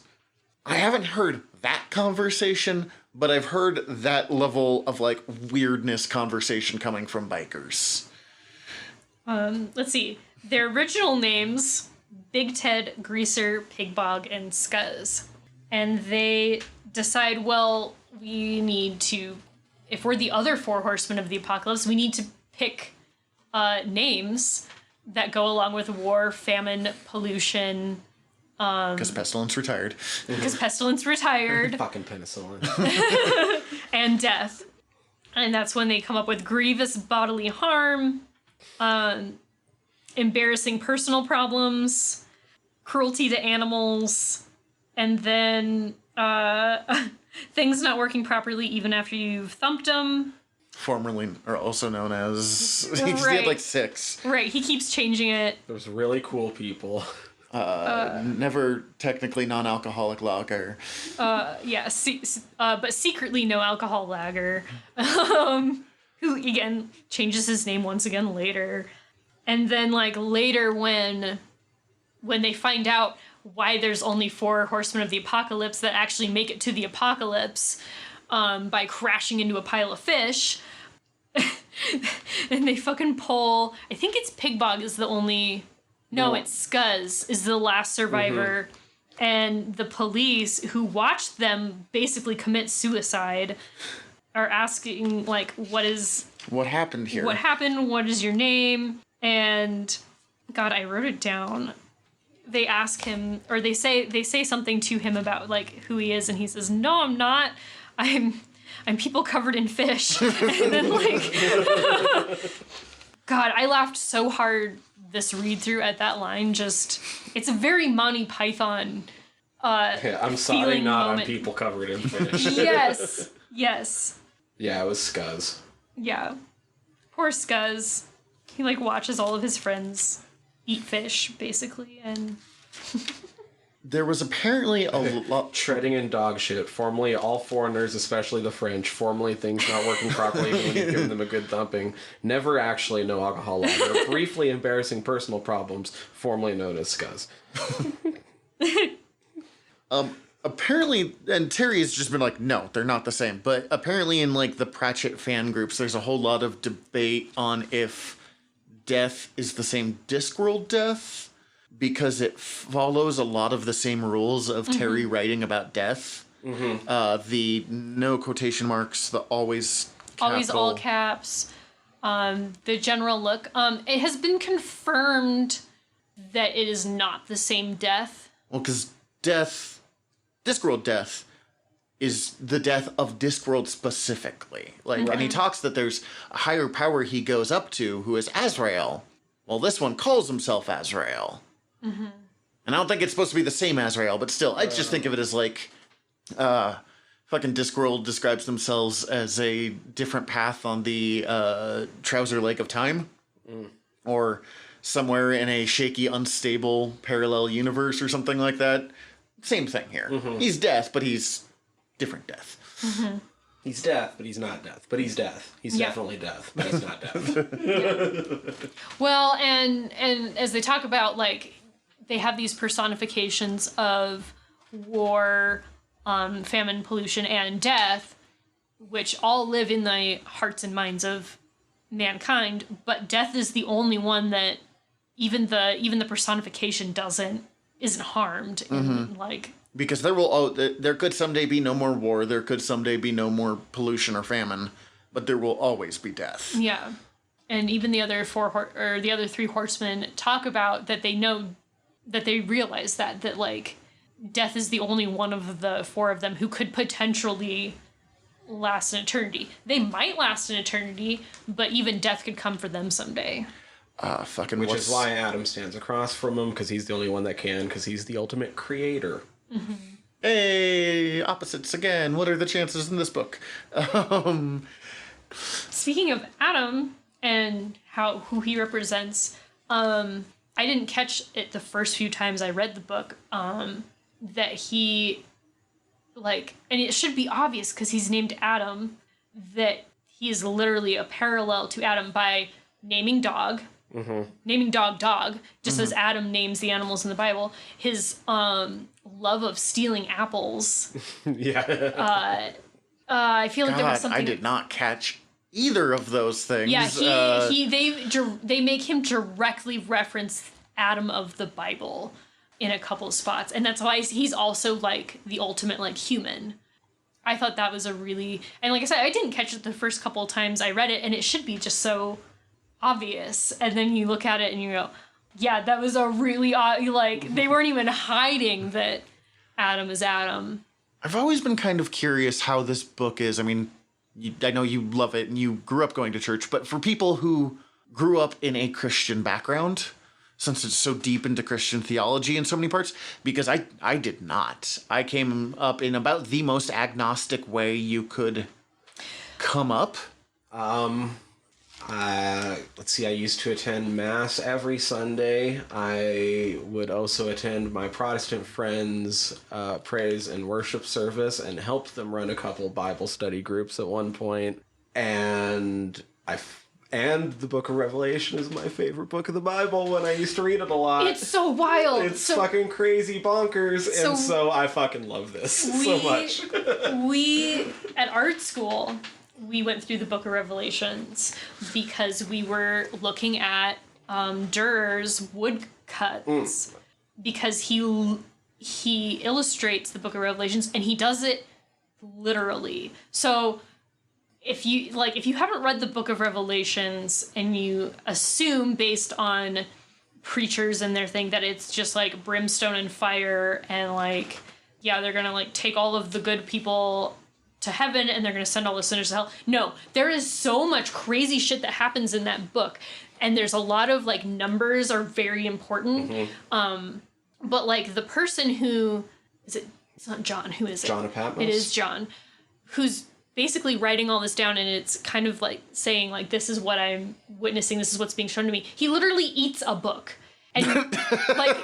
I haven't heard that conversation, but I've heard that level of like weirdness conversation coming from bikers. Let's see. Their original names, Big Ted, Greaser, Pigbog, and Scuzz. And they decide, well, we need to, if we're the other four horsemen of the apocalypse, we need to pick names that go along with war, famine, pollution. Because Pestilence retired. Because Pestilence retired. Fucking penicillin. And death. And that's when they come up with grievous bodily harm, embarrassing personal problems, cruelty to animals, and then things not working properly even after you've thumped them. Formerly, or also known as... He Right. had like 6. Right, he keeps changing it. There's really cool people. Never technically non-alcoholic lager. Yeah, but secretly no alcohol lager. Who, again, changes his name once again later. And then, like, later when they find out why there's only 4 horsemen of the apocalypse that actually make it to the apocalypse by crashing into a pile of fish, and they fucking pull... I think it's Pigbog is the only... No, it's Scuzz is the last survivor. Mm-hmm. And the police who watched them basically commit suicide are asking, like, what happened here? What happened? What is your name? And God, I wrote it down. They ask him, or they say something to him about, like, who he is, and he says, "No, I'm not. I'm people covered in fish." And then, like, God, I laughed so hard this read through at that line. Just, it's a very Monty Python Yeah, I'm sorry, not moment. on people covered in fish. Yes. Yeah, it was Scuzz. Yeah. Poor Scuzz. He, like, watches all of his friends eat fish, basically, and... There was apparently a lot... Treading in dog shit. Formerly all foreigners, especially the French. Formerly things not working properly even when you've given them a good thumping. Never actually no alcohol lager. Briefly embarrassing personal problems. Formerly known as Scuzz. Apparently, and Terry has just been like, no, they're not the same. But apparently in, like, the Pratchett fan groups, there's a whole lot of debate on if death is the same Discworld death, because it follows a lot of the same rules of Terry writing about death. Mm-hmm. The no quotation marks, the always capital. Always all caps. The general look. It has been confirmed that it is not the same death. Well, because Discworld death is the death of Discworld specifically. Like, and he talks that there's a higher power he goes up to who is Azrael. Well, this one calls himself Azrael. Mm-hmm. And I don't think it's supposed to be the same Azrael, but still, I just think of it as like, fucking Discworld describes themselves as a different path on the Trouser Lake of Time. Or somewhere in a shaky, unstable parallel universe or something like that. Same thing here. Mm-hmm. He's death, but he's different death. Mm-hmm. He's death, but he's not death. But he's death. He's definitely death, but he's not death. Well, and as they talk about, like, they have these personifications of war, famine, pollution, and death, which all live in the hearts and minds of mankind, but death is the only one that even the personification isn't harmed. And, like, because there could someday be no more war, there could someday be no more pollution or famine, but there will always be death. Yeah. And even the other the other 3 horsemen talk about that they know that they realize that like death is the only one of the 4 of them who could potentially last an eternity. They might last an eternity, but even death could come for them someday. Which is why Adam stands across from him, because he's the only one that can, because he's the ultimate creator. Mm-hmm. Hey, opposites again. What are the chances in this book? Speaking of Adam and who he represents, I didn't catch it the first few times I read the book, that he, like, and it should be obvious because he's named Adam, that he is literally a parallel to Adam by naming dog. Mm-hmm. Naming dog, just as Adam names the animals in the Bible. His love of stealing apples. Yeah. I feel like there was something. I did not catch either of those things. Yeah, they make him directly reference Adam of the Bible in a couple of spots, and that's why he's also like the ultimate like human. I thought that was and like I said, I didn't catch it the first couple of times I read it, and it should be just so obvious, and then you look at it and you go, yeah, that was a really like, they weren't even hiding that Adam is Adam. I've always been kind of curious how this book is. I mean, I know you love it and you grew up going to church, but for people who grew up in a Christian background, since it's so deep into Christian theology in so many parts, because I did not. I came up in about the most agnostic way you could come up. Let's see, I used to attend Mass every Sunday. I would also attend my Protestant friends' praise and worship service and helped them run a couple Bible study groups at one point. And the Book of Revelation is my favorite book of the Bible when I used to read it a lot. It's so wild. It's fucking crazy bonkers, and so I fucking love this so much. We, at art school, we went through the Book of Revelations because we were looking at Durer's woodcuts, because he illustrates the Book of Revelations and he does it literally. So if you haven't read the Book of Revelations and you assume based on preachers and their thing that it's just like brimstone and fire and like, yeah, they're gonna like take all of the good people to heaven and they're going to send all the sinners to hell. No, there is so much crazy shit that happens in that book. And there's a lot of like numbers are very important. Mm-hmm. But like the person who it's not John. Who is it? John of Patmos. It is John, who's basically writing all this down, and it's kind of like saying like, this is what I'm witnessing. This is what's being shown to me. He literally eats a book. And like,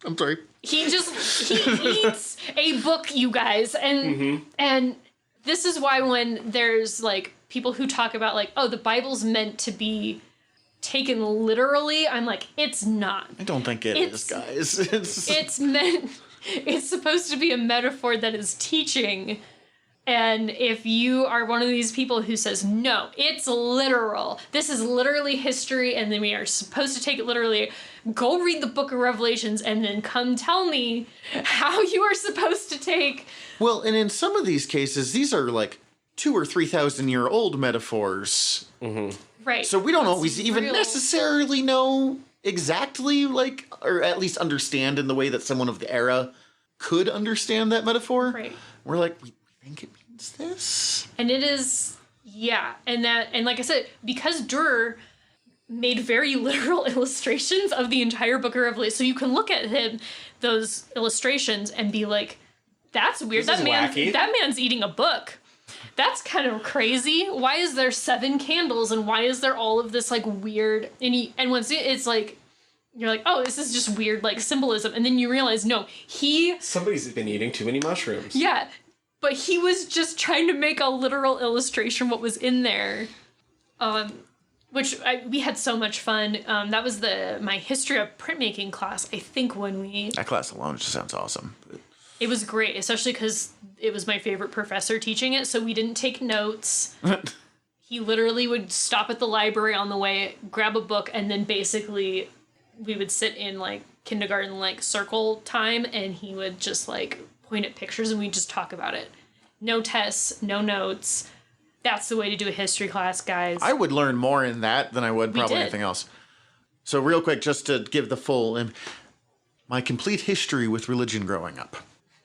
I'm sorry. He eats a book, you guys. And this is why when there's like people who talk about like, oh, the Bible's meant to be taken literally, I'm like, it's not. I don't think it's guys. It's supposed to be a metaphor that is teaching. And if you are one of these people who says, no, it's literal, this is literally history, and then we are supposed to take it literally, go read the Book of Revelations and then come tell me how you are supposed to take. Well, and in some of these cases, these are like 2,000 or 3,000 year old metaphors. Mm-hmm. Right. So we don't always even necessarily know exactly, like, or at least understand in the way that someone of the era could understand that metaphor. Right. We're like, we think it means this. And it is, yeah. And like I said, because Durer made very literal illustrations of the entire Book of Revelation, so you can look at those illustrations and be like, that's weird. That man's eating a book. That's kind of crazy. Why is there 7 candles and why is there all of this like weird and once it's like you're like, oh, this is just weird like symbolism, and then you realize no, somebody's been eating too many mushrooms. Yeah. But he was just trying to make a literal illustration what was in there. We had so much fun. That was my history of printmaking class, I think, that class alone just sounds awesome. It was great, especially because it was my favorite professor teaching it, so we didn't take notes. He literally would stop at the library on the way, grab a book, and then basically we would sit in like kindergarten like circle time, and he would just like point at pictures and we'd just talk about it. No tests, no notes. That's the way to do a history class, guys. I would learn more in that than I would probably anything else. So real quick, just to give the full, my complete history with religion growing up.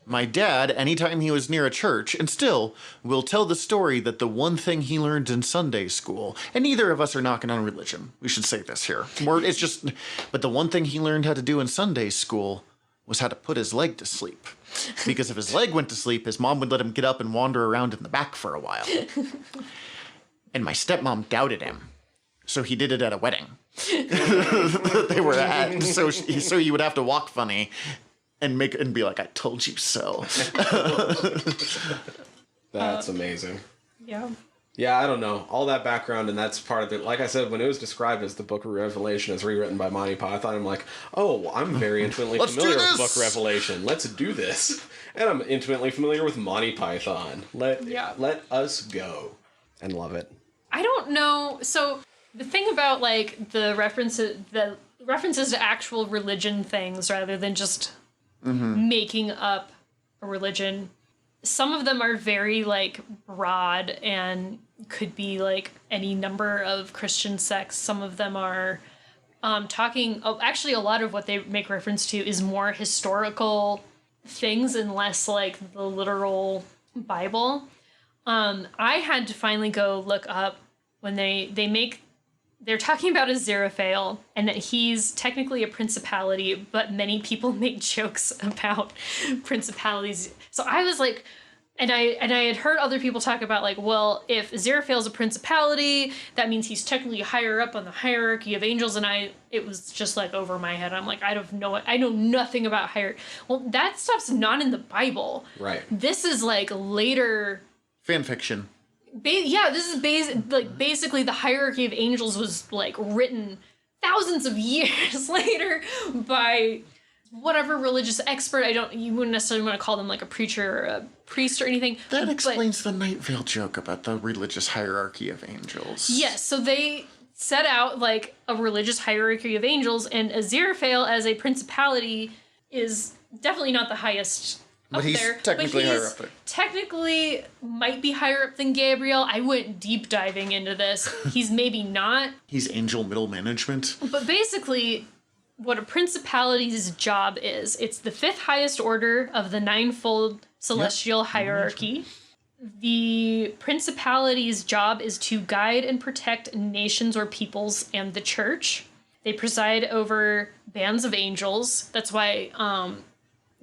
My dad, anytime he was near a church, and still, will tell the story that the one thing he learned in Sunday school, and neither of us are knocking on religion. We should say this here. It's just, but the one thing he learned how to do in Sunday school was how to put his leg to sleep. Because if his leg went to sleep, his mom would let him get up and wander around in the back for a while. And my stepmom doubted him. So he did it at a wedding that they were at. So he would have to walk funny and be like, I told you so. That's amazing. Yeah. Yeah, I don't know. All that background, and that's part of it. Like I said, when it was described as the Book of Revelation as rewritten by Monty Python, I'm like, oh, I'm very intimately familiar with Book Revelation. Let's do this. And I'm intimately familiar with Monty Python. Let us go. And love it. I don't know. So the thing about like the references to actual religion things rather than just making up a religion, some of them are very like broad and could be like any number of Christian sects. Some of them are actually a lot of what they make reference to is more historical things and less like the literal Bible. I had to finally go look up when they're talking about Aziraphale and that he's technically a principality, but many people make jokes about principalities. So I was like, and I had heard other people talk about like, well, if Aziraphale's a principality, that means he's technically higher up on the hierarchy of angels. And it was just like over my head. I'm like, I know nothing about hierarchy. Well, that stuff's not in the Bible. Right. This is like later fan fiction. This is basically the hierarchy of angels was like written thousands of years later by whatever religious expert. You wouldn't necessarily want to call them like a preacher or a priest or anything. That explains the Night Vale joke about the religious hierarchy of angels. Yes, so they set out like a religious hierarchy of angels, and Aziraphale as a principality is definitely not the highest. But he's technically higher up there. Technically might be higher up than Gabriel. I went deep diving into this. He's maybe not. He's angel middle management. But basically, what a principality's job is, it's the fifth highest order of the ninefold celestial hierarchy. The principality's job is to guide and protect nations or peoples and the church. They preside over bands of angels. That's why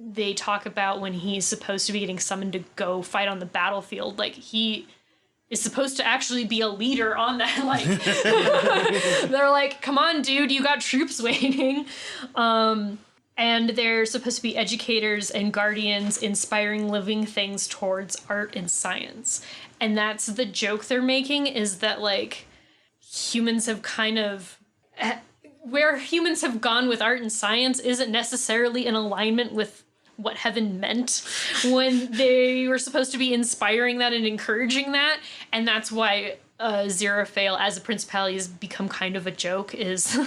they talk about when he's supposed to be getting summoned to go fight on the battlefield. Like, he is supposed to actually be a leader on that. Like, they're like, come on, dude, you got troops waiting. And they're supposed to be educators and guardians, inspiring living things towards art and science. And that's the joke they're making, is that, like, humans have kind of... Where humans have gone with art and science isn't necessarily in alignment with what heaven meant when they were supposed to be inspiring that and encouraging that. And that's why Aziraphale as a principality has become kind of a joke is...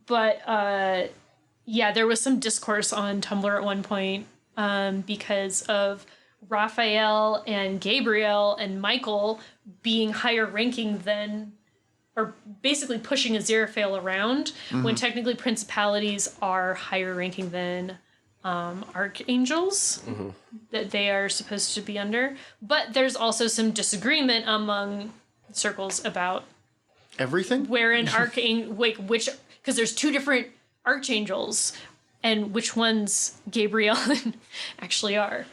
But, yeah, there was some discourse on Tumblr at one point because of Raphael and Gabriel and Michael being higher ranking than... or basically pushing Aziraphale around, when technically principalities are higher ranking than archangels that they are supposed to be under. But there's also some disagreement among circles about everything, where an archangel, which, because there's two different archangels, and which ones Gabriel actually are.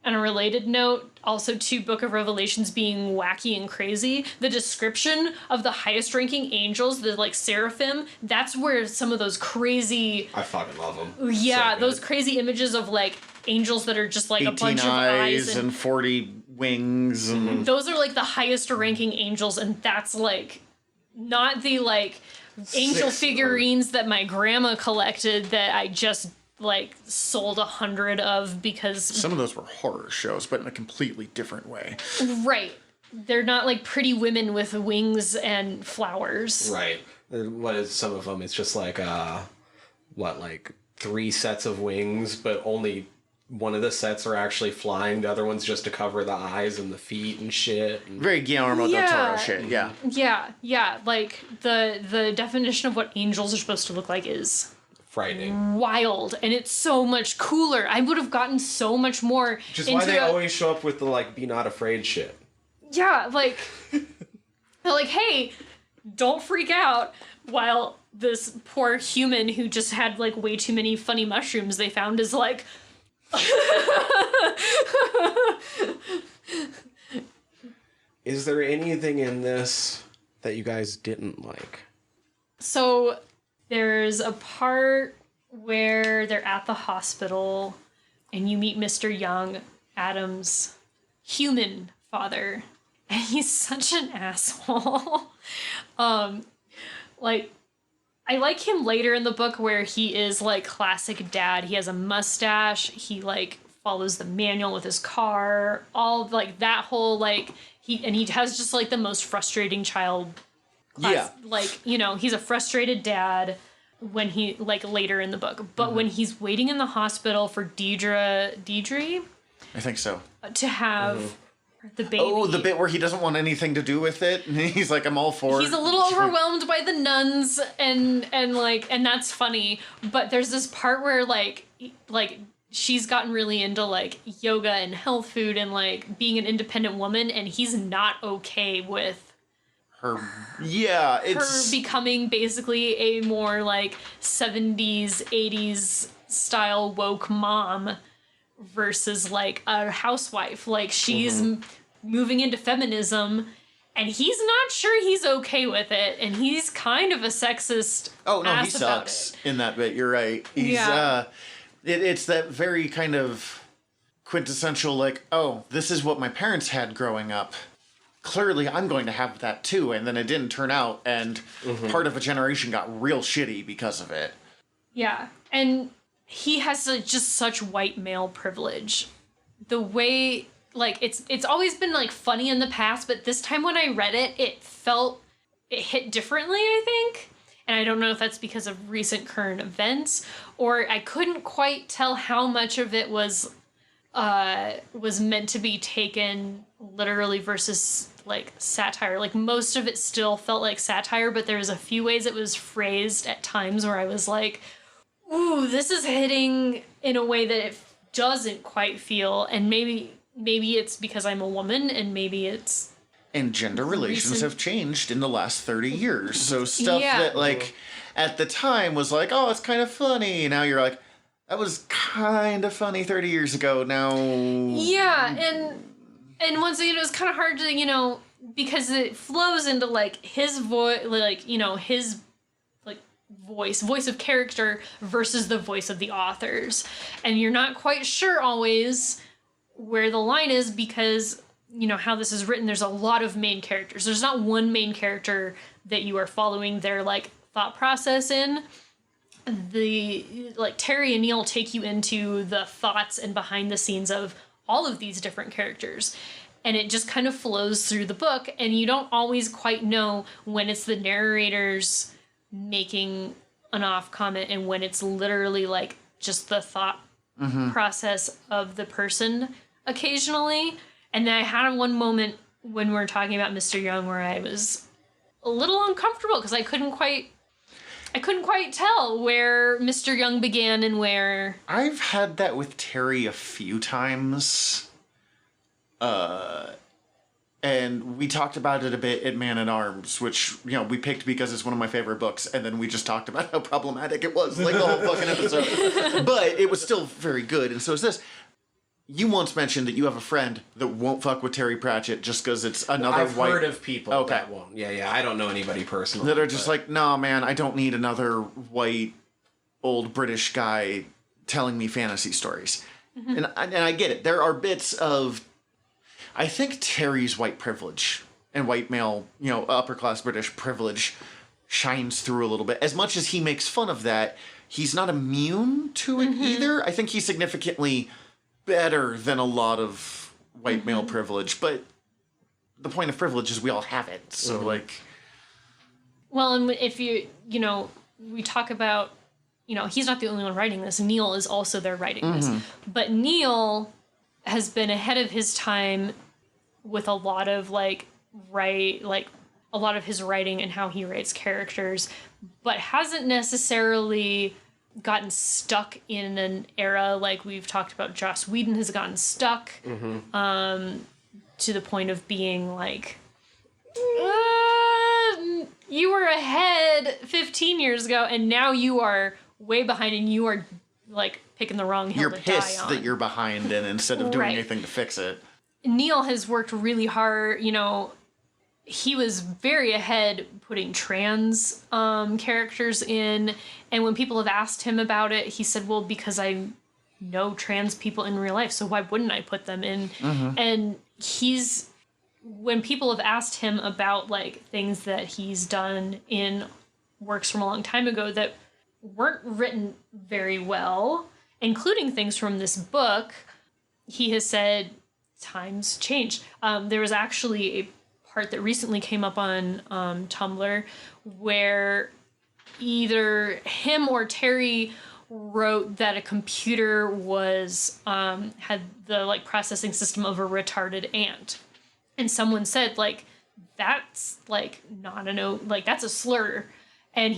On a related note, also to Book of Revelations being wacky and crazy, the description of the highest ranking angels, the like seraphim, that's where some of those crazy... I fucking love them. Yeah, so those crazy images of like angels that are just like a bunch of eyes and 40 wings. And... Those are like the highest ranking angels, and that's like not the like angel figurines that my grandma collected that I just... like sold 100 of because some of those were horror shows, but in a completely different way. Right. They're not like pretty women with wings and flowers. Right. What is some of them? It's just like like 3 sets of wings, but only one of the sets are actually flying. The other one's just to cover the eyes and the feet and shit. Very Guillermo del Toro shit. Yeah. Like the definition of what angels are supposed to look like is frightening. wild, and it's so much cooler. I would have gotten so much more Which is why they always show up with the, like, be not afraid shit. Yeah, like, they're like, hey, don't freak out, while this poor human who just had, like, way too many funny mushrooms they found is like... Is there anything in this that you guys didn't like? So there's a part where they're at the hospital and you meet Mr. Young, Adam's human father, and he's such an asshole. Like, I like him later in the book where he is like classic dad. He has a mustache. He like follows the manual with his car. All like that whole like he has just like the most frustrating child. Yeah. Like, you know, he's a frustrated dad when he like later in the book. But when he's waiting in the hospital for Deidre, I think so. to have the baby. Oh, the bit where he doesn't want anything to do with it, and he's like, "I'm all for it." He's a little overwhelmed by the nuns, and that's funny. But there's this part where like she's gotten really into like yoga and health food and like being an independent woman, and he's not okay with her. Yeah, her becoming basically a more like 70s, 80s style woke mom versus like a housewife. Like she's moving into feminism, and he's not sure he's okay with it, and he's kind of a sexist. Oh no, he ass about sucks it. in that bit. You're right. He's it's that very kind of quintessential like, oh, this is what my parents had growing up. Clearly I'm going to have that too, and then it didn't turn out, and part of a generation got real shitty because of it. Yeah, and he has just such white male privilege. The way, like, it's always been, like, funny in the past, but this time when I read it, it hit differently, I think. And I don't know if that's because of recent current events, or I couldn't quite tell how much of it was meant to be taken literally versus, like, satire. Like, most of it still felt like satire, but there was a few ways it was phrased at times where I was like, ooh, this is hitting in a way that it doesn't quite feel, and maybe it's because I'm a woman, and maybe it's... And gender relations have changed in the last 30 years. So stuff that, like, at the time was like, oh, it's kind of funny. Now you're like, that was kind of funny 30 years ago. Now... Yeah, and once again, it was kind of hard to, you know, because it flows into, like, his voice, like, you know, his... voice of character versus the voice of the authors, and you're not quite sure always where the line is, because you know how this is written, there's a lot of main characters. There's not one main character that you are following their like thought process in. The like Terry and Neil take you into the thoughts and behind the scenes of all of these different characters, and it just kind of flows through the book, and you don't always quite know when it's the narrators making an off comment and when it's literally like just the thought process of the person occasionally. And then I had one moment when we were talking about Mr. Young where I was a little uncomfortable because I couldn't quite tell where Mr. Young began and where... I've had that with Terry a few times. And we talked about it a bit at Man at Arms, which, you know, we picked because it's one of my favorite books, and then we just talked about how problematic it was, like the whole fucking episode. But it was still very good, and so is this. You once mentioned that you have a friend that won't fuck with Terry Pratchett just because it's another I've white... heard of people that won't. Yeah, I don't know anybody personally. That are just like, nah, man, I don't need another white, old British guy telling me fantasy stories. And I get it. There are bits of... I think Terry's white privilege and white male, you know, upper class British privilege shines through a little bit. As much as he makes fun of that, he's not immune to it either. I think he's significantly better than a lot of white male privilege, but the point of privilege is we all have it. So like... Well, and if you know, we talk about, you know, he's not the only one writing this. Neil is also there writing this. But Neil has been ahead of his time with a lot of a lot of his writing and how he writes characters, but hasn't necessarily gotten stuck in an era like we've talked about. Joss Whedon has gotten stuck to the point of being like, you were ahead 15 years ago, and now you are way behind, and you are like picking the wrong hill You're to die pissed on. that you're behind, and instead of doing anything to fix it. Neil has worked really hard, he was very ahead putting trans characters in, and when people have asked him about it, he said, well, because I know trans people in real life, so why wouldn't I put them in? And when people have asked him about like things that he's done in works from a long time ago that weren't written very well, including things from this book, he has said times change. There was actually a part that recently came up on Tumblr where either him or Terry wrote that a computer was had the like processing system of a retarded ant, and someone said like that's like not that's a slur, and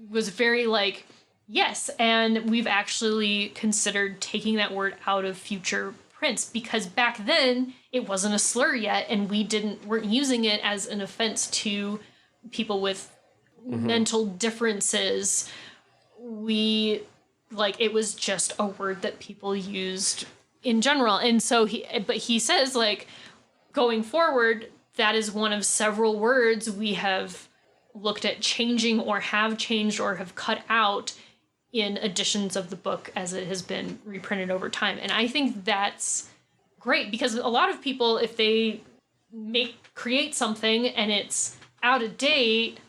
was very like, yes, and we've actually considered taking that word out of future prints because back then it wasn't a slur yet, and we weren't using it as an offense to people with mental differences. It was just a word that people used in general, and so he says like going forward, that is one of several words we have looked at changing or have changed or have cut out in editions of the book as it has been reprinted over time. And I think that's great because a lot of people, if they create something and it's out of date,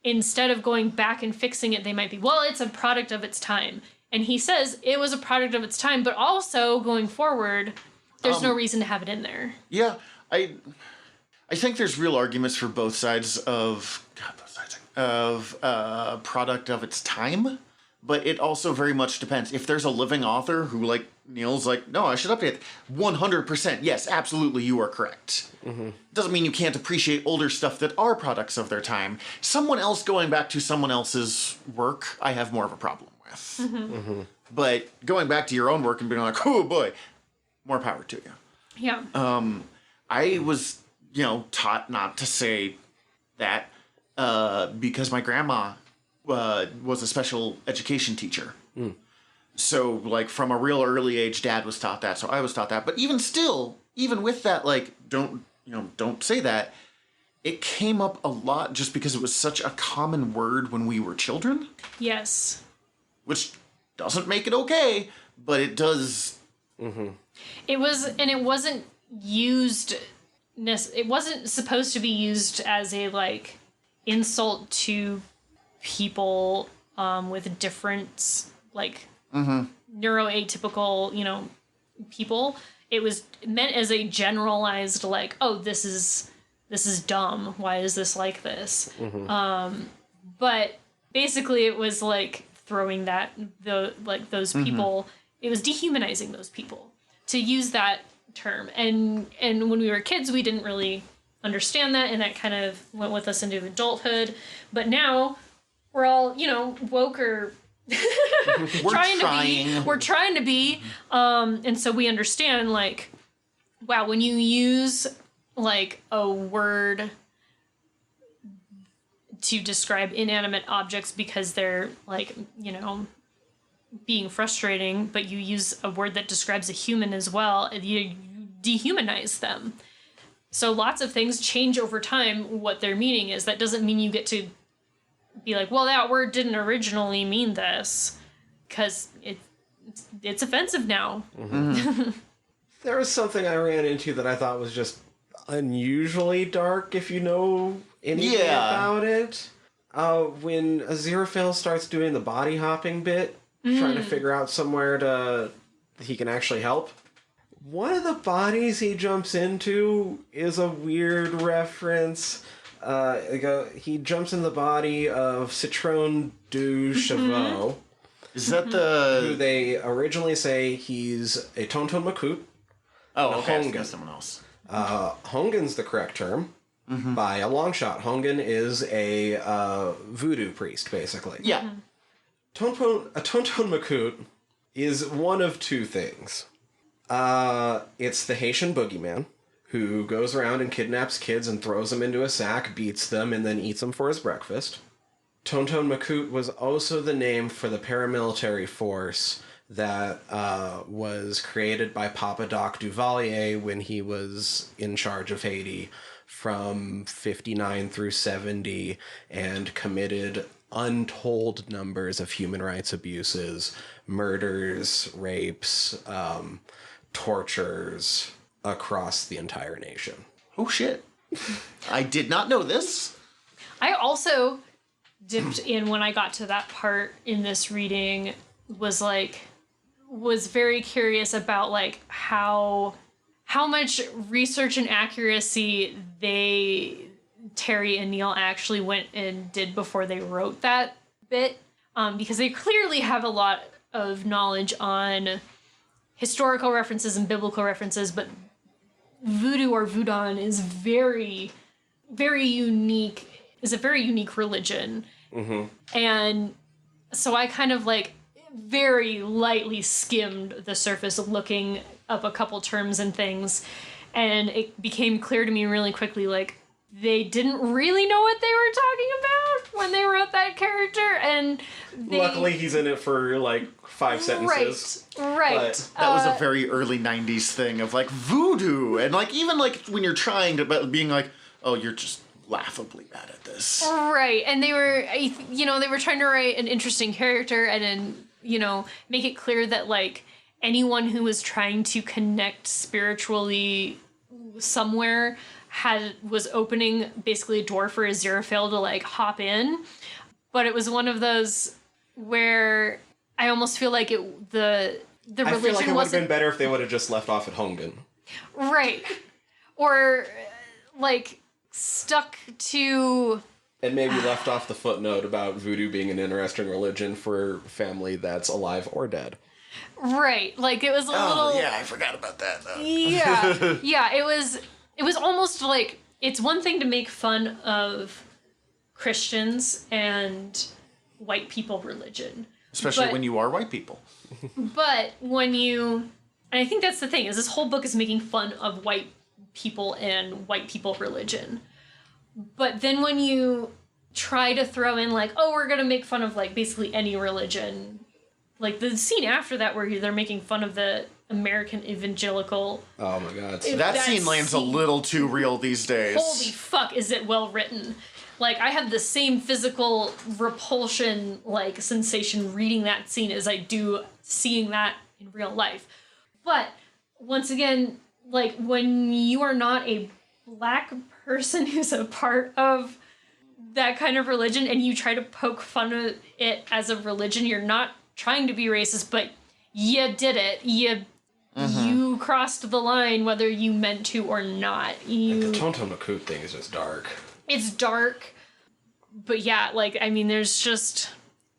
instead of going back and fixing it, they might be, well, it's a product of its time. And he says it was a product of its time, but also going forward, there's no reason to have it in there. Yeah, I think there's real arguments for both sides of product of its time, but it also very much depends. If there's a living author who, like Neil's like, no, I should update it. 100%, yes, absolutely, you are correct. Doesn't mean you can't appreciate older stuff that are products of their time. Someone else going back to someone else's work, I have more of a problem with. But going back to your own work and being like, oh boy, more power to you. Yeah. I was, taught not to say that because my grandma was a special education teacher. So, like, from a real early age, Dad was taught that, so I was taught that. But even still, even with that, like, don't say that, it came up a lot just because it was such a common word when we were children. Yes. Which doesn't make it okay, but it does. It wasn't used. It wasn't supposed to be used as a like insult to people with different like neuroatypical people. It was meant as a generalized like, oh, this is dumb. Why is this like this? But basically, it was like throwing those people. It was dehumanizing those people to use that term. And when we were kids, we didn't really understand that, and that kind of went with us into adulthood. But now we're all, woke or we're trying to be. And so we understand, like, wow, when you use like a word to describe inanimate objects because they're like, being frustrating, but you use a word that describes a human as well, you dehumanize them. So lots of things change over time what their meaning is. That doesn't mean you get to be like, well, that word didn't originally mean this, because it's offensive now. There was something I ran into that I thought was just unusually dark, if you know anything about it. When Aziraphale starts doing the body hopping bit, trying to figure out somewhere he can actually help. One of the bodies he jumps into is a weird reference. He jumps in the body of Citron du Chevaux. Is that the... Who they originally say he's a Tonton Makut. Oh, okay, Hongan. that's someone else. Hongan's the correct term. By a long shot. Hongan is a voodoo priest, basically. Yeah. A Tonton Macoute is one of two things. It's the Haitian boogeyman, who goes around and kidnaps kids and throws them into a sack, beats them, and then eats them for his breakfast. Tonton Macoute was also the name for the paramilitary force that was created by Papa Doc Duvalier when he was in charge of Haiti from 59 through 70 and committed untold numbers of human rights abuses, murders, rapes, tortures across the entire nation. Oh, shit. I did not know this. I also dipped in when I got to that part in this reading, was very curious about like how much research and accuracy Terry and Neil actually went and did before they wrote that bit, because they clearly have a lot of knowledge on historical references and biblical references, but voodoo or voodoo is very, very unique. Is a very unique religion, and so I kind of like very lightly skimmed the surface, looking up a couple terms and things, and it became clear to me really quickly like they didn't really know what they were talking about when they wrote that character, and luckily he's in it for like 5 sentences. Right. But that was a very early 90s thing of like voodoo, and like even like when you're trying to, but being like, oh, you're just laughably bad at this. Right, and they were, they were trying to write an interesting character and then, make it clear that like anyone who was trying to connect spiritually somewhere was opening basically a door for Aziraphale to like hop in. But it was one of those where I almost feel like the religion I feel like it would have wasn't been better if they would have just left off at Hongan. right, or like stuck to. And maybe left off the footnote about voodoo being an interesting religion for family that's alive or dead. Right, like it was a little. Oh yeah, I forgot about that though. Yeah, it was almost like it's one thing to make fun of Christians and white people religion. Especially when you are white people. But when you, and I think that's the thing, is this whole book is making fun of white people and white people religion. But then when you try to throw in like, oh, we're gonna make fun of like basically any religion, like the scene after that where they're making fun of the American evangelical. Oh my god. That scene lands a little too real these days. Holy fuck, is it well written. Like, I have the same physical repulsion, like, sensation reading that scene as I do seeing that in real life. But, once again, like, when you are not a black person who's a part of that kind of religion and you try to poke fun at it as a religion, you're not trying to be racist, but you did it. You crossed the line whether you meant to or not. The Tonton Macoute thing is just dark. It's dark, but yeah, like, I mean, there's just,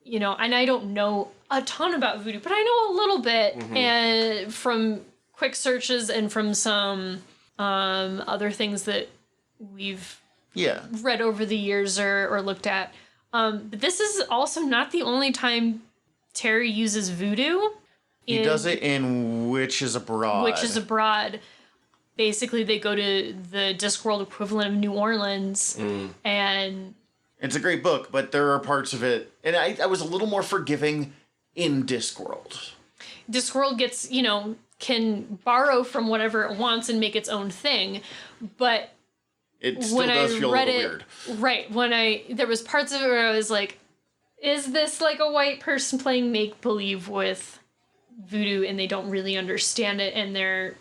and I don't know a ton about voodoo, but I know a little bit, and from quick searches and from some other things that we've read over the years or looked at. But this is also not the only time Terry uses voodoo. He does it in Witches Abroad. Witches Abroad. Basically, they go to the Discworld equivalent of New Orleans, and it's a great book, but there are parts of it, and I was a little more forgiving in Discworld. Discworld gets, can borrow from whatever it wants and make its own thing, but it still does feel a little weird. Right, there was parts of it where I was like, is this like a white person playing make-believe with voodoo, and they don't really understand it, and they're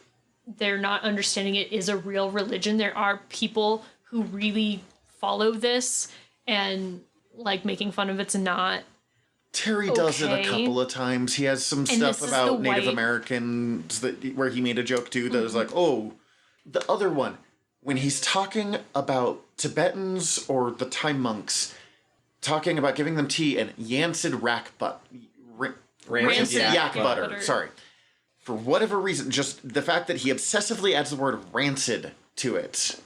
not understanding it is a real religion. There are people who really follow this, and like making fun of it's not. Terry does it a couple of times. He has some stuff about Native Americans where he made a joke too that was like, oh, the other one, when he's talking about Tibetans or the Thai monks, talking about giving them tea and rancid yak butter. Sorry. For whatever reason, just the fact that he obsessively adds the word rancid to it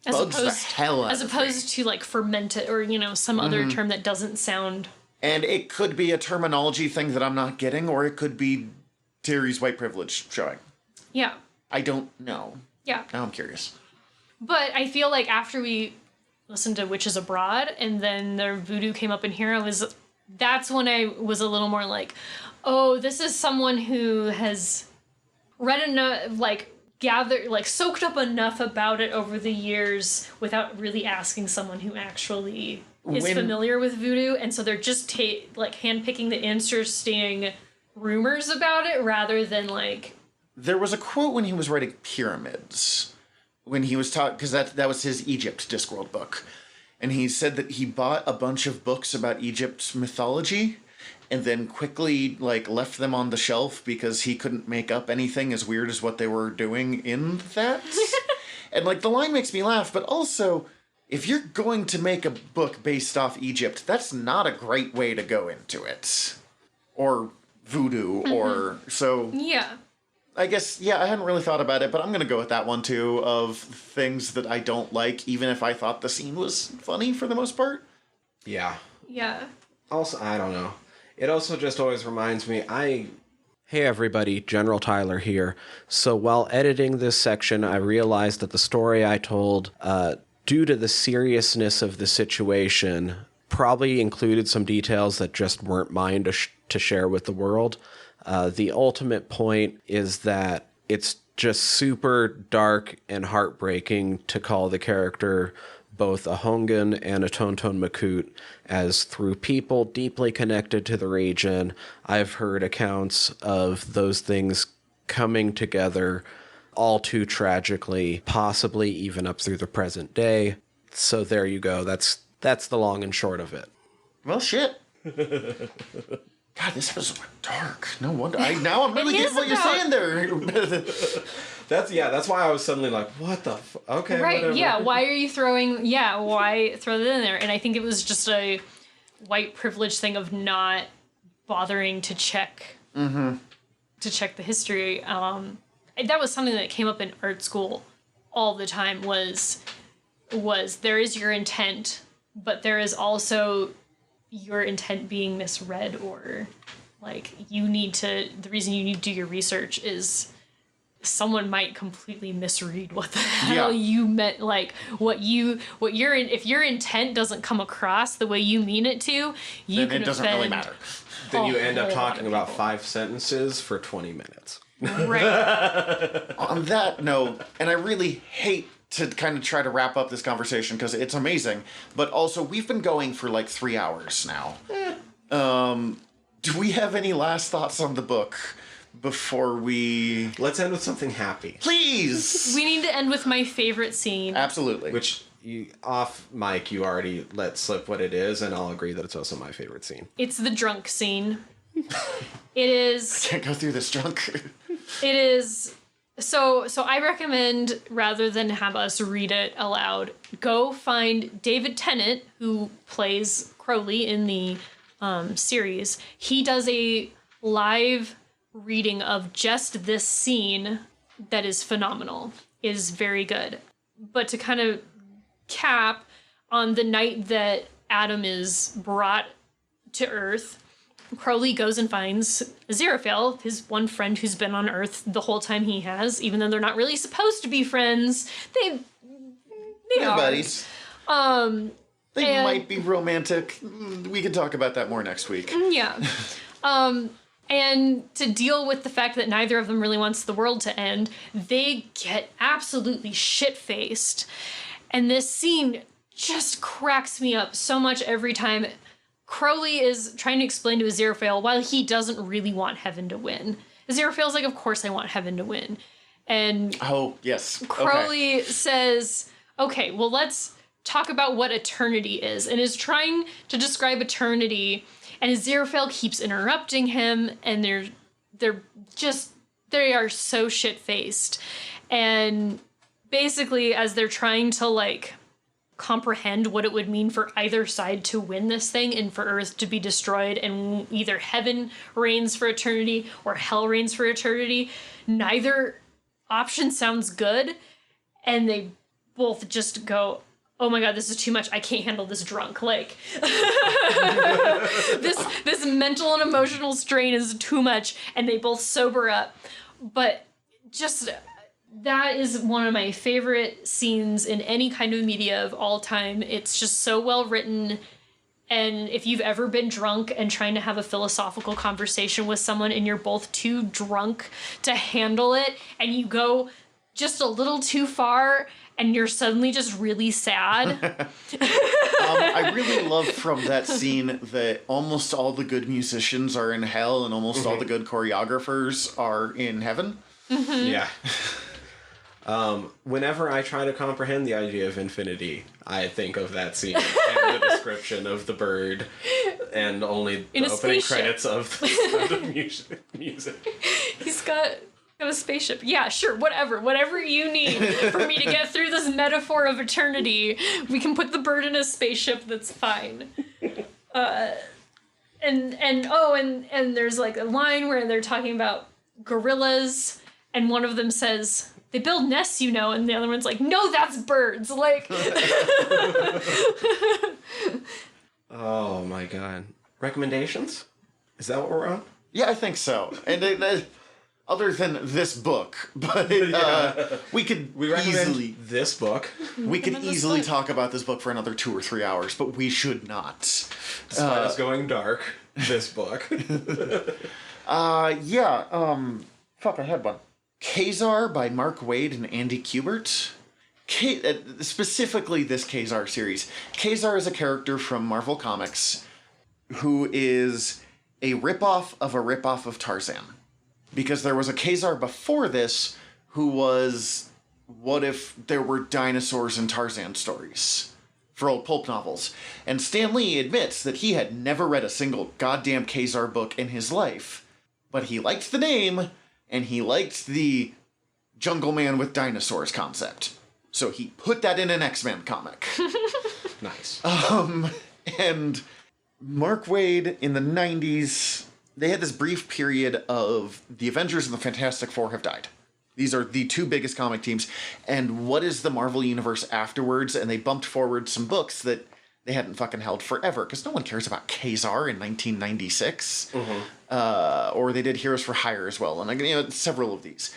bugs the hell out of me. As opposed to like fermented or, some other term that doesn't sound... And it could be a terminology thing that I'm not getting, or it could be Terry's white privilege showing. Yeah. I don't know. Yeah. Now I'm curious. But I feel like after we listened to Witches Abroad and then the voodoo came up in here, that's when I was a little more like, oh, this is someone who has read enough, gathered, soaked up enough about it over the years without really asking someone who actually is familiar with voodoo, and so they're just handpicking the interesting rumors about it rather than There was a quote when he was writing Pyramids, when he was talking, because that was his Egypt Discworld book, and he said that he bought a bunch of books about Egypt's mythology and then quickly left them on the shelf because he couldn't make up anything as weird as what they were doing in that. And the line makes me laugh, but also, if you're going to make a book based off Egypt, that's not a great way to go into it. Or voodoo, or so. Yeah. I guess, yeah, I hadn't really thought about it, but I'm going to go with that one, too, of things that I don't like, even if I thought the scene was funny for the most part. Yeah. Yeah. Also, I don't know. It also just always reminds me, Hey everybody, General Tyler here. So while editing this section, I realized that the story I told, due to the seriousness of the situation, probably included some details that just weren't mine to share with the world. The ultimate point is that it's just super dark and heartbreaking to call the character both a Hongan and a Tonton Makut, as through people deeply connected to the region, I've heard accounts of those things coming together all too tragically, possibly even up through the present day. So there you go. That's the long and short of it. Well, shit. God, this episode went dark. No wonder. Now I'm really getting what you're saying there. That's why I was suddenly like, what the okay, right, whatever. Yeah, why throw that in there? And I think it was just a white privilege thing of not bothering to check the history. That was something that came up in art school all the time was there is your intent, but there is also your intent being misread, or the reason you need to do your research is someone might completely misread what the hell you meant, if your intent doesn't come across the way you mean it to, then it doesn't really matter. Then you end up talking about 5 sentences for 20 minutes. Right. On that note, and I really hate to kind of try to wrap up this conversation because it's amazing, but also we've been going for 3 hours now. Do we have any last thoughts on the book before we... Let's end with something happy. Please! We need to end with my favorite scene. Absolutely. Which, off mic, you already let slip what it is, and I'll agree that it's also my favorite scene. It's the drunk scene. It is... I can't go through this drunk. It is... So I recommend, rather than have us read it aloud, go find David Tennant, who plays Crowley in the series. He does a live reading of just this scene that is phenomenal, is very good. But to kind of cap, on the night that Adam is brought to Earth, Crowley goes and finds Aziraphale, his one friend who's been on Earth the whole time he has, even though they're not really supposed to be friends. They're are. Buddies. They might be romantic. We can talk about that more next week. Yeah. And to deal with the fact that neither of them really wants the world to end, they get absolutely shit-faced. And this scene just cracks me up so much every time. Crowley is trying to explain to Aziraphale why he doesn't really want Heaven to win. Aziraphale's like, of course I want Heaven to win. And oh, yes. Crowley says, okay, well, let's talk about what eternity is, and is trying to describe eternity, and Aziraphale keeps interrupting him, and they are so shit-faced. And basically, as they're trying to, comprehend what it would mean for either side to win this thing and for Earth to be destroyed and either Heaven reigns for eternity or Hell reigns for eternity, neither option sounds good, and they both just go, oh my god, this is too much. I can't handle this drunk. Like, this mental and emotional strain is too much, and they both sober up. But just, that is one of my favorite scenes in any kind of media of all time. It's just so well written. And if you've ever been drunk and trying to have a philosophical conversation with someone and you're both too drunk to handle it, and you go just a little too far and you're suddenly just really sad. I really love from that scene that almost all the good musicians are in hell and almost all the good choreographers are in heaven. Yeah. Whenever I try to comprehend the idea of infinity, I think of that scene and the description of the bird and only the opening credits of the Sound of Music. He's got a spaceship. Yeah, sure, whatever you need for me to get through this metaphor of eternity. We can put the bird in a spaceship. That's fine. And there's like a line where they're talking about gorillas, and one of them says, "They build nests, you know," and the other one's like, "No, that's birds." Like, oh my god. Recommendations? Is that what we're on? Yeah, I think so. And other than this book, but we could easily this book. We could easily talk about this book for another 2 or 3 hours, but we should not. Despite us going dark, this book. Fuck, I had one. Kazar by Mark Waid and Andy Kubert. Specifically this Kazar series. Kazar is a character from Marvel Comics who is a ripoff of Tarzan. Because there was a Kazar before this who was, what if there were dinosaurs in Tarzan stories for old pulp novels. And Stan Lee admits that he had never read a single goddamn Kazar book in his life. But he liked the name, and he liked the Jungle Man with dinosaurs concept. So he put that in an X-Men comic. Nice. And Mark Waid in the 90s... They had this brief period of the Avengers and the Fantastic Four have died. These are the two biggest comic teams. And what is the Marvel Universe afterwards? And they bumped forward some books that they hadn't fucking held forever. Because no one cares about Kazar in 1996. Or they did Heroes for Hire as well. And several of these.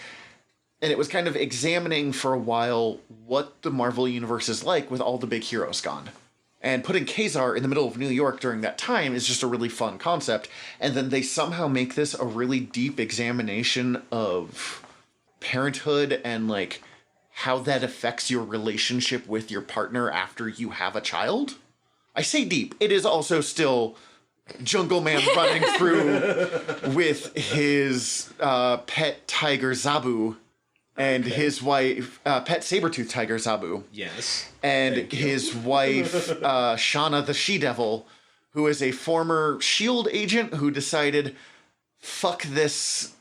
And it was kind of examining for a while what the Marvel Universe is like with all the big heroes gone. And putting Kazar in the middle of New York during that time is just a really fun concept. And then they somehow make this a really deep examination of parenthood and, like, how that affects your relationship with your partner after you have a child. I say deep. It is also still Jungle Man running through with his pet tiger Zabu. And his wife, pet saber-tooth tiger Zabu. Yes. And his wife, Shauna the She-Devil, who is a former S.H.I.E.L.D. agent who decided, fuck this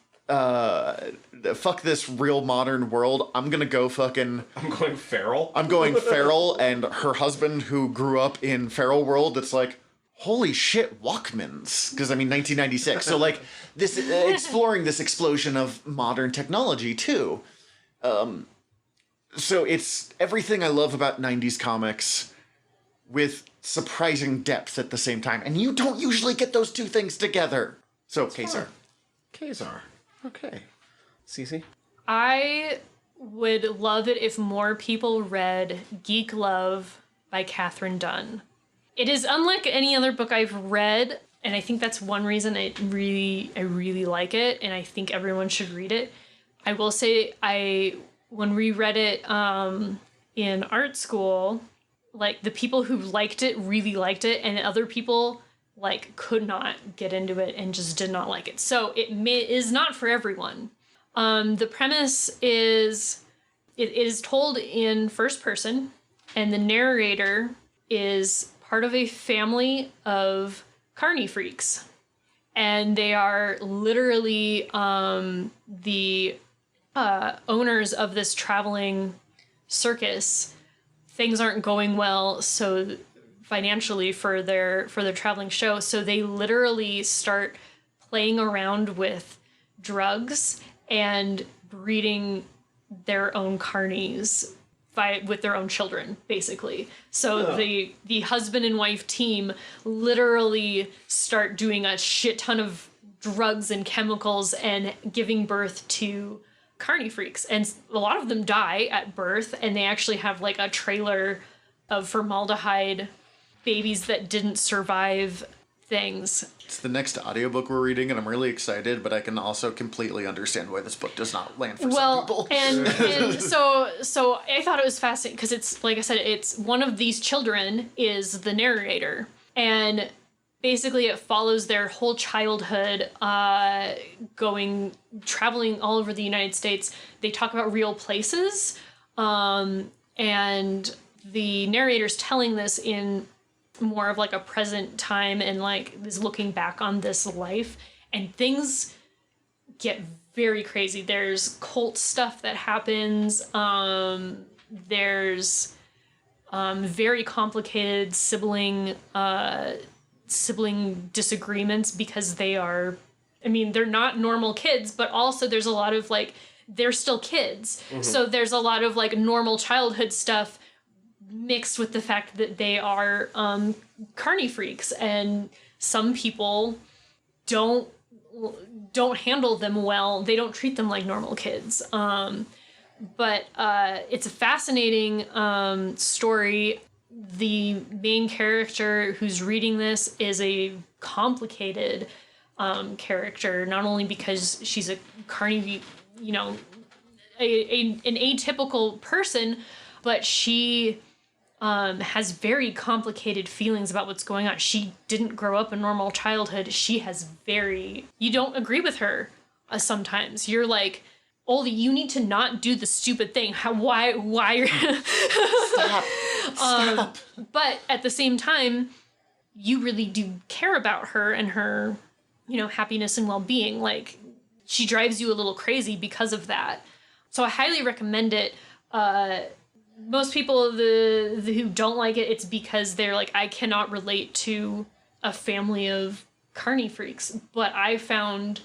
real modern world. I'm going going feral. I'm going feral. And her husband, who grew up in feral world, it's like, holy shit, Walkmans. Because, 1996. So, like, this exploring this explosion of modern technology, too. So it's everything I love about 90s comics with surprising depth at the same time. And you don't usually get those two things together. So, Kazar. Kazar. Okay. Cece? I would love it if more people read Geek Love by Catherine Dunn. It is unlike any other book I've read, and I think that's one reason I really like it, and I think everyone should read it. I will say when we read it in art school, like, the people who liked it really liked it, and other people, like, could not get into it and just did not like it. So it is not for everyone. The premise is, it is told in first person, and the narrator is part of a family of carny freaks. And they are literally the owners of this traveling circus. Things aren't going well, so financially for their traveling show, so they literally start playing around with drugs and breeding their own carnies with their own children, basically. So the husband and wife team literally start doing a shit ton of drugs and chemicals and giving birth to carny freaks. And a lot of them die at birth, and they actually have like a trailer of formaldehyde babies that didn't survive things. It's the next audiobook we're reading, and I'm really excited, but I can also completely understand why this book does not land for some people. and so I thought it was fascinating because it's, like I said, it's one of these children is the narrator, and basically it follows their whole childhood, traveling all over the United States. They talk about real places, and the narrator's telling this in more of like a present time and like is looking back on this life, and things get very crazy. There's cult stuff that happens. There's very complicated sibling disagreements because they're not normal kids, but also there's a lot of like, they're still kids. Mm-hmm. So there's a lot of like normal childhood stuff mixed with the fact that they are carny freaks, and some people don't handle them well. They don't treat them like normal kids. But it's a fascinating story. The main character who's reading this is a complicated character, not only because she's a carny, an atypical person, but she has very complicated feelings about what's going on. She didn't grow up a normal childhood. She has you don't agree with her sometimes. You're like, Oldie, you need to not do the stupid thing. Why? Stop. But at the same time, you really do care about her and her, happiness and well-being. Like, she drives you a little crazy because of that. So I highly recommend it. Most people who don't like it, it's because they're like, I cannot relate to a family of carny freaks. But I found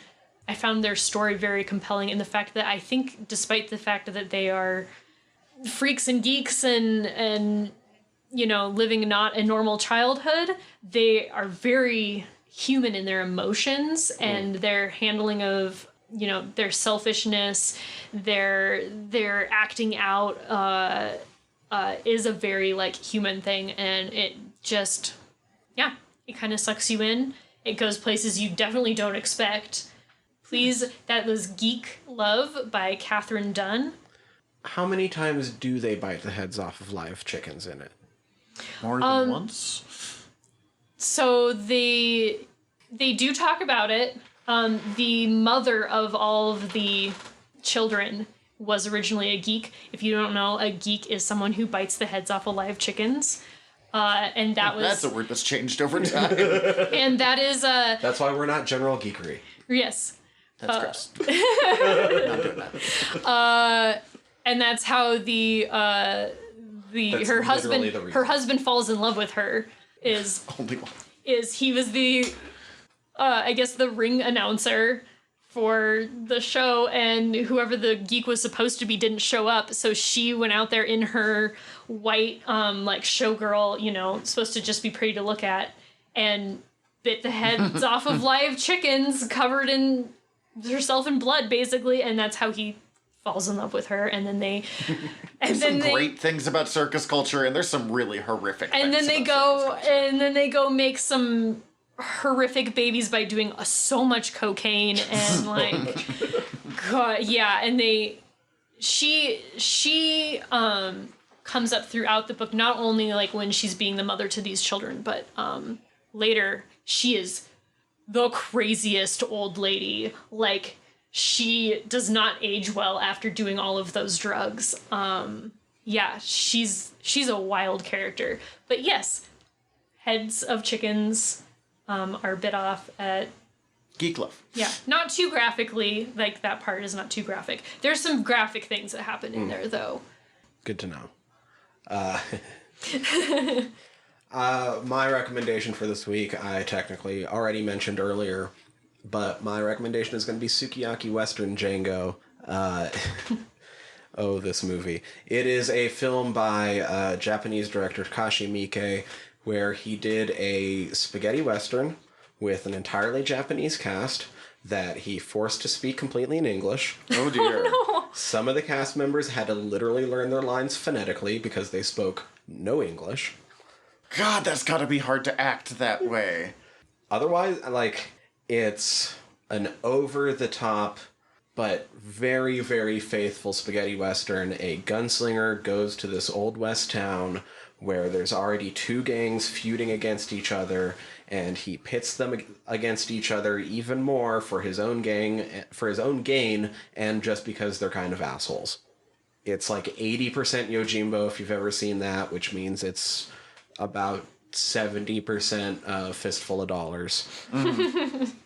their story very compelling in the fact that I think, despite the fact that they are freaks and geeks and living not a normal childhood, they are very human in their emotions and their handling of their selfishness, their acting out is a very like human thing, and it just it kind of sucks you in. It goes places you definitely don't expect. Please, that was Geek Love by Catherine Dunn. How many times do they bite the heads off of live chickens in it? More than once? So they do talk about it. The mother of all of the children was originally a geek. If you don't know, a geek is someone who bites the heads off of live chickens. And that's a word that's changed over time. And that is that's why we're not General Geekery. Yes. That's gross. Not doing that. And that's how her husband falls in love with her. Is he was the I guess the ring announcer for the show, and whoever the geek was supposed to be didn't show up, so she went out there in her white like showgirl, supposed to just be pretty to look at, and bit the heads off of live chickens, covered in herself in blood, basically, and that's how he falls in love with her. And then they great things about circus culture, and there's some really horrific and things then they go make some horrific babies by doing so much cocaine and like God, yeah. And she comes up throughout the book, not only like when she's being the mother to these children, but later she is the craziest old lady. Like, she does not age well after doing all of those drugs. She's a wild character. But yes, heads of chickens are bit off at Geek Love. Yeah, not too graphically. Like, that part is not too graphic. There's some graphic things that happen in there, though. Good to know. My recommendation for this week, I technically already mentioned earlier, but my recommendation is going to be Sukiyaki Western Django. owe this movie. It is a film by Japanese director Takashi Miike, where he did a spaghetti western with an entirely Japanese cast that he forced to speak completely in English. Oh dear. No. Some of the cast members had to literally learn their lines phonetically because they spoke no English. God, that's gotta be hard to act that way. Otherwise, like, it's an over-the-top but very, very faithful spaghetti western. A gunslinger goes to this Old West town where there's already two gangs feuding against each other, and he pits them against each other even more for his own gain, and just because they're kind of assholes. It's like 80% Yojimbo, if you've ever seen that, which means it's about 70% a fistful of dollars.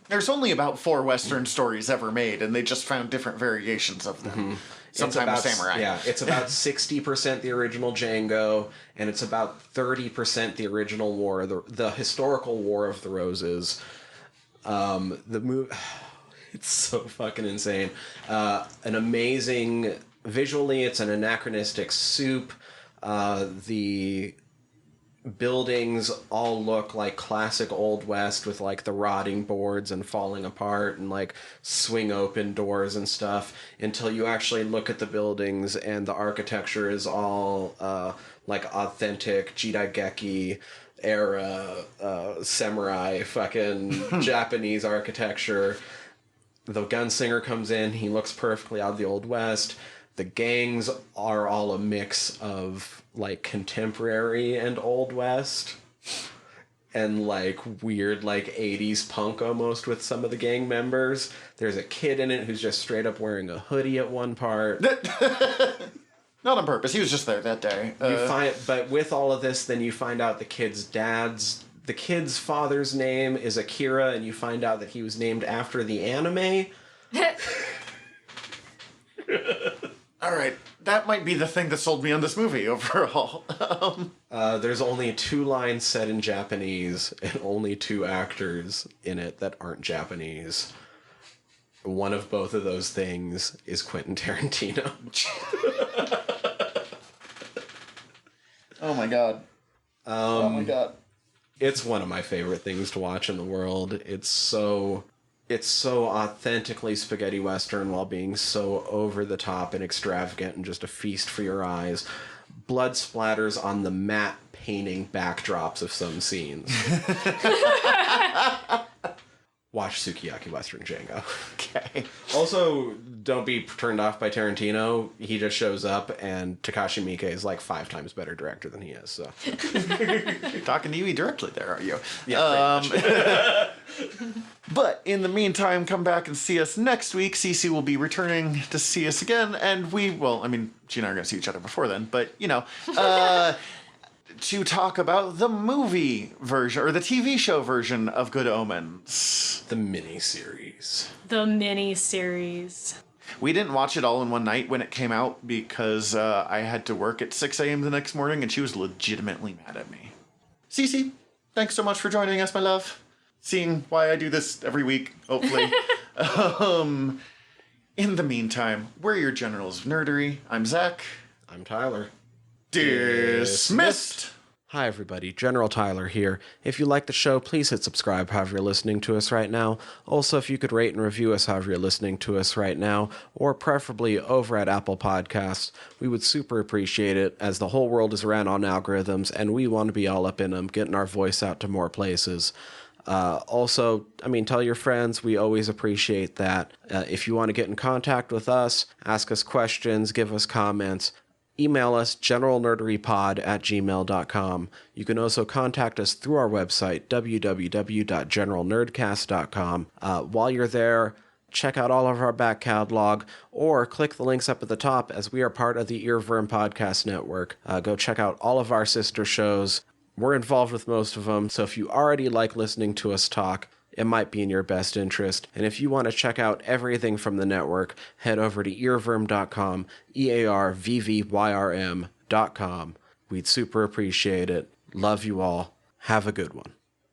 There's only about 4 Western stories ever made, and they just found different variations of them. Sometimes samurai. Yeah, it's about 60% the original Django, and it's about 30% the original War, the historical War of the Roses. The movie, it's so fucking insane. An amazing, visually, it's an anachronistic soup. The buildings all look like classic Old West with like the rotting boards and falling apart and like swing open doors and stuff, until you actually look at the buildings and the architecture is all like authentic Jidageki era samurai fucking Japanese architecture. The gunslinger comes in, he looks perfectly out of the Old West. The gangs are all a mix of like contemporary and Old West and like weird like 80s punk almost with some of the gang members. There's a kid in it who's just straight up wearing a hoodie at one part. Not on purpose, he was just there that day. But with all of this, then you find out the kid's father's name is Akira, and you find out that he was named after the anime. Alright, that might be the thing that sold me on this movie overall. There's only 2 lines said in Japanese and only 2 actors in it that aren't Japanese. One of both of those things is Quentin Tarantino. Oh my god. Oh my god. It's one of my favorite things to watch in the world. It's so authentically spaghetti western while being so over the top and extravagant and just a feast for your eyes. Blood splatters on the matte painting backdrops of some scenes. Watch Sukiyaki Western Django. Okay. Also, don't be turned off by Tarantino. He just shows up, and Takashi Miike is like 5 times better director than he is. So, You're talking to you directly there, are you? yeah. But in the meantime, come back and see us next week. Cece will be returning to see us again, and she and I are going to see each other before then, but, to talk about the movie version, or the TV show version of Good Omens. The miniseries. The mini-series. We didn't watch it all in one night when it came out because I had to work at 6 a.m. the next morning, and she was legitimately mad at me. Cece, thanks so much for joining us, my love. Seeing why I do this every week, hopefully. In the meantime, we're your generals of nerdery. I'm Zach. I'm Tyler. Dismissed. Hi everybody, General Tyler here. If you like the show, please hit subscribe however you're listening to us right now. Also, if you could rate and review us however you're listening to us right now, or preferably over at Apple Podcasts, we would super appreciate it, as the whole world is ran on algorithms, and we want to be all up in them, getting our voice out to more places. Also, tell your friends. We always appreciate that. If you want to get in contact with us, ask us questions, give us comments, email us generalnerderypod@gmail.com. You can also contact us through our website, www.generalnerdcast.com. While you're there, check out all of our back catalog, or click the links up at the top, as we are part of the Earworm Podcast Network. Go check out all of our sister shows. We're involved with most of them, so if you already like listening to us talk, it might be in your best interest. And if you want to check out everything from the network, head over to earworm.com, EARVVYRM.com. We'd super appreciate it. Love you all. Have a good one.